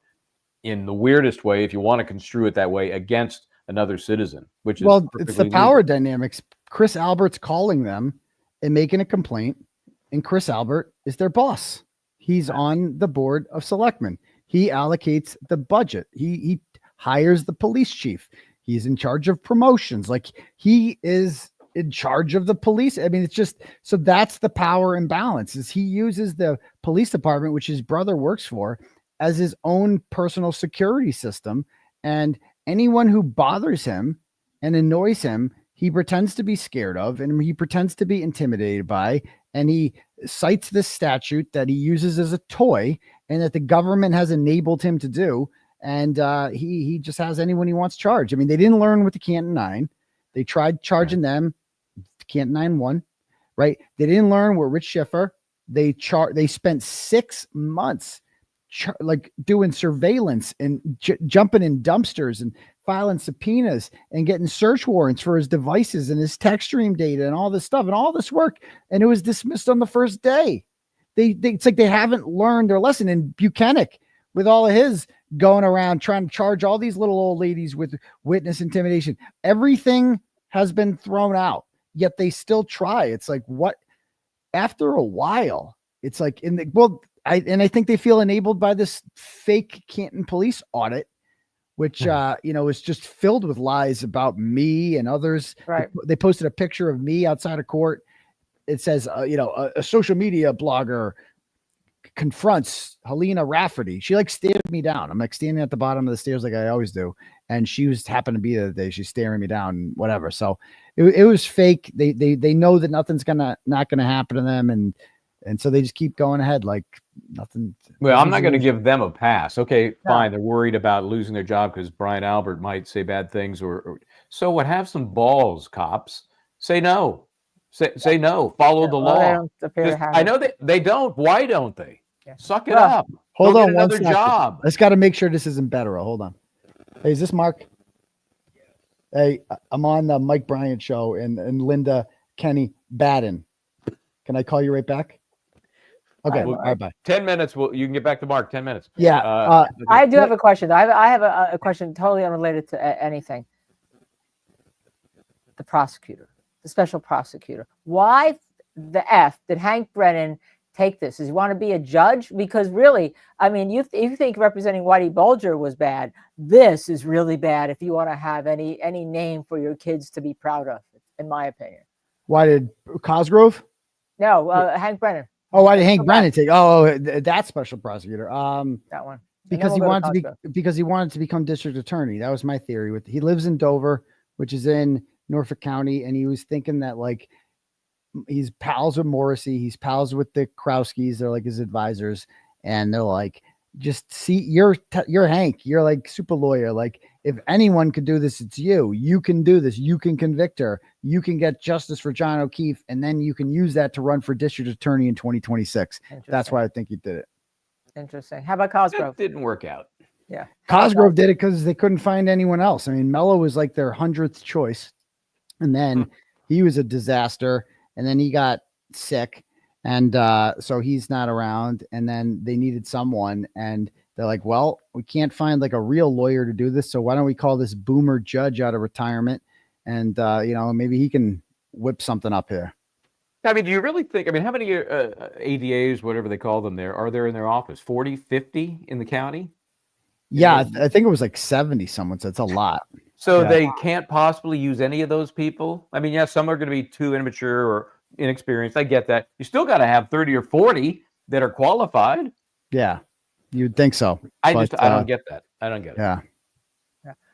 in the weirdest way, if you want to construe it that way, against another citizen, which is it's the power dynamics. Chris Albert's calling them and making a complaint. And Chris Albert is their boss. He's on the board of selectmen. He allocates the budget. He hires the police chief. He's in charge of promotions. Like, he is in charge of the police. I mean, it's just, so that's the power imbalance, is he uses the police department, which his brother works for, as his own personal security system. And anyone who bothers him and annoys him, he pretends to be scared of, and he pretends to be intimidated by, and he cites this statute that he uses as a toy and that the government has enabled him to do. And he just has anyone he wants charged. I mean, they didn't learn with the Canton 9. They tried charging them. Canton 9 won, right? They didn't learn with Rich Schiffer. They spent 6 months doing surveillance and jumping in dumpsters and filing subpoenas and getting search warrants for his devices and his text stream data and all this stuff and all this work. And it was dismissed on the first day. It's like they haven't learned their lesson. And Buchanan, with all of his going around trying to charge all these little old ladies with witness intimidation, everything has been thrown out, yet they still try. It's like, what? After a while, it's like I think they feel enabled by this fake Canton police audit, which, is just filled with lies about me and others. Right. They posted a picture of me outside of court. It says, a social media blogger confronts Helena Rafferty. She stared me down. I'm standing at the bottom of the stairs like I always do. And she happened to be there today. She's staring me down, whatever. So it was fake. They know that nothing's not gonna happen to them. And so they just keep going ahead like nothing. Well, I'm not going to give them a pass. Okay, fine. They're worried about losing their job because Brian Albert might say bad things. Or so what? Have some balls, cops. Say no. Say no. Follow the Well, they law. don't appear to have I it. know they don't. Why don't they? Yeah. Suck it Well, up. Hold Go on get one another second. job. I just got to make sure this isn't better. Hold on. Hey, is this Mark? Hey, I'm on the Mike Bryant show and Linda Kenney Baden. Can I call you right back? Okay. Well, All right. Bye. 10 minutes. You can get back to Mark. 10 minutes. Yeah. I do have a question. I have a question totally unrelated to anything. The prosecutor, the special prosecutor. Why the F did Hank Brennan take this? Does he want to be a judge? Because really, I mean, you think representing Whitey Bulger was bad. This is really bad if you want to have any name for your kids to be proud of, in my opinion. Why did Cosgrove? No, Hank Brennan. Oh, why did Hank Brennan take? Oh, that special prosecutor. That one. Because he wanted to become district attorney. That was my theory. He lives in Dover, which is in Norfolk County, and he was thinking that like he's pals with Morrissey, he's pals with the Krauskis, they're like his advisors, and they're like, just see, you're Hank, you're like super lawyer. Like if anyone could do this, it's you. You can do this. You can convict her. You can get justice for John O'Keefe, and then you can use that to run for district attorney in 2026. That's why I think he did it. Interesting. How about Cosgrove? That didn't work out. Yeah. Cosgrove did it because they couldn't find anyone else. I mean, Mello was like their 100th choice. And then he was a disaster. And then he got sick. And so he's not around. And then they needed someone. And they're like, well, we can't find like a real lawyer to do this. So why don't we call this boomer judge out of retirement? And, maybe he can whip something up here. I mean, do you really think, how many ADAs, whatever they call them are there in their office? 40, 50 in the county? Yeah, I think it was like 70, someone said. It's a lot. So they can't possibly use any of those people? I mean, yeah, some are going to be too immature or inexperienced. I get that. You still got to have 30 or 40 that are qualified. Yeah, you'd think so. I don't get that. I don't get it. Yeah.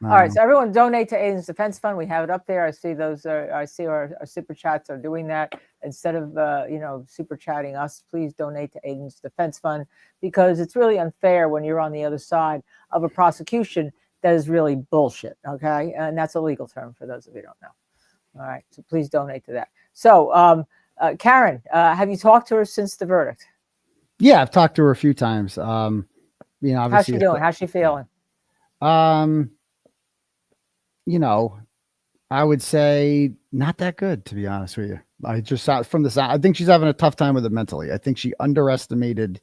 All right, so everyone donate to Aiden's Defense Fund. We have it up there. I see those. I see our super chats are doing that. Instead of super chatting us, please donate to Aiden's Defense Fund, because it's really unfair when you're on the other side of a prosecution that is really bullshit. Okay, and that's a legal term for those of you who don't know. All right, so please donate to that. So, Karen, have you talked to her since the verdict? Yeah, I've talked to her a few times. Obviously, how's she doing? How's she feeling? I would say not that good, to be honest with you. I just saw from the side. I think she's having a tough time with it mentally. I think she underestimated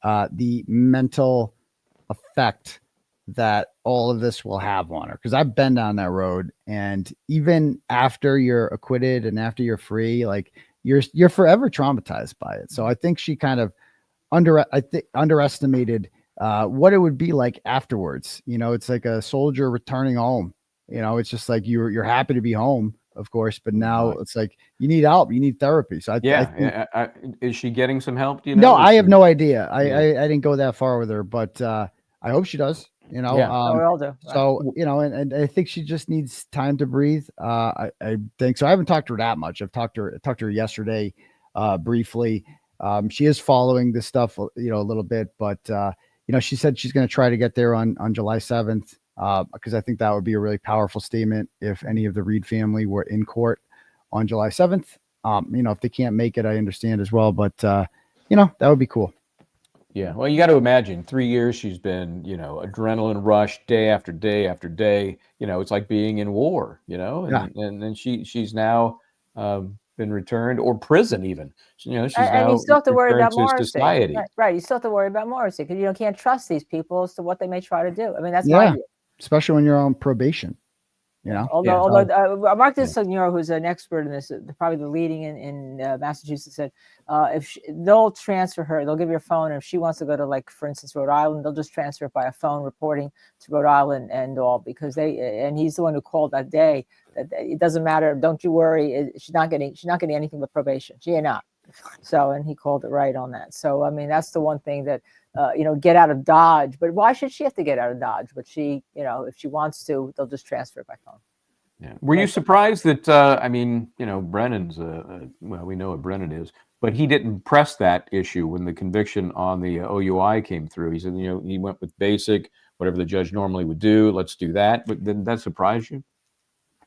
the mental effect that all of this will have on her. Because I've been down that road, and even after you're acquitted and after you're free, like you're forever traumatized by it. So I think she kind of underestimated what it would be like afterwards. It's like a soldier returning home. It's just like you're happy to be home, of course, but now it's like you need help, you need therapy. So I think, is she getting some help? Do you No, know? I have no idea. I didn't go that far with her, but I hope she does. We all do. So and I think she just needs time to breathe. I think so. I haven't talked to her that much. I've talked to her yesterday, briefly. She is following this stuff, a little bit, but she said she's going to try to get there on July 7th. Because I think that would be a really powerful statement if any of the Reed family were in court on July 7th. If they can't make it, I understand as well, but that would be cool. Yeah. Well, you got to imagine 3 years she's been, adrenaline rush day after day after day. It's like being in war, and then she's now been returned, or prison even. She's and now you still have to worry about Morrissey. society. Right. You still have to worry about Morrissey because you can't trust these people as to what they may try to do. I mean, that's my view. Especially when you're on probation, Although Marcus Signor, who's an expert in this, probably the leading in Massachusetts, said they'll transfer her, they'll give her a phone, and if she wants to go to, like, for instance, Rhode Island, they'll just transfer it by a phone reporting to Rhode Island and all, because he's the one who called that day that it doesn't matter, don't you worry, she's not getting anything but probation. She ain't not. So, and he called it right on that. So, I mean, that's the one thing that get out of Dodge. But why should she have to get out of Dodge? But she, if she wants to, they'll just transfer it by phone. Yeah. Were you surprised that, Brennan's, well, we know what Brennan is, but he didn't press that issue when the conviction on the OUI came through? He said, he went with basic, whatever the judge normally would do, let's do that. But didn't that surprise you?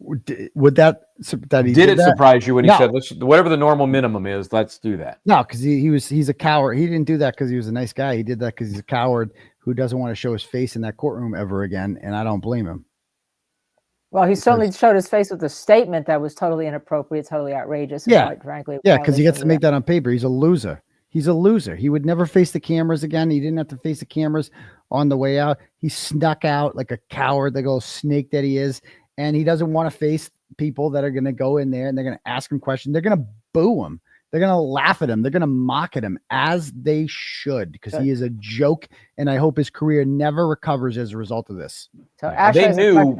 Would that he Did it that? surprise you when he No. said, "Let's whatever the normal minimum is, let's do that"? No, because he's a coward. He didn't do that because he was a nice guy. He did that because he's a coward who doesn't want to show his face in that courtroom ever again, and I don't blame him. Well, he certainly showed his face with a statement that was totally inappropriate, totally outrageous. And Yeah. quite frankly, Yeah, because he gets to make that on paper. He's a loser. He's a loser. He would never face the cameras again. He didn't have to face the cameras on the way out. He snuck out like a coward, the old snake that he is. And he doesn't want to face people that are going to go in there and they're going to ask him questions. They're going to boo him. They're going to laugh at him. They're going to mock at him, as they should, because he is a joke. And I hope his career never recovers as a result of this. So They knew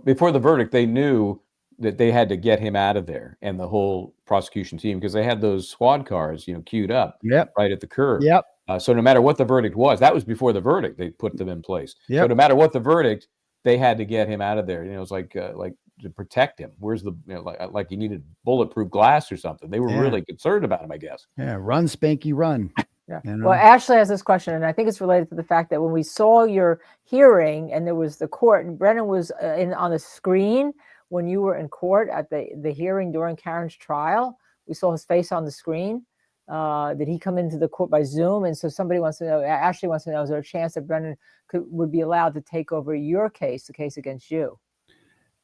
before the verdict, they knew that they had to get him out of there, and the whole prosecution team, because they had those squad cars, queued up right at the curb. Yep. So no matter what the verdict was, that was before the verdict, they put them in place. Yep. So no matter what the verdict, they had to get him out of there. It was like to protect him. Where's the like he needed bulletproof glass or something. They were really concerned about him, I guess. Yeah, run, Spanky, run. Yeah. Well, Ashley has this question, and I think it's related to the fact that when we saw your hearing and there was the court, and Brennan was on the screen when you were in court at the hearing during Karen's trial, we saw his face on the screen. Did he come into the court by Zoom? And so somebody wants to know, Ashley wants to know, is there a chance that Brennan would be allowed to take over your case, the case against you?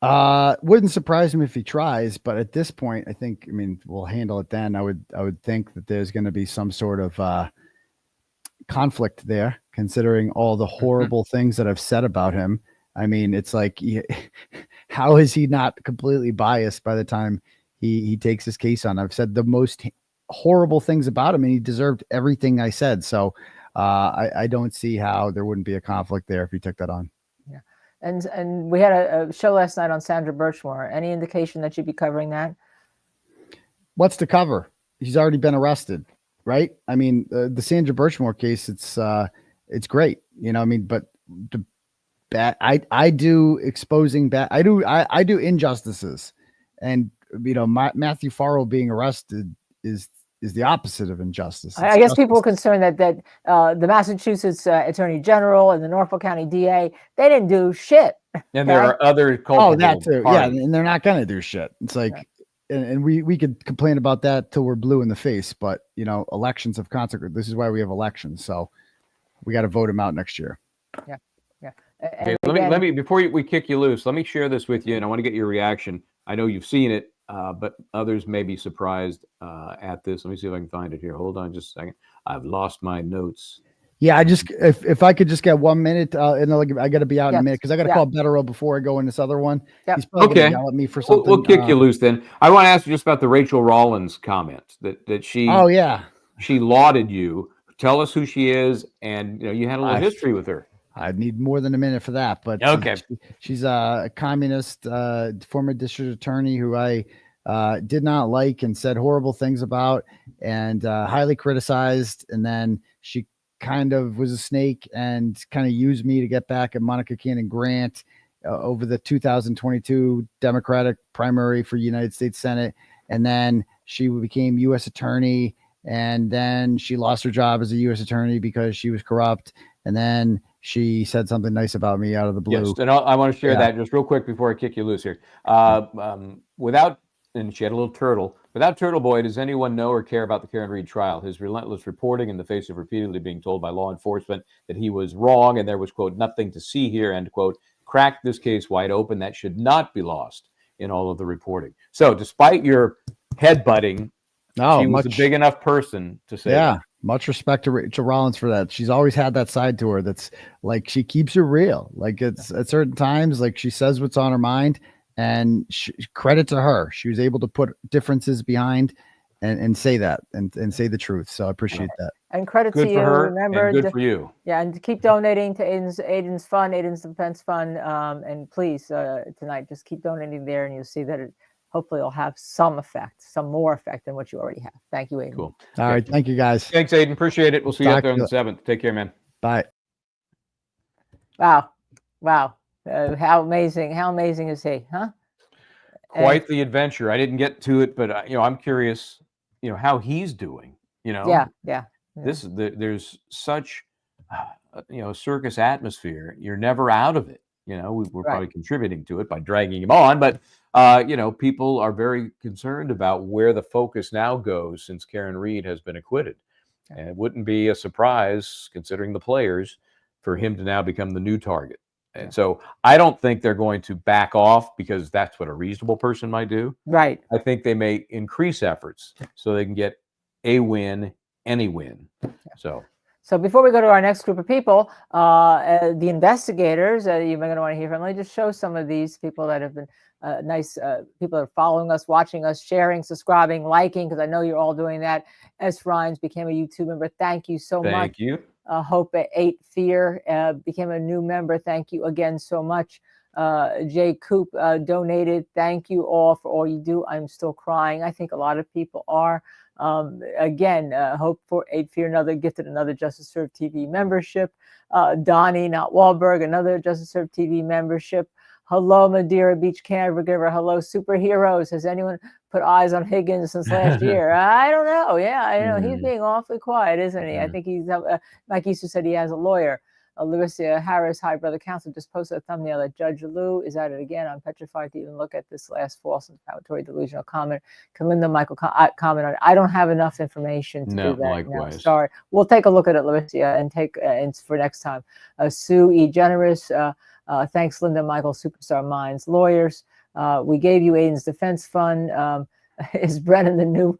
Wouldn't surprise him if he tries, but at this point, I mean, we'll handle it then. I would think that there's going to be some sort of conflict there, considering all the horrible things that I've said about him. I mean, it's like, how is he not completely biased by the time he takes his case on? I've said the most horrible things about him, and he deserved everything I said. So I don't see how there wouldn't be a conflict there if he took that on. Yeah. And we had a show last night on Sandra Birchmore. Any indication that you'd be covering that? What's to cover? He's already been arrested, right? I mean, the Sandra Birchmore case, it's great, I mean, but the bad, I do exposing bad, I do injustices, and Matthew Farrell being arrested is the opposite of injustice. I guess people were concerned that the Massachusetts Attorney General and the Norfolk County DA, they didn't do shit. And there are other culpable that too. parties. Yeah, and they're not going to do shit. It's like, and we could complain about that till we're blue in the face, but elections have consequences. This is why we have elections. So we got to vote them out next year. Yeah. Okay, let me before we kick you loose, let me share this with you, and I want to get your reaction. I know you've seen it, but others may be surprised at this. Let me see if I can find it here. Hold on just a second. I've lost my notes. Yeah, if I could just get 1 minute, and I got to be out in a minute because I got to call Betterow before I go in this other one. Yep. He's probably Okay. gonna yell at me for something. We'll kick you loose then. I want to ask you just about the Rachel Rollins comment that she. Oh yeah. She lauded you. Tell us who she is, and you had a little history with her. I need more than a minute for that, but okay. She's a communist, former district attorney who I did not like and said horrible things about, and highly criticized. And then she kind of was a snake and kind of used me to get back at Monica Cannon Grant over the 2022 Democratic primary for United States Senate. And then she became U.S. attorney, and then she lost her job as a U.S. attorney because she was corrupt. And then she said something nice about me out of the blue. Yes, and I want to share that just real quick before I kick you loose here. And she had a little turtle. Without Turtle Boy, does anyone know or care about the Karen Read trial? His relentless reporting in the face of repeatedly being told by law enforcement that he was wrong and there was, quote, nothing to see here, end quote, cracked this case wide open. That should not be lost in all of the reporting. So despite your headbutting, she was a big enough person to say that. Much respect to Rachel Rollins for that. She's always had that side to her. That's like, she keeps it real. Like, it's at certain times, like, she says what's on her mind, and credit to her. She was able to put differences behind and say that and say the truth. So I appreciate that. And credit Good to you. for her, Remember, and good for you. Yeah, and keep donating to Aiden's Fund, Aiden's Defense Fund. And please, tonight, just keep donating there, and you'll see that it hopefully will have some effect, some more effect than what you already have. Thank you, Aiden. Cool. All right. Thank you, guys. Thanks, Aiden. Appreciate it. We'll see you out there on the 7th. Take care, man. Bye. Wow. How amazing is he, huh? Quite the adventure. I didn't get to it, but I'm curious, how he's doing, Yeah. There's such, circus atmosphere. You're never out of it. You know, we're Right. probably contributing to it by dragging him on, but you know, people are very concerned about where the focus now goes since Karen Reed has been acquitted. And it wouldn't be a surprise, considering the players, for him to now become the new target. And so I don't think they're going to back off because that's what a reasonable person might do. Right. I think they may increase efforts so they can get a win, any win. So before we go to our next group of people, the investigators, you're going to want to hear from. Let me just show some of these people that have been nice. People are following us, watching us, sharing, subscribing, liking, because I know you're all doing that. S. Rhymes became a YouTube member. Thank you so much. Thank you. Hope at 8 Fear became a new member. Thank you again so much. Jay Coop donated. Thank you all for all you do. I'm still crying. I think a lot of people are. Again, Hope for 8 Fear, another Justice Served TV membership. Donnie, not Wahlberg, another Justice Served TV membership. Hello, Madeira Beach caregiver. Hello, superheroes. Has anyone put eyes on Higgins since last year? I don't know. Yeah, I know he's being awfully quiet, isn't he? I think he's. Mike Easter said he has a lawyer. Larissa Harris, hi, brother counsel, just posted a thumbnail that Judge Lou is at it again. I'm petrified to even look at this last false inflammatory delusional comment. Can Linda Michael comment on it? I don't have enough information to do that. Likewise. No, sorry. We'll take a look at it, Larissa, and take for next time. Sue E. Generous, thanks, Linda Michael, Superstar Minds Lawyers. We gave you Aiden's defense fund. Is Brennan the new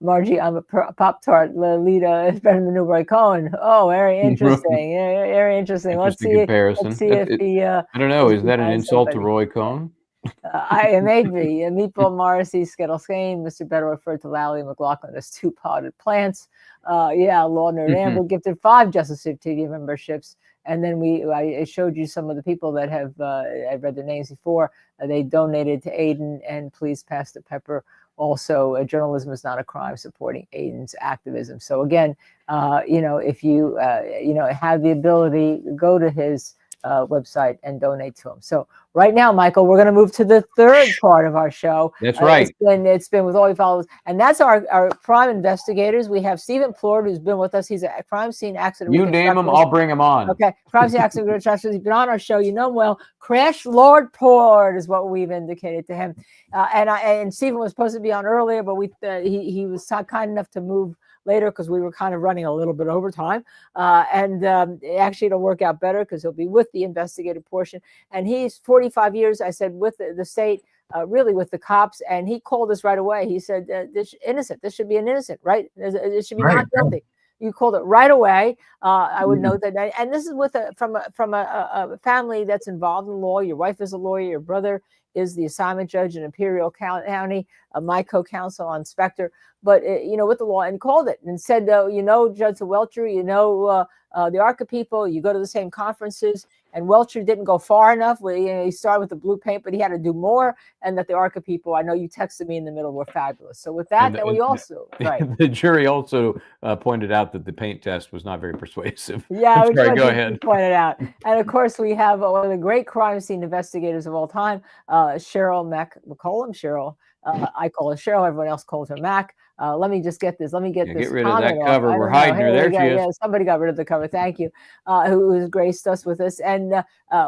Margie? I'm a Pop-Tart. Lolita is Brennan the new Roy Cohen. Oh, very interesting. Yeah, very interesting. Let's see comparison. Let's see if he. I don't know. Is that an insult to Roy Cohen? It may be. Meatball Morrissey, Skittle Skane, Mr. Better referred to Lally McLaughlin as two potted plants. Laudner Amber gifted 5 Justice Served TV memberships. And then I showed you some of the people that have, I've read their names before. They donated to Aiden, and please pass the pepper. Also, journalism is not a crime, supporting Aiden's activism. So again, if you, have the ability, go to his website and donate to him. So right now, Michael, we're going to move to the third part of our show. That's right. It's been with all your followers, and that's our crime investigators. We have Stephen Plord, who's been with us. He's a crime scene accident. You name him, I'll bring him on. Okay, crime scene accident reconstructionist. He's been on our show. You know him well. Crash Lord Plord is what we've indicated to him. And Stephen was supposed to be on earlier, but he was kind enough to move later because we were kind of running a little bit over time. Actually, it'll work out better because he'll be with the investigative portion. And he's 45 years, I said, with the state, really with the cops. And he called us right away. He said, this innocent. This should be an innocent, right? It should be not guilty. You called it right away. I would note that. And this is from a family that's involved in law. Your wife is a lawyer. Your brother is the assignment judge in Imperial County, my co-counsel on Spectre, but with the law, and called it and said, Judge Welcher, the ARCA people, you go to the same conferences, and Welcher didn't go far enough. He started with the blue paint, but he had to do more, and that the ARCA people, I know you texted me in the middle, were fabulous. So with that, the jury also pointed out that the paint test was not very persuasive. Yeah, sorry, go ahead. Pointed out. And of course, we have one of the great crime scene investigators of all time, Cheryl McCollum. Cheryl, I call her Cheryl. Everyone else calls her Mac. Let me just get this. Let me get this. Get rid of that cover. We're hiding her. There she is. Yeah, somebody got rid of the cover. Thank you. Who has graced us with this. And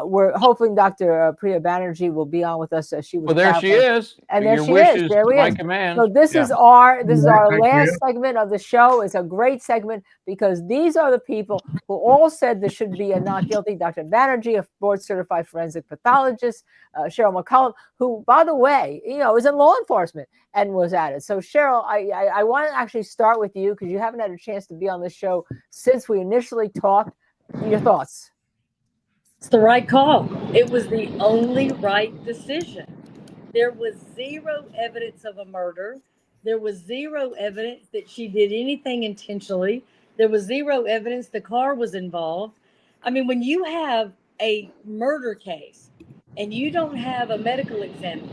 we're hoping Dr. Priya Banerjee will be on with us. She was. Well, there she is. And there she is. There we are. So this is our last segment of the show. It's a great segment because these are the people who all said this should be a not guilty. Dr. Banerjee, a board certified forensic pathologist, Cheryl McCollum, who, by the way, is in law enforcement and was at it. So Cheryl, I want to actually start with you because you haven't had a chance to be on this show since we initially talked. Your thoughts? It's the right call. It was the only right decision. There was zero evidence of a murder. There was zero evidence that she did anything intentionally. There was zero evidence the car was involved. I mean, when you have a murder case and you don't have a medical examiner,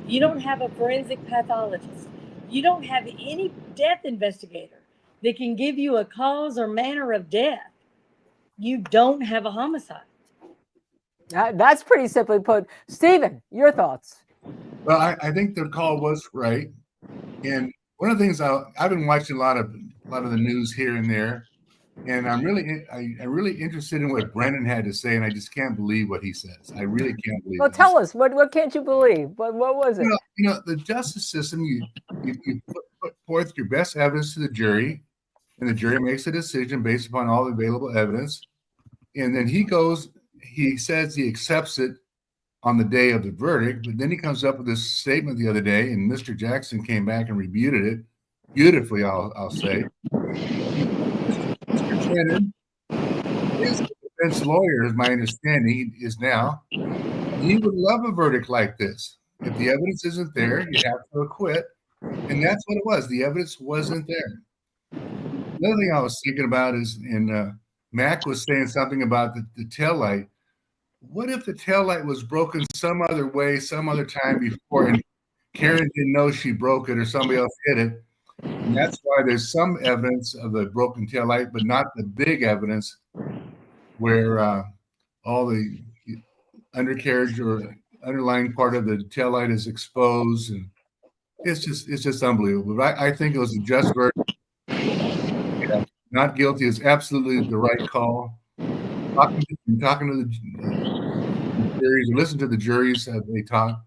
you don't have a forensic pathologist, you don't have any death investigator that can give you a cause or manner of death, you don't have a homicide. That's pretty simply put. Stephen, your thoughts? Well, I think the call was right. And one of the things I've been watching a lot of the news here and there, And I'm really interested in what Brennan had to say, and I just can't believe what he says. I really can't believe Well, it. tell us what can't you believe? What was it? The justice system. You put forth your best evidence to the jury, and the jury makes a decision based upon all the available evidence. And then he says he accepts it on the day of the verdict, but then he comes up with this statement the other day, and Mr. Jackson came back and refuted it beautifully, I'll say. Mr. Brennan, his defense lawyer, as my understanding is now, he would love a verdict like this. If the evidence isn't there, you have to acquit. And that's what it was. The evidence wasn't there. Another thing I was thinking about is, and Mac was saying something about the taillight. What if the taillight was broken some other way, some other time before, and Karen didn't know she broke it or somebody else hit it? And that's why there's some evidence of the broken taillight, but not the big evidence where all the undercarriage or underlying part of the taillight is exposed. And it's just unbelievable. But I think it was a just verdict. Yeah, not guilty is absolutely the right call. Talking to the juries, listen to the juries as they talk.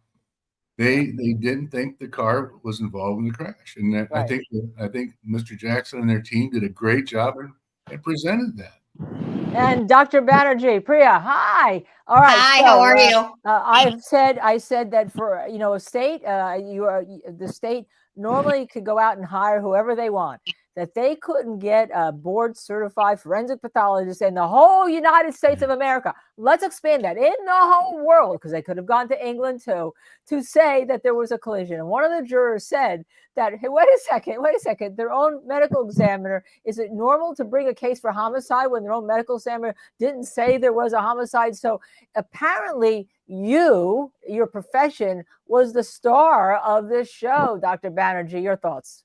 They didn't think the car was involved in the crash, and Right. I think Mr. Jackson and their team did a great job and presented that. And Dr. Banerjee, Priya, hi. All right. Hi, how are you? I said that for a state, the state normally could go out and hire whoever they want. That they couldn't get a board certified forensic pathologist in the whole United States of America. Let's expand that in the whole world, because they could have gone to England too, to say that there was a collision. And one of the jurors said that, hey, wait a second, their own medical examiner, is it normal to bring a case for homicide when their own medical examiner didn't say there was a homicide? So apparently your profession was the star of this show. Dr. Banerjee, your thoughts?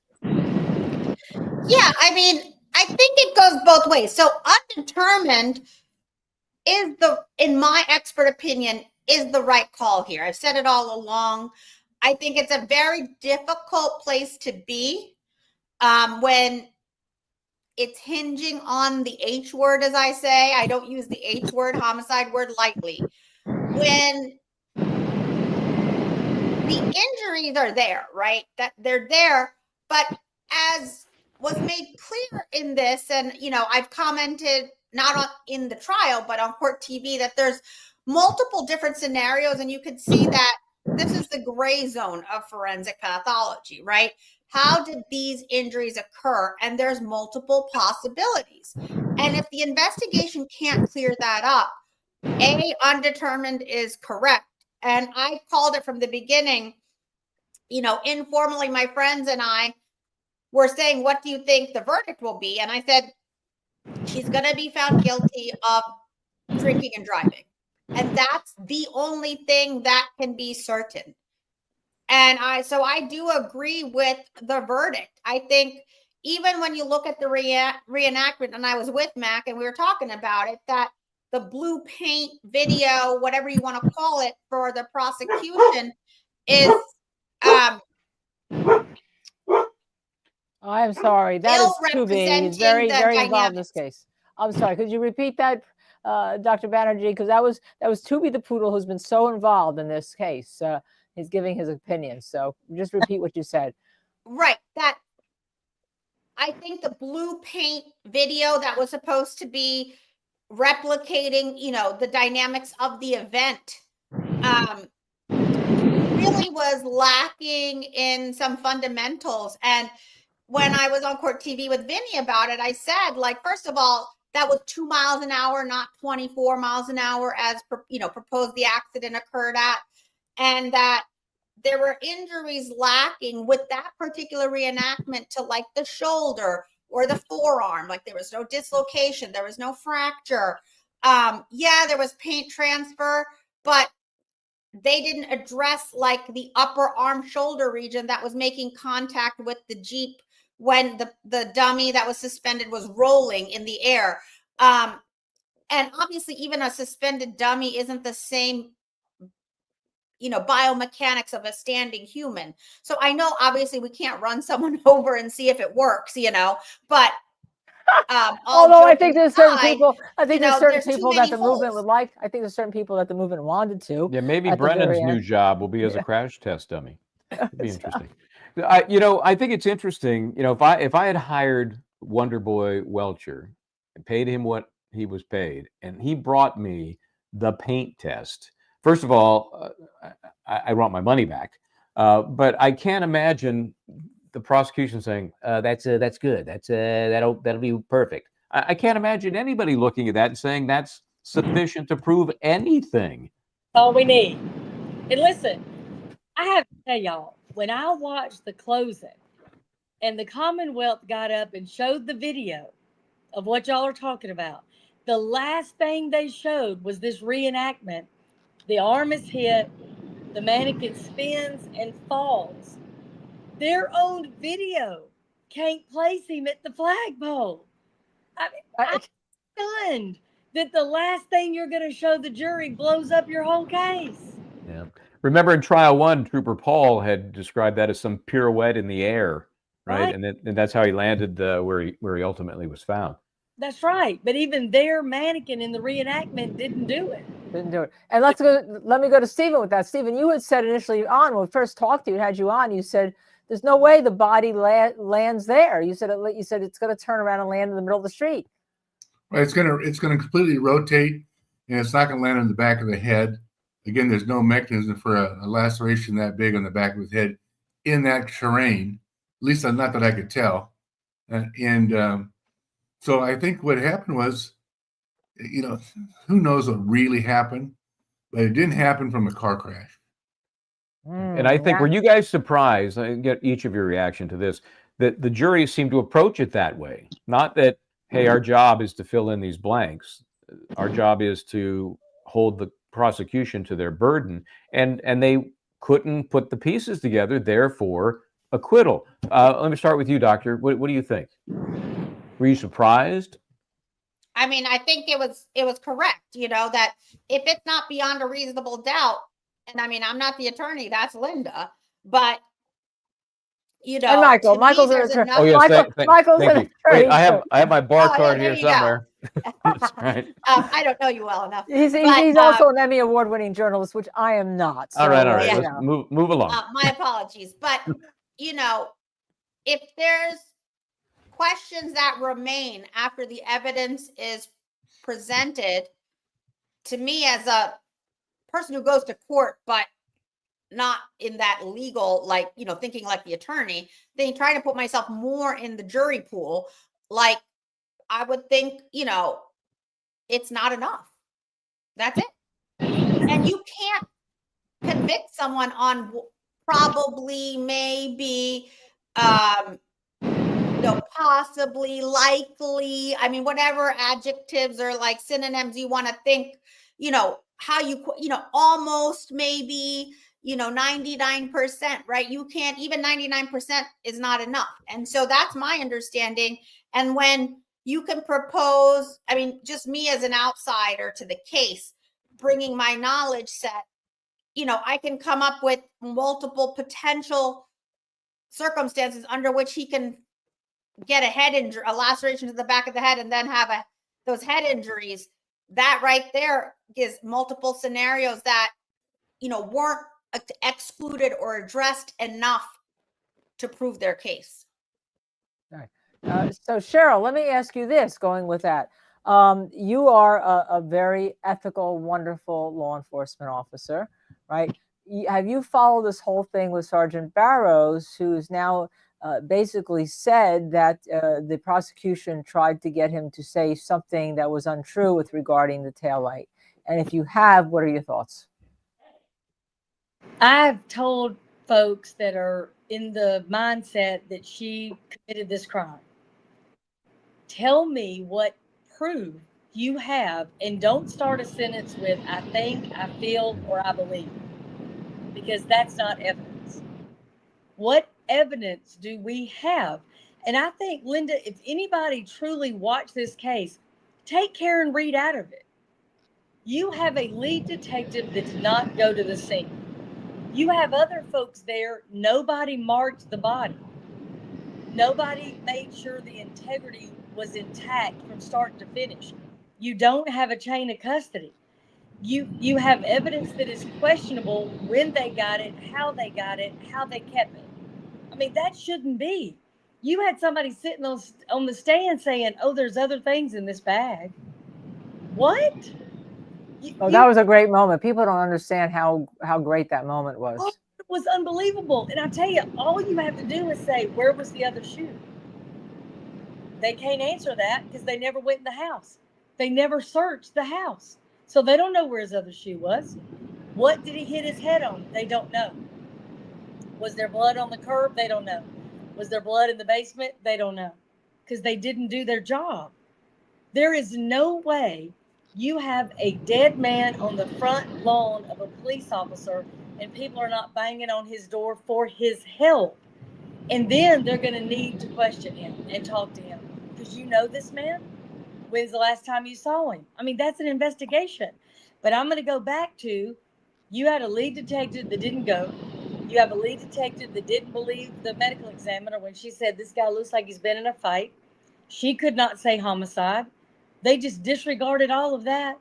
Yeah, I mean, I think it goes both ways. So undetermined is in my expert opinion, is the right call here. I've said it all along. I think it's a very difficult place to be when it's hinging on the H word, as I say. I don't use the H word, homicide word, lightly. When the injuries are there, right? That they're there, but as was made clear in this, and I've commented not in the trial, but on court TV, that there's multiple different scenarios, and you could see that this is the gray zone of forensic pathology, right? How did these injuries occur? And there's multiple possibilities. And if the investigation can't clear that up, undetermined is correct. And I called it from the beginning, informally, my friends and I were saying, what do you think the verdict will be? And I said, she's going to be found guilty of drinking and driving. And that's the only thing that can be certain. And so I do agree with the verdict. I think even when you look at the reenactment, and I was with Mac and we were talking about it, that the blue paint video, whatever you want to call it, for the prosecution is I'm sorry. That is too big. He's very, very involved in this case. I'm sorry. Could you repeat that, Dr. Banerjee? Because that was Tubi the Poodle, who's been so involved in this case. He's giving his opinion. So just repeat what you said. Right. That I think the blue paint video that was supposed to be replicating, the dynamics of the event, really was lacking in some fundamentals. And when I was on court TV with Vinny about it, I said, first of all, that was 2 miles an hour, not 24 miles an hour as, proposed the accident occurred at. And that there were injuries lacking with that particular reenactment to the shoulder or the forearm. There was no dislocation. There was no fracture. There was paint transfer, but they didn't address the upper arm shoulder region that was making contact with the Jeep when the dummy that was suspended was rolling in the air. And obviously even a suspended dummy isn't the same, biomechanics of a standing human. So I know obviously we can't run someone over and see if it works, but Although I think there's certain aside, people, I think there's certain there's too people that many the movement holes. would like. I think there's certain people that the movement wanted to. Yeah, maybe at the very Brennan's new end. job will be as a crash test dummy. It'd be interesting. I think it's interesting. If I had hired Wonder Boy Welcher and paid him what he was paid, and he brought me the paint test. First of all, I want my money back, but I can't imagine the prosecution saying that's good. That'll be perfect. I can't imagine anybody looking at that and saying that's sufficient to prove anything. All we need. And listen, I have to tell y'all, when I watched the closing and the Commonwealth got up and showed the video of what y'all are talking about, the last thing they showed was this reenactment. The arm is hit, the mannequin spins and falls. Their own video can't place him at the flagpole. I mean, I'm stunned that the last thing you're going to show the jury blows up your whole case. Yeah. Remember in trial 1, Trooper Paul had described that as some pirouette in the air, right? And that's how he landed where he ultimately was found. That's right. But even their mannequin in the reenactment didn't do it. Didn't do it. And let me go to Stephen with that. Stephen, you had said initially on when we first talked to you, had you on, you said there's no way the body lands there. You said it's going to turn around and land in the middle of the street. Right, it's gonna completely rotate, and it's not gonna land on the back of the head. Again, there's no mechanism for a laceration that big on the back of his head in that terrain. At least not that I could tell. So I think what happened was, who knows what really happened, but it didn't happen from a car crash. And I think, were you guys surprised? I get each of your reaction to this, that the jury seemed to approach it that way. Not that, hey, our job is to fill in these blanks. Our job is to hold the prosecution to their burden. And they couldn't put the pieces together, therefore acquittal. Let me start with you, Doctor. What do you think? Were you surprised? I mean, I think it was correct, that if it's not beyond a reasonable doubt, and I mean, I'm not the attorney, that's Linda, but and Michael's an attorney. Oh yes, Michael's an attorney. Wait, I have my bar card there here you somewhere. That's right. I don't know you well enough. He's also an Emmy award-winning journalist, which I am not. So, all right. Let's move along. My apologies, but if there's questions that remain after the evidence is presented, to me as a person who goes to court, but not in that legal, thinking like the attorney, then trying to put myself more in the jury pool, I would think, it's not enough. That's it. And you can't convict someone on probably, maybe, possibly, likely, I mean, whatever adjectives or synonyms you want to think, how you, almost, maybe, 99%, right? You can't, even 99% is not enough. And so that's my understanding. And when you can propose, I mean, just me as an outsider to the case, bringing my knowledge set, I can come up with multiple potential circumstances under which he can get a head injury, a laceration to the back of the head, and then have those head injuries. That right there gives multiple scenarios that, weren't excluded or addressed enough to prove their case. All right. So Cheryl, let me ask you this, going with that. You are a very ethical, wonderful law enforcement officer, right? Have you followed this whole thing with Sergeant Barrows, who's now basically said that the prosecution tried to get him to say something that was untrue with regarding the taillight? And if you have, what are your thoughts? I've told folks that are in the mindset that she committed this crime, tell me what proof you have, and don't start a sentence with I think, I feel, or I believe, because that's not evidence. What evidence do we have? And I think, Linda, if anybody truly watched this case, take Karen Reed out of it. You have a lead detective that did not go to the scene. You have other folks there. Nobody marked the body. Nobody made sure the integrity was intact from start to finish. You don't have a chain of custody. You have evidence that is questionable when they got it, how they kept it. I mean, that shouldn't be. You had somebody sitting on the stand saying, "Oh, there's other things in this bag." What? That was a great moment. People don't understand how great that moment was. Oh, it was unbelievable. And I tell you, all you have to do is say, "Where was the other shoe?" They can't answer that because they never went in the house. They never searched the house. So they don't know where his other shoe was. What did he hit his head on? They don't know. Was there blood on the curb? They don't know. Was there blood in the basement? They don't know. Because they didn't do their job. There is no way you have a dead man on the front lawn of a police officer and people are not banging on his door for his help. And then they're going to need to question him and talk to him. Because you know this man? When's the last time you saw him? I mean, that's an investigation. But I'm going to go back to, you had a lead detective that didn't go. You have a lead detective that didn't believe the medical examiner when she said, this guy looks like he's been in a fight. She could not say homicide. They just disregarded all of that.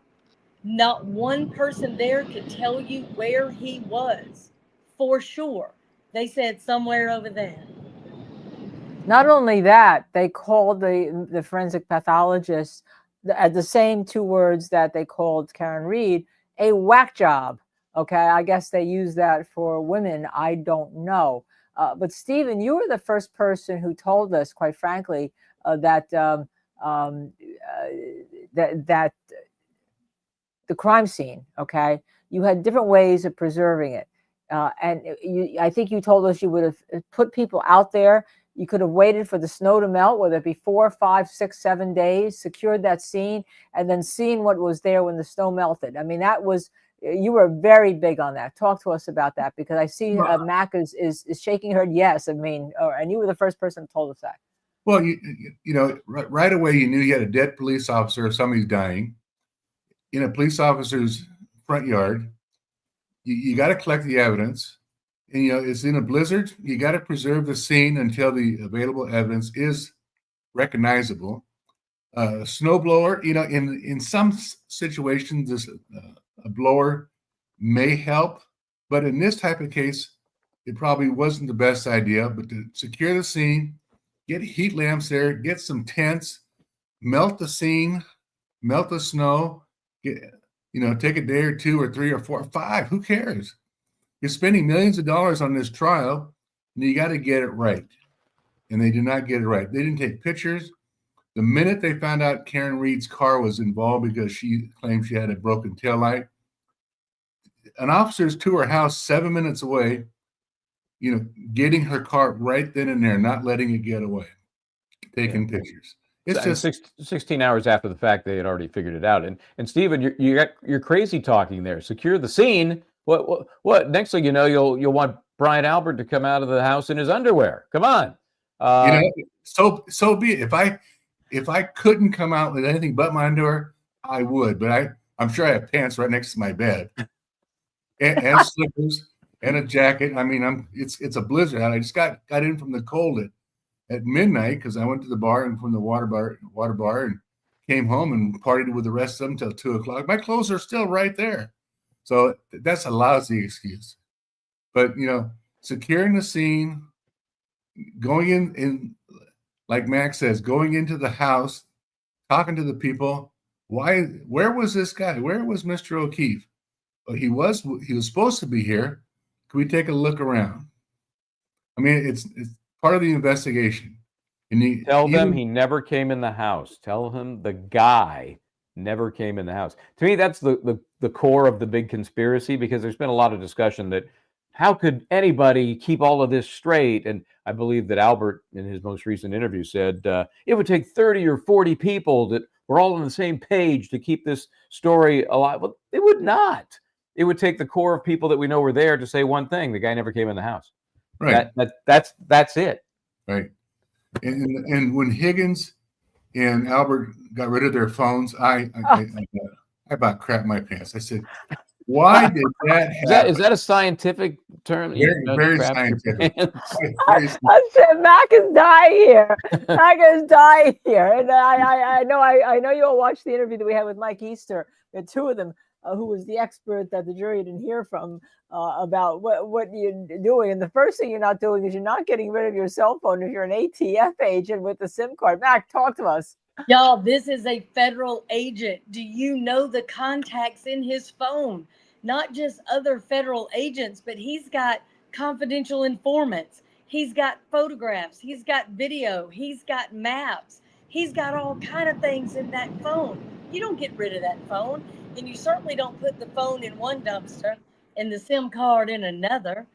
Not one person there could tell you where he was for sure. They said somewhere over there. Not only that, they called the forensic pathologist at the same two words that they called Karen Read, a whack job. Okay, I guess they use that for women. I don't know. But Stephen, you were the first person who told us, quite frankly, that the crime scene, okay, you had different ways of preserving it. And I think you told us you would have put people out there. You could have waited for the snow to melt, whether it be 4, 5, 6, 7 days, secured that scene, and then seen what was there when the snow melted. I mean, that was, you were very big on that. Talk to us about that, because I see Mac is shaking her head yes. I mean, and you were the first person who told us that. Well, you know, right away you knew you had a dead police officer or somebody's dying in a police officer's front yard. You got to collect the evidence. And, you know, it's in a blizzard. You got to preserve the scene until the available evidence is recognizable. Snowblower, you know, in some situations, this a blower may help, but in this type of case, it probably wasn't the best idea. But to secure the scene, get heat lamps there, get some tents, melt the scene, melt the snow, you know, take a day or 2 or 3 or 4 or 5. Who cares? You're spending millions of dollars on this trial, and you got to get it right. And they did not get it right. They didn't take pictures. The minute they found out Karen Read's car was involved because she claimed she had a broken taillight, an officer's to her house 7 minutes away, you know, getting her car right then and there, not letting it get away, taking pictures. It's just 16 hours after the fact, they had already figured it out. And Stephen, you're crazy talking there. Secure the scene. What? Next thing you know, you'll want Bryant Albert to come out of the house in his underwear. Come on. You know, so be it. If I couldn't come out with anything but my underwear, I would. But I'm sure I have pants right next to my bed, and slippers and a jacket. I mean, it's a blizzard. I just got in from the cold at midnight because I went to the bar and from the water bar and came home and partied with the rest of them till 2 o'clock. My clothes are still right there. So that's a lousy excuse. But, you know, securing the scene, going in like Max says, going into the house, talking to the people. Where was this guy? Where was Mr. O'Keefe? Well, he was supposed to be here. Can we take a look around? I mean, it's part of the investigation. And tell them he never came in the house. Tell him the guy never came in the house. To me, that's the core of the big conspiracy, because there's been a lot of discussion that how could anybody keep all of this straight? And I believe that Albert, in his most recent interview, said it would take 30 or 40 people that were all on the same page to keep this story alive. Well, it would not. It would take the core of people that we know were there to say one thing: the guy never came in the house. Right. That's it. Right. And when Higgins and Albert got rid of their phones, I about crapped my pants. I said, why did that happen? Is that a scientific turn. Very, Judge very Kraft your scientific. pants. I said, Mac is dying here. Mac is dying here. And I know you all watched the interview that we had with Mike Easter. The two of them, who was the expert that the jury didn't hear from about what you're doing. And the first thing you're not doing is you're not getting rid of your cell phone if you're an ATF agent with the SIM card. Mac, talk to us. Y'all, this is a federal agent. Do you know the contacts in his phone? Not just other federal agents, but he's got confidential informants. He's got photographs. He's got video. He's got maps. He's got all kind of things in that phone. You don't get rid of that phone, and you certainly don't put the phone in one dumpster and the SIM card in another.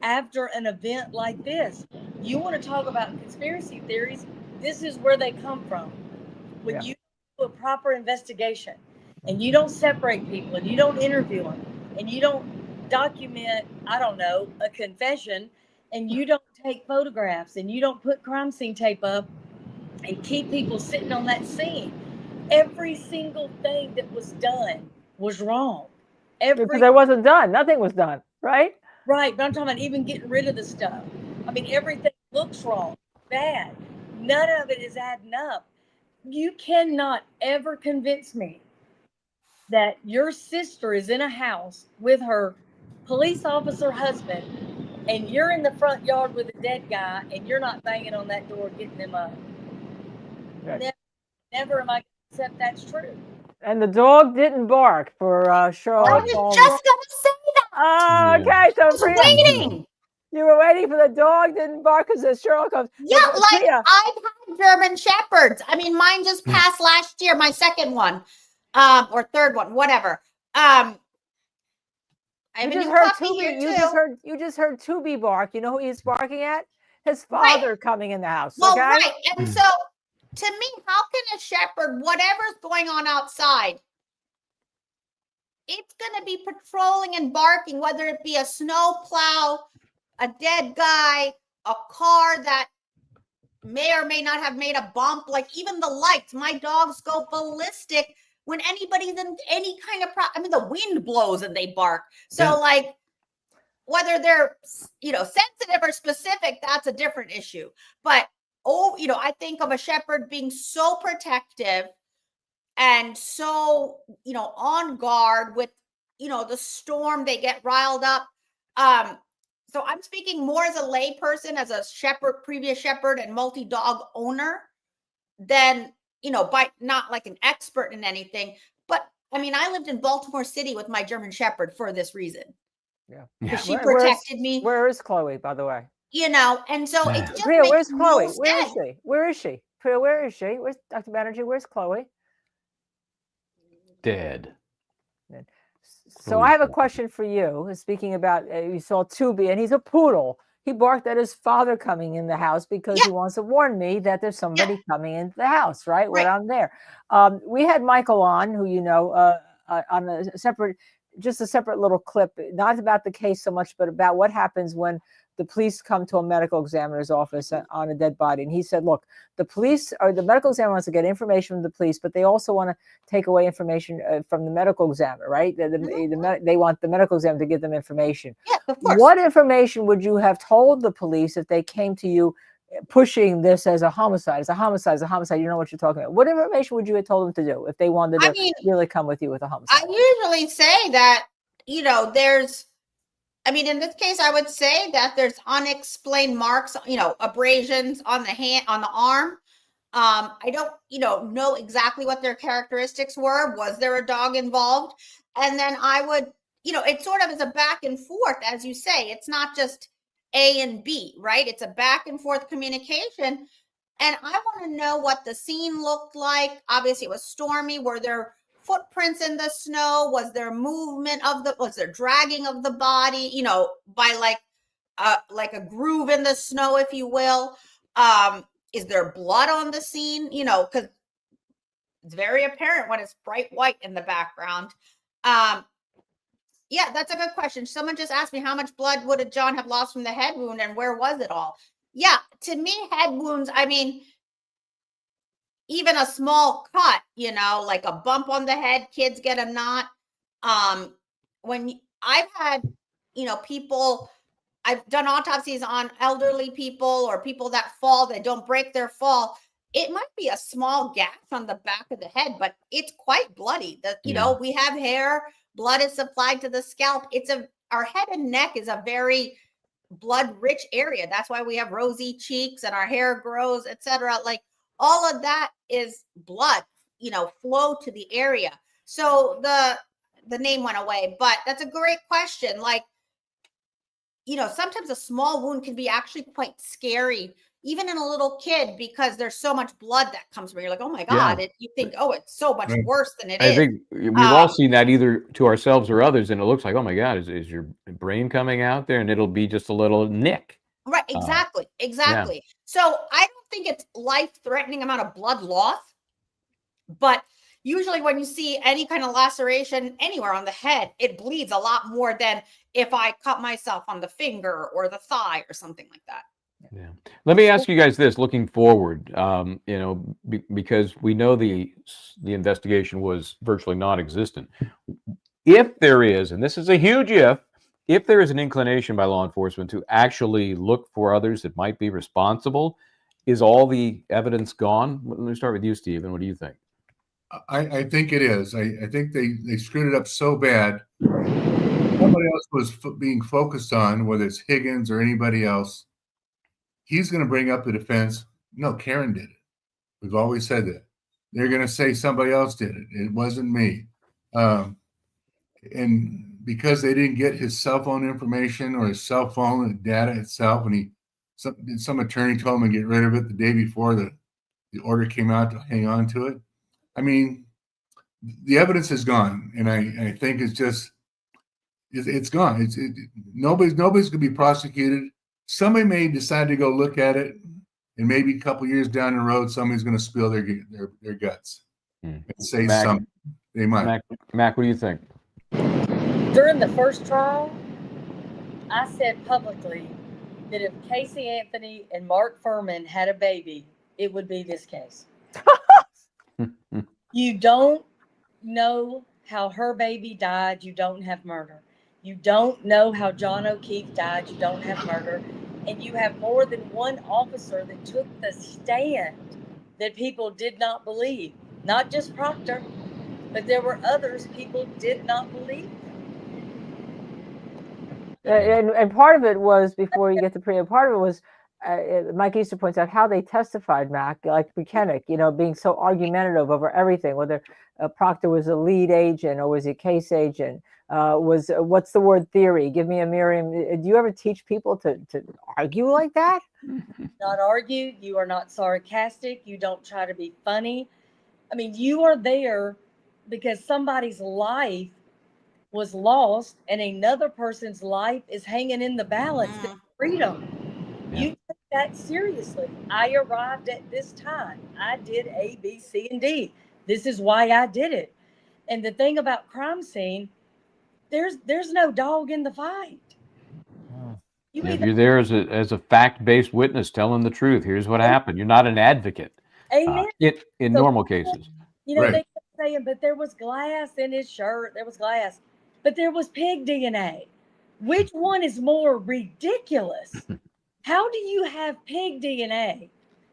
After an event like this, you want to talk about conspiracy theories, this is where they come from. When you do a proper investigation and you don't separate people and you don't interview them and you don't document, I don't know, a confession, and you don't take photographs and you don't put crime scene tape up and keep people sitting on that scene, every single thing that was done was wrong. Because it wasn't done. Nothing was done, right? Right, but I'm talking about even getting rid of the stuff. I mean, everything looks wrong, bad. None of it is adding up. You cannot ever convince me that your sister is in a house with her police officer husband and you're in the front yard with a dead guy and you're not banging on that door getting him up. Right. Never am I going to accept that's true. And the dog didn't bark for Sherlock. I was just going to say that. Oh, okay. So I was waiting. You were waiting for the dog didn't bark because the Sherlock Holmes. Yeah, like I've had German Shepherds. I mean, mine just passed last year, my second one, or third one, whatever. I have a new puppy here too. You just heard Tubi bark. You know who he's barking at? His father coming in the house. Well, okay? right. And so to me, how can a shepherd, whatever's going on outside, it's going to be patrolling and barking, whether it be a snow plow, a dead guy, a car that may or may not have made a bump, like even the lights. My dogs go ballistic when anybody's in any kind of I mean, the wind blows and they bark. So like whether they're, sensitive or specific, that's a different issue. But, I think of a shepherd being so protective and so, on guard with, the storm, they get riled up. So I'm speaking more as a lay person, as a shepherd, previous shepherd and multi-dog owner than, by not like an expert in anything. But I mean, I lived in Baltimore City with my German shepherd for this reason. Yeah. She protected me. Where is Chloe, by the way? And so it just Priya, makes where's Chloe? no Where is sense. she? Where is she? Priya, where is she? Where's Dr. Banerjee? Where's Chloe? Dead. So I have a question for you. Speaking about, you saw Tubi, and he's a poodle. He barked at his father coming in the house because he wants to warn me that there's somebody coming into the house, right? When I'm there. We had Michael on, who on a separate little clip, not about the case so much, but about what happens when the police come to a medical examiner's office on a dead body. And he said, look, the police or the medical examiner wants to get information from the police, but they also want to take away information from the medical examiner, right? They want the medical examiner to give them information. Yeah, of course. What information would you have told the police if they came to you pushing this as a homicide? It's a homicide, it's a homicide. You know what you're talking about. What information would you have told them to do if they wanted to really come with you with a homicide? I usually say that, in this case, I would say that there's unexplained marks, abrasions on the hand, on the arm. I don't, know exactly what their characteristics were. Was there a dog involved? And then I would, it sort of is a back and forth, as you say. It's not just A and B, right? It's a back and forth communication. And I want to know what the scene looked like. Obviously, it was stormy. Were there footprints in the snow? Was there movement was there dragging of the body, by like a groove in the snow, if you will? Is there blood on the scene? Because it's very apparent when it's bright white in the background. Yeah, that's a good question. Someone just asked me how much blood would John have lost from the head wound and where was it all? Yeah, to me, head wounds, even a small cut, like a bump on the head, kids get a knot. When I've had, people I've done autopsies on elderly people or people that fall, that don't break their fall. It might be a small gash on the back of the head, but it's quite bloody. You know, we have hair, blood is supplied to the scalp. Our head and neck is a very blood rich area. That's why we have rosy cheeks and our hair grows, etc. Like all of that is blood, you know, flow to the area. So the name went away, but that's a great question. Like, you know, sometimes a small wound can be actually quite scary, even in a little kid, because there's so much blood that comes where you're like, oh my God, you think, oh, it's so much worse than it is. I think we've all seen that either to ourselves or others, and it looks like, oh my God, is your brain coming out there? And it'll be just a little nick. Right, exactly. So I don't think it's life-threatening amount of blood loss, but usually when you see any kind of laceration anywhere on the head, it bleeds a lot more than if I cut myself on the finger or the thigh or something like that. Yeah. Let me ask you guys this, looking forward, you know, because we know the investigation was virtually non-existent. If there is, and this is a huge if there is an inclination by law enforcement to actually look for others that might be responsible, is all the evidence gone? Let me start with you, Stephen. What do you think? I think it is. I think they screwed it up so bad. Somebody else was being focused on, whether it's Higgins or anybody else. He's going to bring up the defense. No, Karen did it. We've always said that. They're going to say somebody else did it. It wasn't me. And because they didn't get his cell phone information or his cell phone data itself, and some attorney told him to get rid of it the day before the order came out to hang on to it. I mean, the evidence is gone, and I think it's just it's gone. Nobody's going to be prosecuted. Somebody may decide to go look at it, and maybe a couple years down the road, somebody's going to spill their guts and say something. They might. Mac, what do you think? During the first trial, I said publicly that if Casey Anthony and Mark Furman had a baby, it would be this case. You don't know how her baby died, you don't have murder. You don't know how John O'Keefe died, you don't have murder. And you have more than one officer that took the stand that people did not believe. Not just Proctor, but there were others people did not believe. And part of it was, before you get to part of it was, Mike Easter points out how they testified, Mac, like McKennick, you know, being so argumentative over everything, whether Proctor was a lead agent or was he a case agent, what's the word theory? Give me a Miriam. Do you ever teach people to argue like that? Not argue. You are not sarcastic. You don't try to be funny. I mean, you are there because somebody's life was lost and another person's life is hanging in the balance. Freedom. You take that seriously. I arrived at this time. I did A, B, C, and D. This is why I did it. And the thing about crime scene, there's no dog in the fight. You're there as a fact-based witness telling the truth. Here's what happened. You're not an advocate. Amen. In normal cases. You know, they kept saying, but there was glass in his shirt. There was glass. But there was pig DNA. Which one is more ridiculous? How do you have pig DNA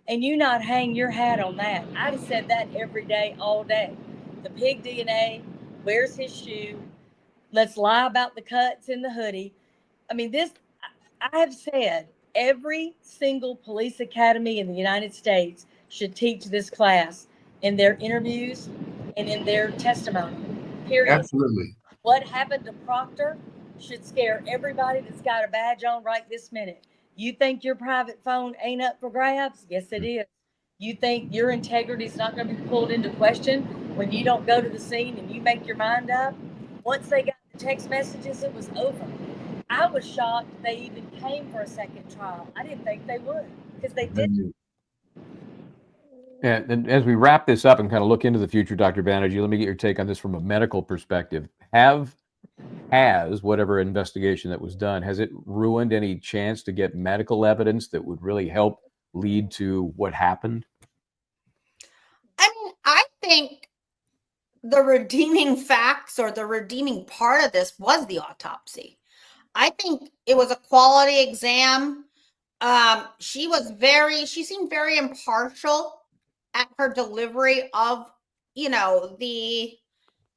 and you not hang your hat on that? I'd have said that every day, all day. The pig DNA, where's his shoe? Let's lie about the cuts in the hoodie. I mean, I have said every single police academy in the United States should teach this class in their interviews and in their testimony. Period. Absolutely. What happened to Proctor should scare everybody that's got a badge on right this minute. You think your private phone ain't up for grabs? Yes, it is. You think your integrity is not going to be pulled into question when you don't go to the scene and you make your mind up? Once they got the text messages, it was over. I was shocked they even came for a second trial. I didn't think they would because they didn't. Yeah, and as we wrap this up and kind of look into the future, Dr. Banerjee, let me get your take on this from a medical perspective. Has whatever investigation that was done, has it ruined any chance to get medical evidence that would really help lead to what happened? I mean, I think the redeeming facts or the redeeming part of this was the autopsy. I think it was a quality exam. She seemed very impartial at her delivery of, the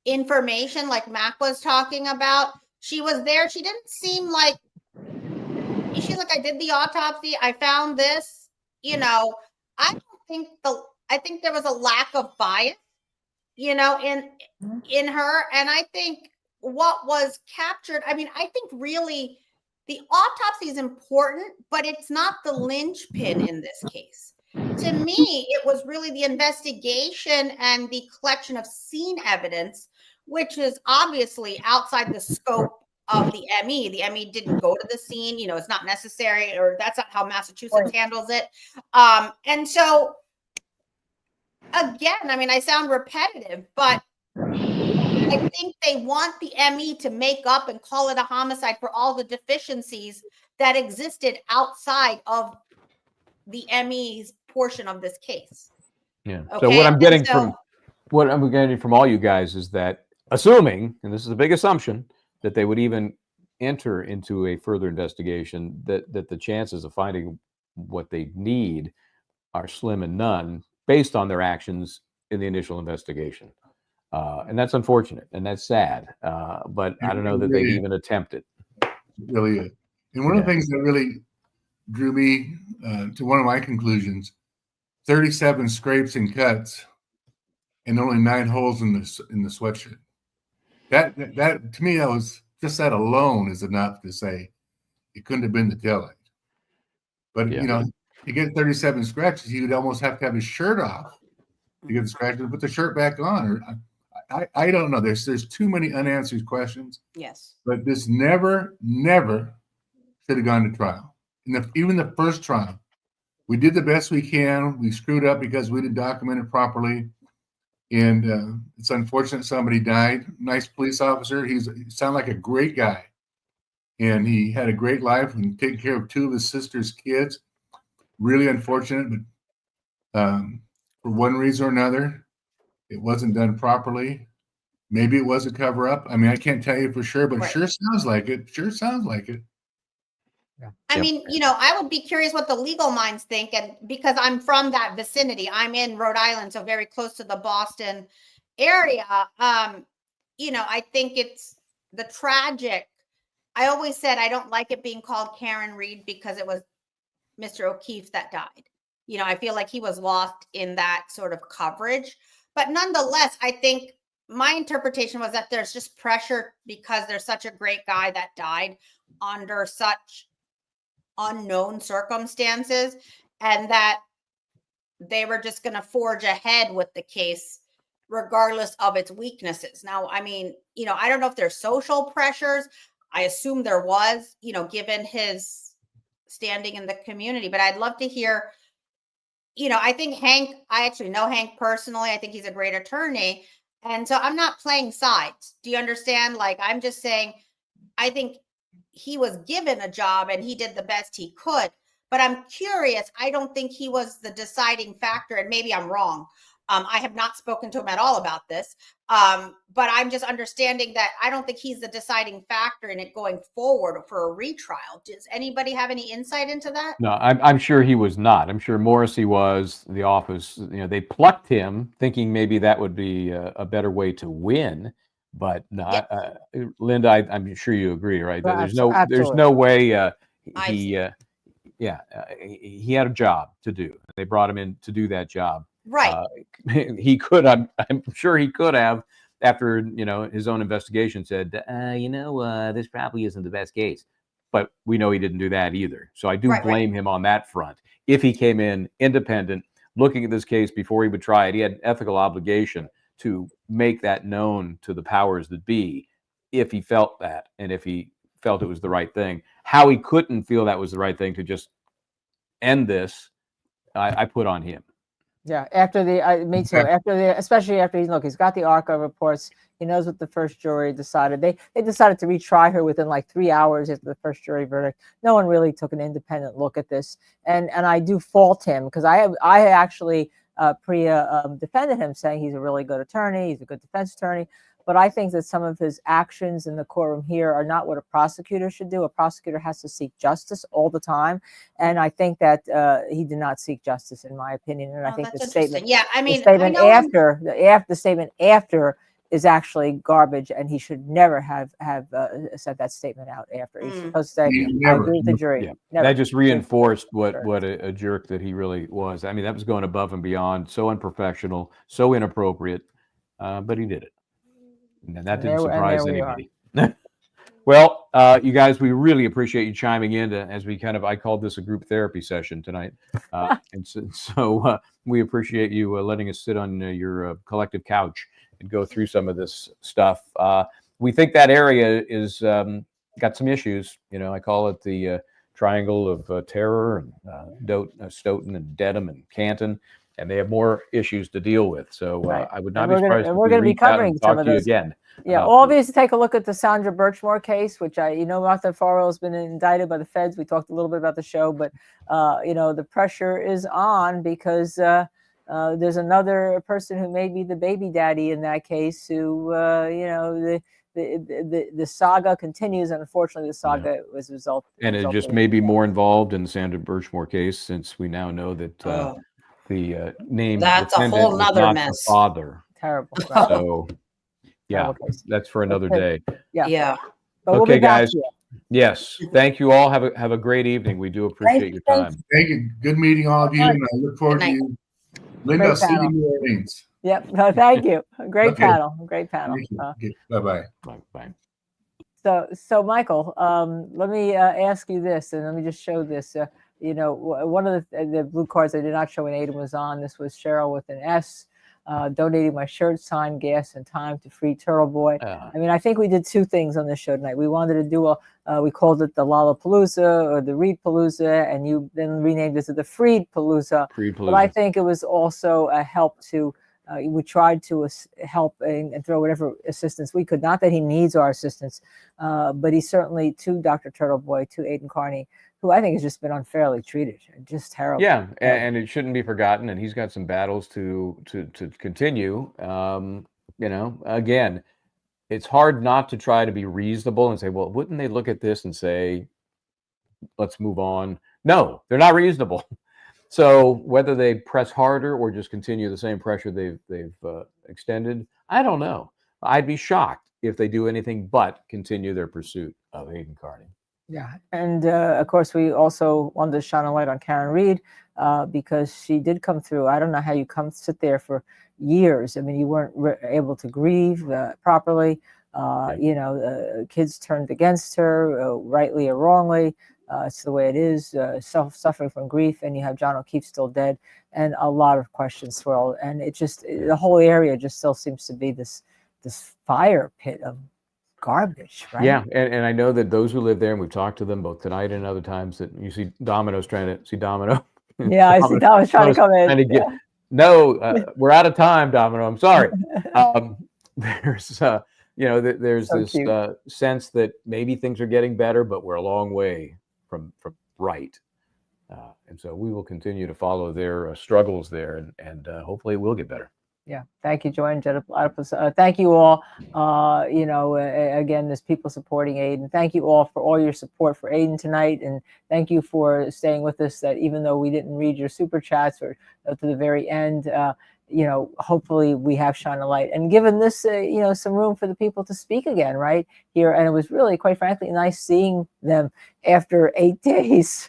information like Mac was talking about. She was there. She didn't seem like, she's like, I did the autopsy. I found this, I don't think I think there was a lack of bias, in her. And I think what was captured, I mean, I think really the autopsy is important, but it's not the linchpin in this case. To me, it was really the investigation and the collection of scene evidence, which is obviously outside the scope of the ME. The ME didn't go to the scene, it's not necessary, or that's not how Massachusetts handles it. And so, again, I mean, I sound repetitive, but I think they want the ME to make up and call it a homicide for all the deficiencies that existed outside of the ME's portion of this case. Yeah. Okay? So what I'm And getting so- from all you guys is that, assuming, and this is a big assumption, that they would even enter into a further investigation, that the chances of finding what they need are slim and none based on their actions in the initial investigation. And that's unfortunate and that's sad. But I don't know that they'd even attempt it. Really is. And one of the things that really drew me to one of my conclusions, 37 scrapes and cuts and only 9 holes in the sweatshirt. That to me, that was just, that alone is enough to say it couldn't have been the taillight. But to get 37 scratches, he would almost have to have his shirt off to get the scratches and put the shirt back on. Or I don't know. There's too many unanswered questions. Yes. But this never should have gone to trial. Even the first trial, we did the best we can. We screwed up because we didn't document it properly. And it's unfortunate somebody died. Nice police officer. He sounded like a great guy. And he had a great life and taking care of 2 of his sister's kids. Really unfortunate, but for one reason or another, it wasn't done properly. Maybe it was a cover-up. I mean, I can't tell you for sure, but it sure sounds like it. Sure sounds like it. I mean, I would be curious what the legal minds think, and because I'm from that vicinity, I'm in Rhode Island, so very close to the Boston area. I think it's the tragic. I always said I don't like it being called Karen Read because it was Mr. O'Keefe that died. I feel like he was lost in that sort of coverage. But nonetheless, I think my interpretation was that there's just pressure because there's such a great guy that died under such unknown circumstances, and that they were just going to forge ahead with the case regardless of its weaknesses. Now, I mean, I don't know if there's social pressures. I assume there was, given his standing in the community, but I'd love to hear, I think I actually know Hank personally. I think he's a great attorney. And so I'm not playing sides. Do you understand? Like, I'm just saying, I think he was given a job and he did the best he could, but I'm curious. I don't think he was the deciding factor, and maybe I'm wrong. I have not spoken to him at all about this, but I'm just understanding that I don't think he's the deciding factor in it going forward for a retrial. Does anybody have any insight into that? No, I'm sure he was not. I'm sure Morrissey was. The office, they plucked him thinking maybe that would be a better way to win. But no, yes. Linda, I'm sure you agree, right? Well, there's no way he had a job to do. They brought him in to do that job. Right. He could. I'm sure he could have, after his own investigation said, this probably isn't the best case. But we know he didn't do that either. So I do blame him on that front. If he came in independent, looking at this case before he would try it, he had an ethical obligation to make that known to the powers that be, if he felt that, and if he felt it was the right thing. How he couldn't feel that was the right thing to just end this, I put on him. Yeah, especially after he's got the ARCA reports. He knows what the first jury decided. They decided to retry her within like 3 hours after the first jury verdict. No one really took an independent look at this, and I do fault him, because I actually Priya defended him, saying he's a really good attorney, he's a good defense attorney. but I think that some of his actions in the courtroom here are not what a prosecutor should do. A prosecutor has to seek justice all the time, and I think that he did not seek justice, in my opinion. And I think the statement, yeah, I mean, the statement I know after the statement after is actually garbage, and he should never have said that statement out after. He's supposed to say, "I agree with the jury." Yeah. Never. That just reinforced what a jerk that he really was. I mean, that was going above and beyond, so unprofessional, so inappropriate, but he did it, and that didn't surprise anybody. Well, you guys, we really appreciate you chiming in as we I called this a group therapy session tonight, and so we appreciate you letting us sit on your collective couch and go through some of this stuff. We think that area is got some issues. I call it the triangle of terror, and Stoughton and Dedham and Canton, and they have more issues to deal with. So I would not be surprised if we're going to be covering some of those again. Yeah, all of you to take a look at the Sandra Birchmore case, which Martha Farrell has been indicted by the feds. We talked a little bit about the show, but the pressure is on because there's another person who may be the baby daddy in that case who, the saga continues, and unfortunately the saga was And it just may be more involved in the Sandra Birchmore case, since we now know that the name That's a whole nother mess. The father. Terrible. So yeah, that's for another day. Yeah. But okay, guys. Yes. Thank you all. Have a great evening. We do appreciate your time. Thank you. Good meeting all of you, and I look forward to you. Linda, I'll see you in New Orleans. Yep. No, thank you. Great panel. Great panel. Bye-bye. Bye. So Michael, let me ask you this, and let me just show this. One of the blue cards I did not show when Aiden was on. This was Cheryl with an S. Donating my shirt, sign, gas, and time to free Turtle Boy. I mean, I think we did two things on this show tonight. We wanted to do we called it the Lollapalooza or the Readapalooza, and you then renamed it to the Freedpalooza. But I think it was also a help to, we tried to help and throw whatever assistance we could. Not that he needs our assistance, but he certainly, to Dr. Turtle Boy, to Aidan Kearney, who I think has just been unfairly treated, just terrible. Yeah, and it shouldn't be forgotten. And he's got some battles to continue. Again, it's hard not to try to be reasonable and say, well, wouldn't they look at this and say, let's move on? No, they're not reasonable. So whether they press harder or just continue the same pressure they've extended, I don't know. I'd be shocked if they do anything but continue their pursuit of Aidan Kearney. Yeah, and of course, we also wanted to shine a light on Karen Reed because she did come through. I don't know how you sit there for years. I mean, you weren't able to grieve properly. Kids turned against her, rightly or wrongly. It's the way it is. Suffering from grief, and you have John O'Keefe still dead, and a lot of questions swirl. And it just the whole area just still seems to be this fire pit of garbage, right? Yeah, and I know that those who live there, and we've talked to them both tonight and other times, that you see Domino's trying to see Domino. Yeah, I see Domino's trying to come in. No, we're out of time, Domino. I'm sorry. There's there's So this cute. sense that maybe things are getting better, but we're a long way from right. And so we will continue to follow their struggles there, and hopefully it will get better. Yeah, thank you, Joanne. Thank you all. Again, there's people supporting Aiden. Thank you all for all your support for Aiden tonight, and thank you for staying with us. That even though we didn't read your super chats or to the very end, hopefully we have shone a light and given this, some room for the people to speak again right here. And it was really, quite frankly, nice seeing them after 8 days.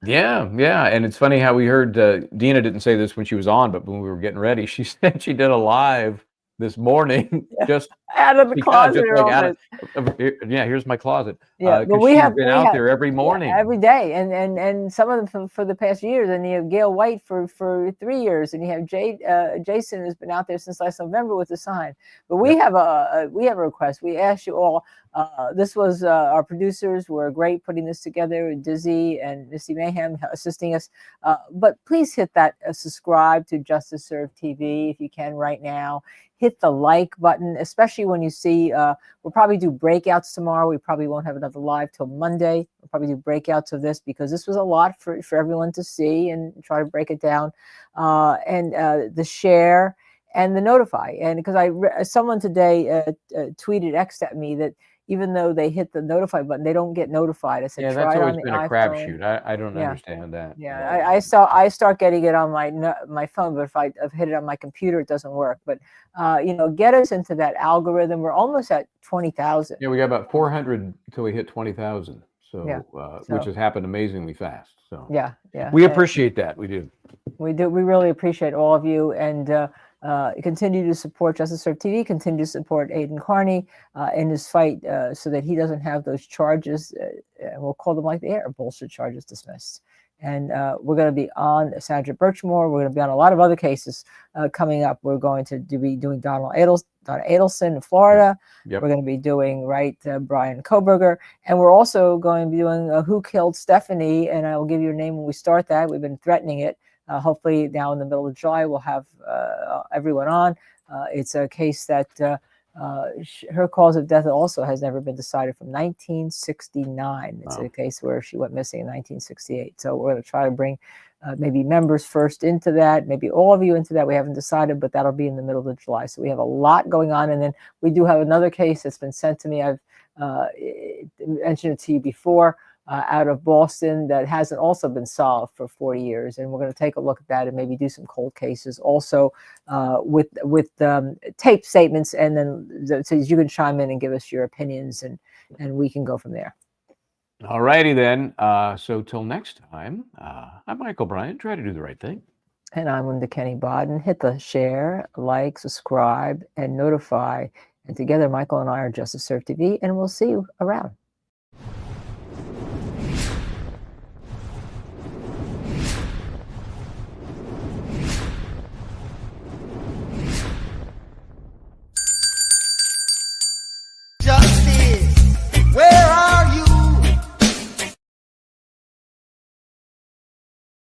Yeah, and it's funny how we heard Dina didn't say this when she was on, but when we were getting ready, she said she did a live this morning just out of the closet. Here's my closet. Yeah, but she's been out there every morning, every day, and some of them for the past years. And you have Gail White for 3 years, and you have Jason who's been out there since last November with the sign. But we have a request. We asked you all. This was our producers were great putting this together. Dizzy and Missy Mayhem assisting us. But please hit that subscribe to Justice Served TV if you can right now. Hit the like button, especially when you see, we'll probably do breakouts tomorrow. We probably won't have another live till Monday. We'll probably do breakouts of this because this was a lot for everyone to see and try to break it down. And the share and the notify. And because someone today tweeted X at me that even though they hit the notify button, they don't get notified. I said, Yeah, try that's it on always the been a iPhone. crapshoot. I don't Yeah. understand that. Yeah, I start getting it on my phone, but if I've hit it on my computer, it doesn't work. But get us into that algorithm. We're almost at 20,000. Yeah, we got about 400 until we hit 20,000. So, Yeah. Which has happened amazingly fast. So yeah. We appreciate that. We do. We do. We really appreciate all of you, and continue to support Justice Served TV. Continue to support Aidan Kearney in his fight so that he doesn't have those charges. We'll call them like they are, bullshit charges dismissed. And we're going to be on Sandra Birchmore. We're going to be on a lot of other cases coming up. We're going to be doing Donna Adelson in Florida. Yep. We're going to be doing Brian Koberger. And we're also going to be doing Who Killed Stephanie. And I will give you a name when we start that. We've been threatening it. Hopefully now in the middle of July, we'll have everyone on. It's a case that her cause of death also has never been decided from 1969. It's a case where she went missing in 1968. So we're going to try to bring maybe members first into that, maybe all of you into that. We haven't decided, but that'll be in the middle of July. So we have a lot going on. And then we do have another case that's been sent to me. I've mentioned it to you before. Out of Boston that hasn't also been solved for 40 years. And we're going to take a look at that and maybe do some cold cases also with tape statements. And then so you can chime in and give us your opinions and we can go from there. All righty then. So till next time, I'm Michael Bryant. Try to do the right thing. And I'm Linda Kenney Baden. Hit the share, like, subscribe, and notify. And together, Michael and I are Justice Served TV, and we'll see you around.